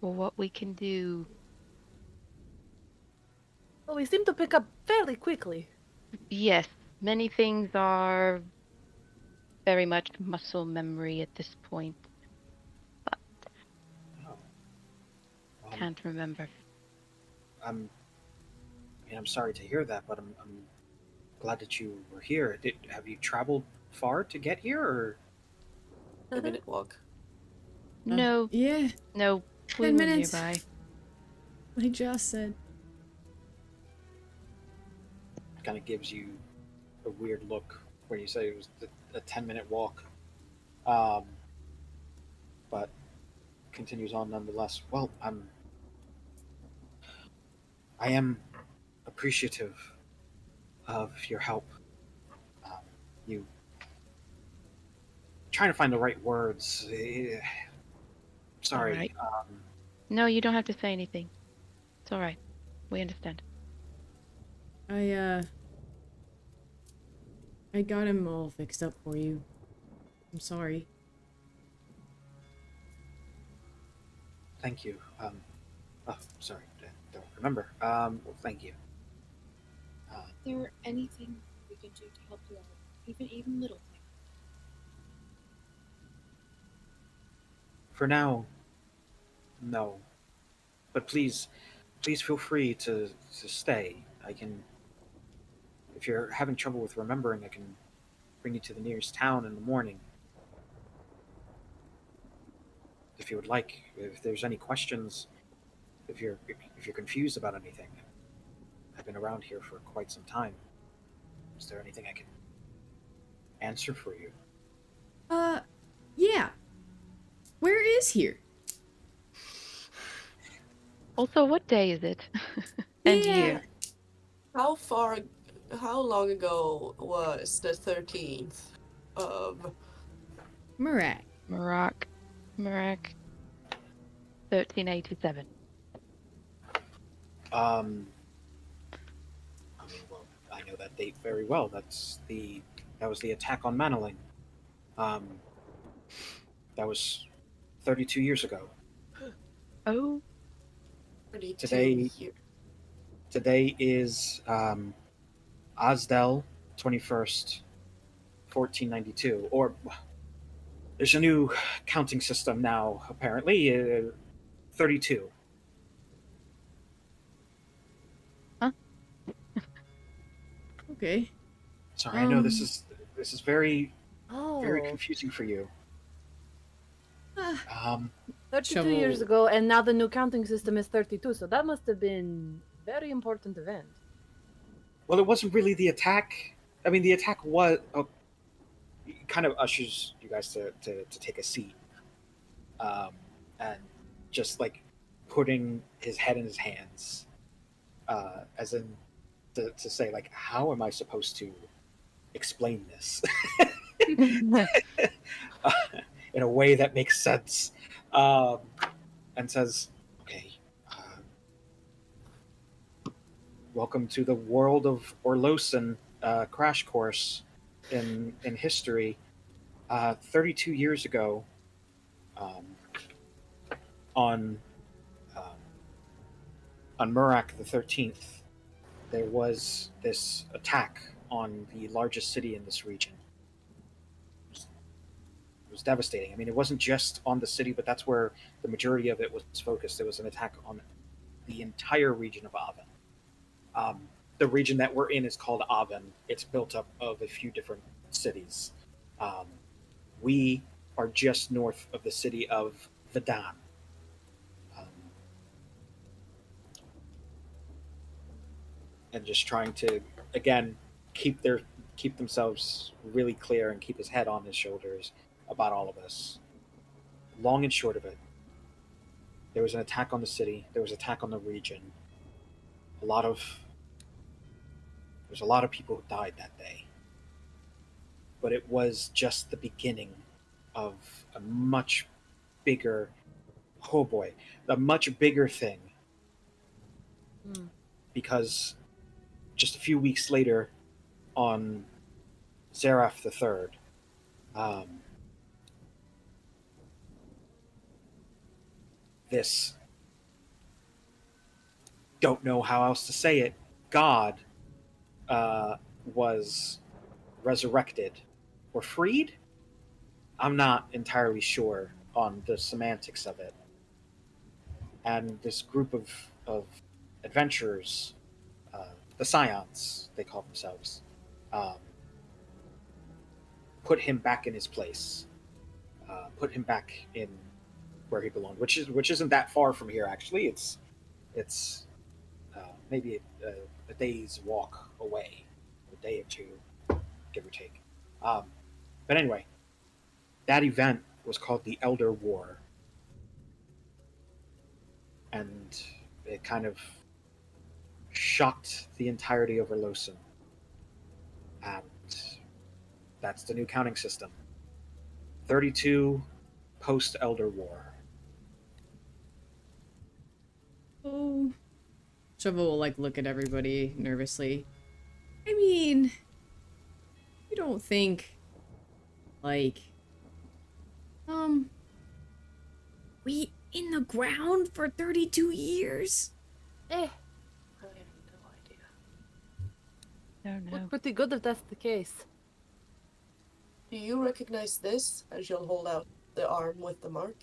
or what we can do. Well, we seem to pick up fairly quickly. Yes, many things are very much muscle memory at this point, but Oh, can't remember. I'm sorry to hear that, but I'm glad that you were here. Have you traveled far to get here, or? A minute walk. No, Yeah, no, we 10 were minutes. nearby. Like Josh said. Kind of gives you a weird look when you say it was a 10-minute walk. Um, but continues on nonetheless. Well, I am appreciative of your help. You trying to find the right words. Sorry. Alright. No, you don't have to say anything. It's all right. We understand. I got him all fixed up for you. I'm sorry. Thank you. Oh, sorry, I don't remember. Well, thank you. Is there anything we can do to help you out? Even little things. For now, no. But please feel free to stay. I can, if you're having trouble with remembering, I can bring you to the nearest town in the morning. If you would like, if there's any questions, if you're confused about anything, I've been around here for quite some time. Is there anything I can answer for you? Yeah. Where is here? Also, what day is it? And Yeah. year? How long ago was the 13th of Marak. Marak. 1387. I mean, well, I know that date very well. That was the attack on Manaling. That was 32 years ago. Oh. 32 years? Today is Osdell 21st, 1492. Or there's a new counting system now, apparently. 32. Okay. Sorry, I know this is very Oh, confusing for you. Ah, 32 years Shovel- ago, and now the new counting system is 32, so that must have been a very important event. Well, it wasn't really the attack. I mean, the attack was kind of ushers you guys to take a seat, and just like putting his head in his hands, as in to say like, how am I supposed to explain this in a way that makes sense, and says, okay. Welcome to the world of Orlosan crash course in history. 32 years ago, um, on um, on Murak the 13th, there was this attack on the largest city in this region. It was devastating. I mean, it wasn't just on the city, but that's where the majority of it was focused. There was an attack on the entire region of Aven. The region that we're in is called Aven. It's built up of a few different cities. Um, we are just north of the city of Vedan. Um, and just trying to, again, keep themselves really clear and keep his head on his shoulders about all of this. Long and short of it, there was an attack on the city. There was an attack on the region. There's a lot of people who died that day. But it was just the beginning of a much bigger, oh boy, a much bigger thing. Because just a few weeks later, on Zareth the Third, this, don't know how else to say it, God was resurrected or freed. I'm not entirely sure on the semantics of it. And this group of adventurers, the Scions, they call themselves, um, put him back in his place, put him back in where he belonged, which isn't that far from here. Actually, it's maybe a day's walk away, a day or two, give or take. But anyway, that event was called the Elder War. and it kind of shocked the entirety of Erlosen. And that's the new counting system. 32 post Elder War. Oh. Shovel will like look at everybody nervously. I mean, you don't think like we in the ground for 32 years? Eh, I have no idea. Don't know. look pretty good if that's the case. Do you recognize this? As you'll hold out the arm with the mark.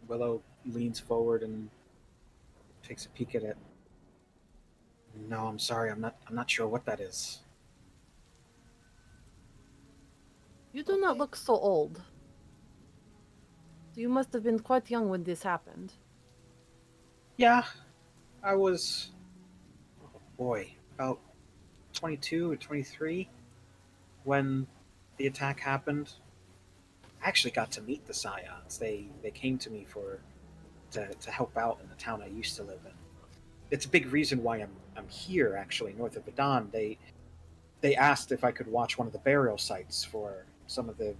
Willow leans forward and takes a peek at it. No, I'm sorry. I'm not sure what that is. You do not Okay. look so old. So you must have been quite young when this happened. Yeah, I was, oh boy, about 22 or 23 when the attack happened. I actually got to meet the Scions. They came to me to help out in the town I used to live in. It's a big reason why I'm here, actually, north of Vedon. They asked if I could watch one of the burial sites for some of the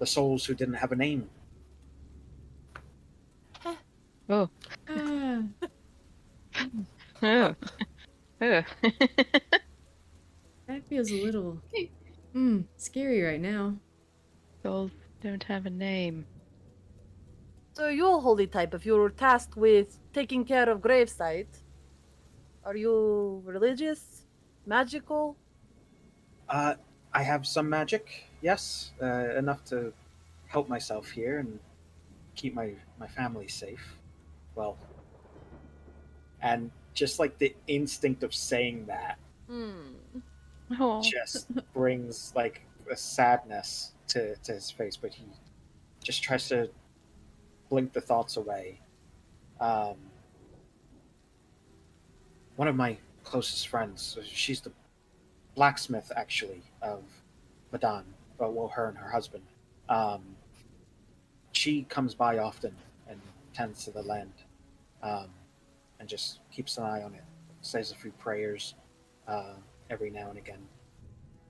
souls who didn't have a name. Oh. Ah. Oh. Oh. That feels a little Okay. scary right now. Souls don't have a name. So you're a holy type. If you're tasked with taking care of gravesite, are you religious, magical? I have some magic, yes, enough to help myself here and keep my family safe. Well, and just like the instinct of saying that Oh. just brings like a sadness to his face, but he just tries to blink the thoughts away. Um, one of my closest friends, she's the blacksmith actually of Madan, well, her and her husband. Um, she comes by often and tends to the land, um, and just keeps an eye on it, says a few prayers every now and again.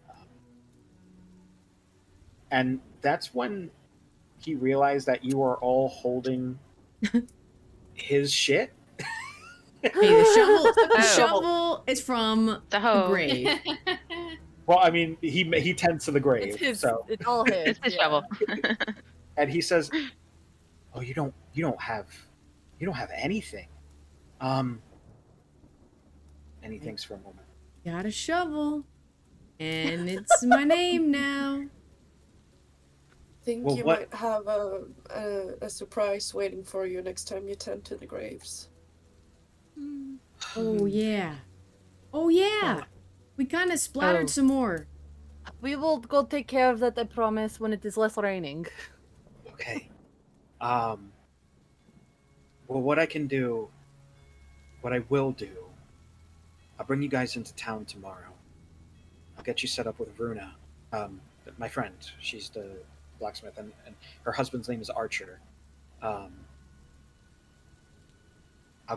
Um, and that's when he realized that you are all holding his shit. Hey, the shovel the Oh. shovel is from The the hoe. grave. Well, I mean, he tends to the grave, It's his. so It's all his. It's his yeah. shovel. and he says, "Oh, you don't have anything." And he thinks for a moment. Got a shovel. And it's my name now. Think Well, you what- might have a surprise waiting for you next time you tend to the graves. Oh yeah. Oh yeah. We kind of splattered Oh. some more. We will go take care of that, I promise, when it is less raining. Okay. Well, what I will do, I'll bring you guys into town tomorrow. I'll get you set up with Runa, my friend. She's the blacksmith, and her husband's name is Archer. I'll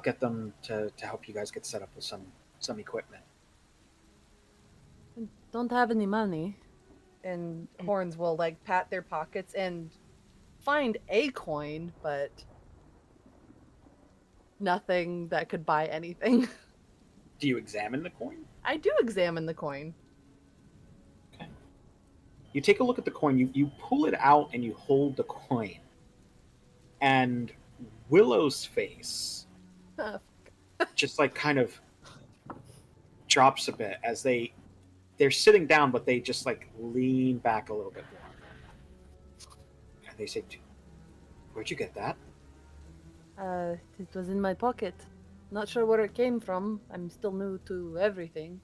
get them to help you guys get set up with some equipment. Don't have any money. And Horns will like pat their pockets and find a coin, but nothing that could buy anything. Do you examine the coin? I do examine the coin. Okay. You take a look at the coin. You pull it out and you hold the coin. And Willow's face just like kind of drops a bit as they're sitting down, but they just like lean back a little bit more. And they say, "Where'd you get that?" It was in my pocket. Not sure where it came from. I'm still new to everything.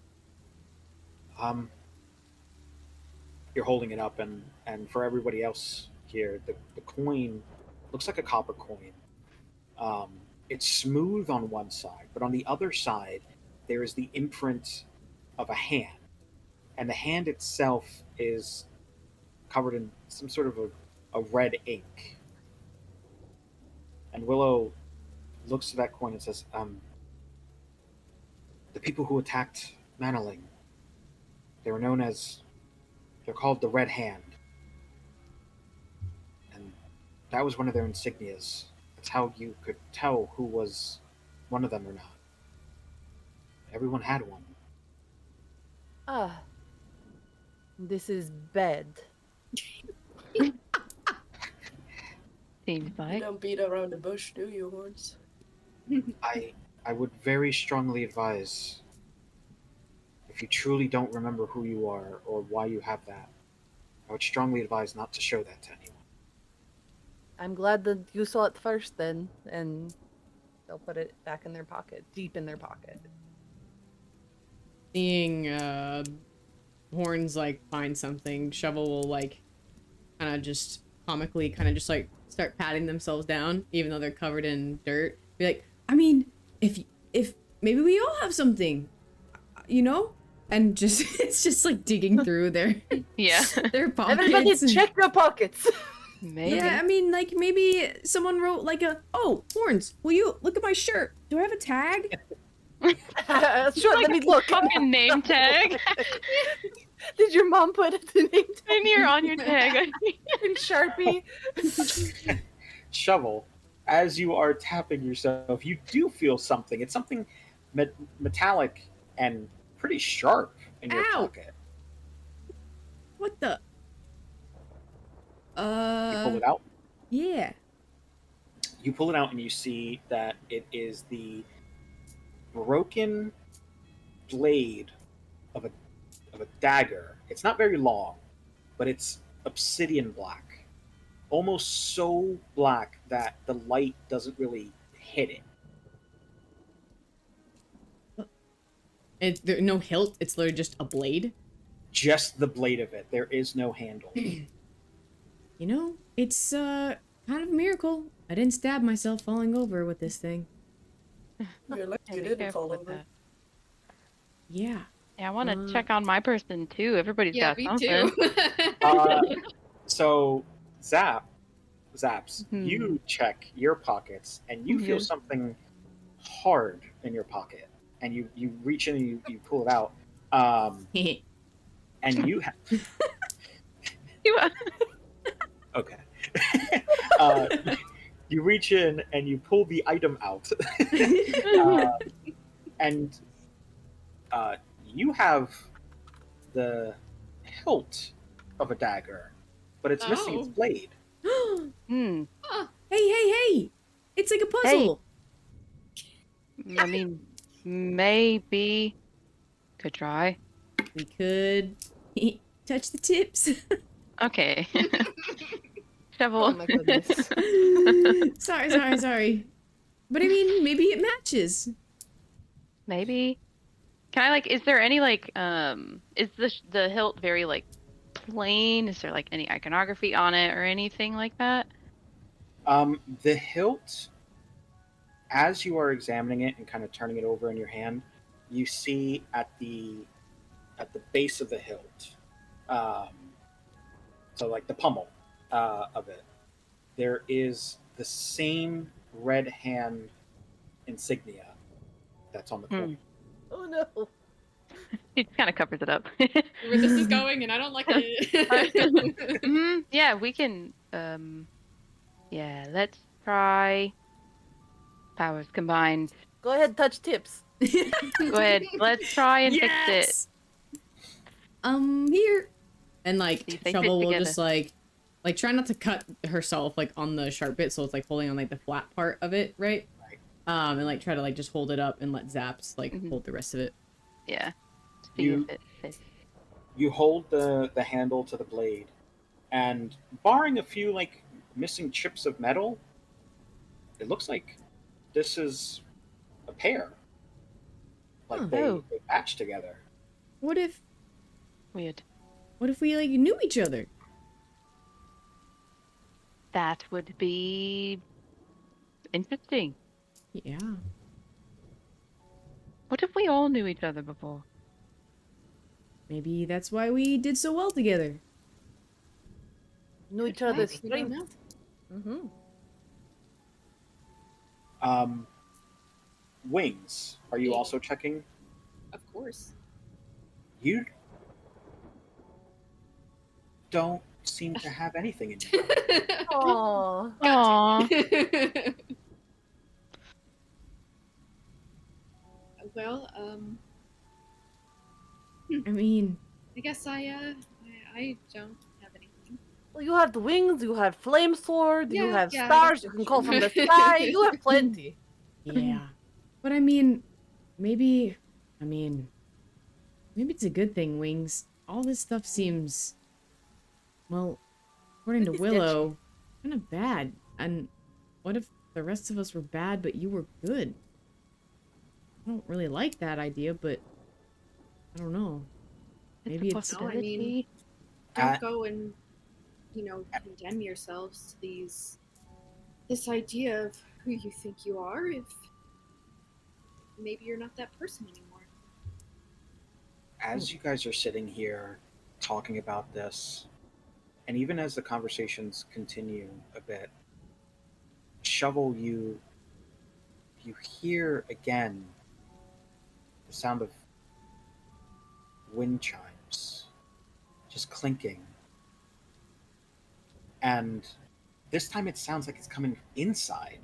You're holding it up, and for everybody else here, the coin looks like a copper coin. It's smooth on one side, but on the other side, there is the imprint of a hand. And the hand itself is covered in some sort of a red ink. And Willow looks to that coin and says, the people who attacked Manaling, they were known as, they're called the Red Hand. And that was one of their insignias. That's how you could tell who was one of them or not. Everyone had one. Ah. This is bad. Seems You like. don't beat around the bush, do you, Horns? I would very strongly advise, if you truly don't remember who you are or why you have that, I would strongly advise not to show that to anyone. I'm glad that you saw it first then, and they'll put it back in their pocket, deep in their pocket. Seeing Horns like find something, Shovel will like kind of just comically kind of just like start patting themselves down, even though they're covered in dirt. Be like, I mean, if maybe we all have something, you know, and just it's just like digging through their Yeah. their pockets. Everybody and- check your pockets! Maybe. Yeah, I mean, like maybe someone wrote like oh, Horns, will you look at my shirt? Do I have a tag? Sure, Like let me look. Fucking name tag. Did your mom put it the name tag And you're on your tag. in Sharpie? Shovel, as you are tapping yourself, you do feel something. It's something metallic and pretty sharp in your Ow! pocket. What the? You pull it out. Yeah. You pull it out and you see that it is the broken blade of a dagger. It's not very long, but it's obsidian black. Almost so black that the light doesn't really hit it. There no hilt. It's literally just a blade. Just the blade of it. There is no handle. You know, it's kind of a miracle. I didn't stab myself falling over with this thing. You're lucky Yeah, you be didn't careful fall with over. that. Yeah. Yeah, I want to check on my person too. Everybody's Yeah, got me something. too. So, Zaps, Hmm. you check your pockets and you feel Mhm. something hard in your pocket. And you reach in and you pull it out. And you have... Okay. uh, you reach in and you pull the item out. And you have the hilt of a dagger, but it's missing its Oh. blade. Hmm. Hey! It's like a puzzle. I mean, maybe could try. We could touch the tips. Okay. Shovel. Oh my goodness. Sorry. But I mean, maybe it matches. Maybe. Can I is there any is the hilt very plain? Is there any iconography on it or anything like that? The hilt, as you are examining it and kind of turning it over in your hand, you see at the base of the hilt, so like the pummel of it, there is the same red hand insignia that's on the coin. Oh no. He kind of covers it up. Where this is going, and I don't like it. Mhm. Yeah, we can. Yeah, let's try. Powers combined. Go ahead, touch tips. Go ahead. Let's try and fix it. Yes! Here. And See if they fit Shovel will together. just try not to cut herself on the sharp bit, so it's holding on the flat part of it, right? Right. And try to just hold it up and let Zaps Mhm. hold the rest of it. Yeah. See You- if it fits. You hold the handle to the blade, and barring a few missing chips of metal, it looks like this is a pair. Huh. They Oh. match together. What if Weird. we knew each other? That would be interesting. Yeah. What if we all knew each other before? Maybe that's why we did so well together. Knew each other's We don't strength. know. Mm-hmm. Um, Wings, are you Yeah. also checking? Of course. You don't seem to have anything in your bag. Aww. Aw. Well, I mean, I guess I don't have anything. Well, you have the wings, you have flame sword, you have Yeah, I guess stars, you that's can call true. from the sky, you have plenty. yeah. But I mean, maybe, I mean, maybe it's a good thing, Wings. All this stuff seems, well, according to Pretty sketchy. Willow, kind of bad. And what if the rest of us were bad, but you were good? I don't really like that idea, but I don't know. It's Maybe a it's No, I mean, possibility. don't Uh, go and condemn yourselves to this idea of who you think you are if maybe you're not that person anymore. as you guys are sitting here talking about this, and even as the conversations continue a bit, Shovel, you hear again the sound of wind chimes just clinking, and this time it sounds like it's coming inside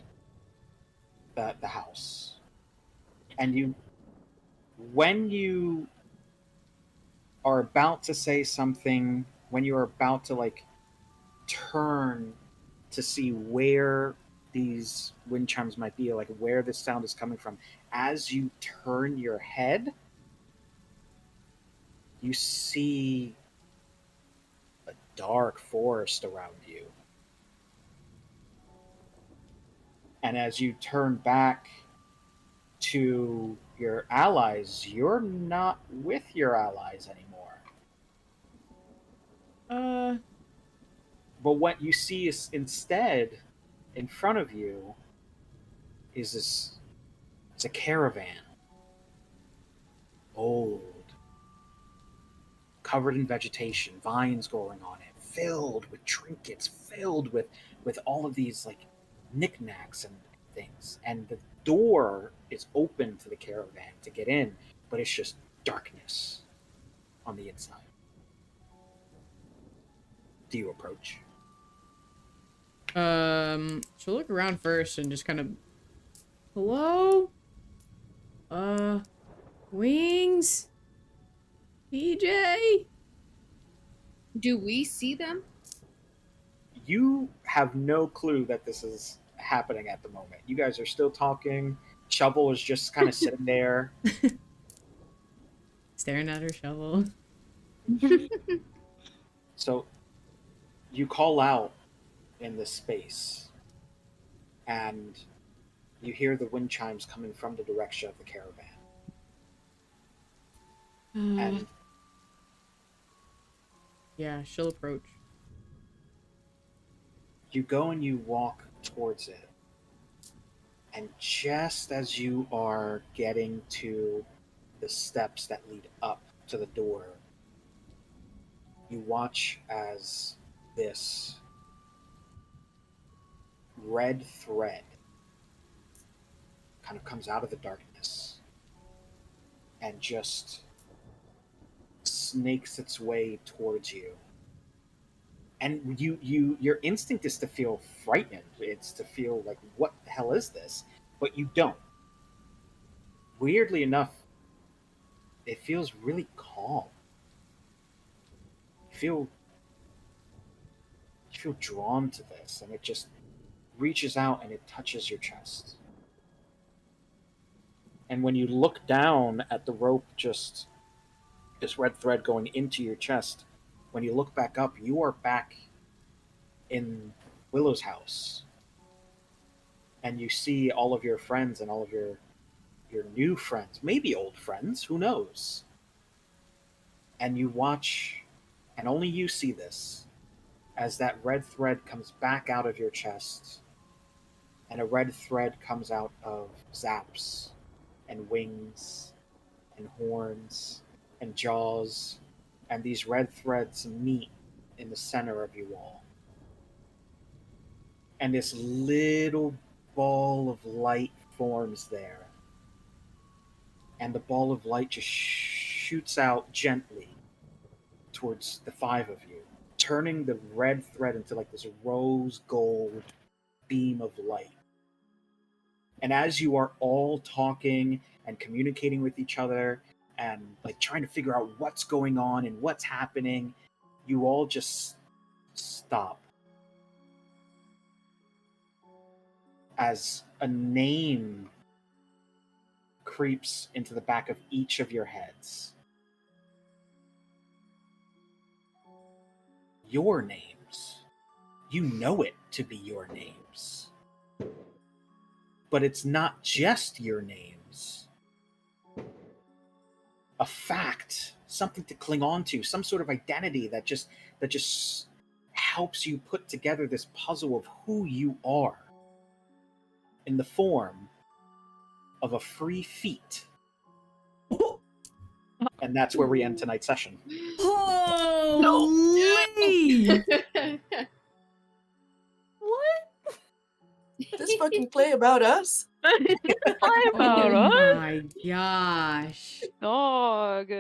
the house. And when you are about to say something, when you are about to like turn to see where these wind chimes might be, like where this sound is coming from, as you turn your head, you see a dark forest around you. And as you turn back to your allies, you're not with your allies anymore. uh But what you see is instead in front of you is this, it's a caravan. Old, covered in vegetation, vines growing on it, filled with trinkets, filled with all of these like knickknacks and things. And the door is open to the caravan to get in, but it's just darkness on the inside. Do you approach? she'll look around first and just kind of, hello? Uh, Wings? PJ? Do we see them? You have no clue that this is happening at the moment. You guys are still talking. Shovel is just kind of sitting there. Staring at her shovel. So you call out in this space, and you hear the wind chimes coming from the direction of the caravan. And Yeah, she'll approach. you go and you walk towards it. And just as you are getting to the steps that lead up to the door, you watch as this red thread kind of comes out of the darkness and just snakes its way towards you. And your instinct is to feel frightened. It's to feel like, what the hell is this? But you don't. Weirdly enough, it feels really calm. You feel you feel drawn to this, and it just reaches out and it touches your chest. And when you look down at the rope, just this red thread going into your chest, when you look back up, you are back in Willow's house. And you see all of your friends and all of your new friends, maybe old friends, who knows? And you watch, and only you see this, as that red thread comes back out of your chest, and a red thread comes out of Zaps, and wings, and horns, and jaws, and these red threads meet in the center of you all. And this little ball of light forms there. And the ball of light just shoots out gently towards the 5 of you, turning the red thread into like this rose gold beam of light. And as you are all talking and communicating with each other and like trying to figure out what's going on and what's happening, you all just stop. As a name creeps into the back of each of your heads. Your names. You know it to be your names. But it's not just your names. A fact, something to cling on to, some sort of identity that just helps you put together this puzzle of who you are in the form of a free feat. And that's where we end tonight's session. Holy! What? This fucking play about us? Play about Oh us, my gosh. dog.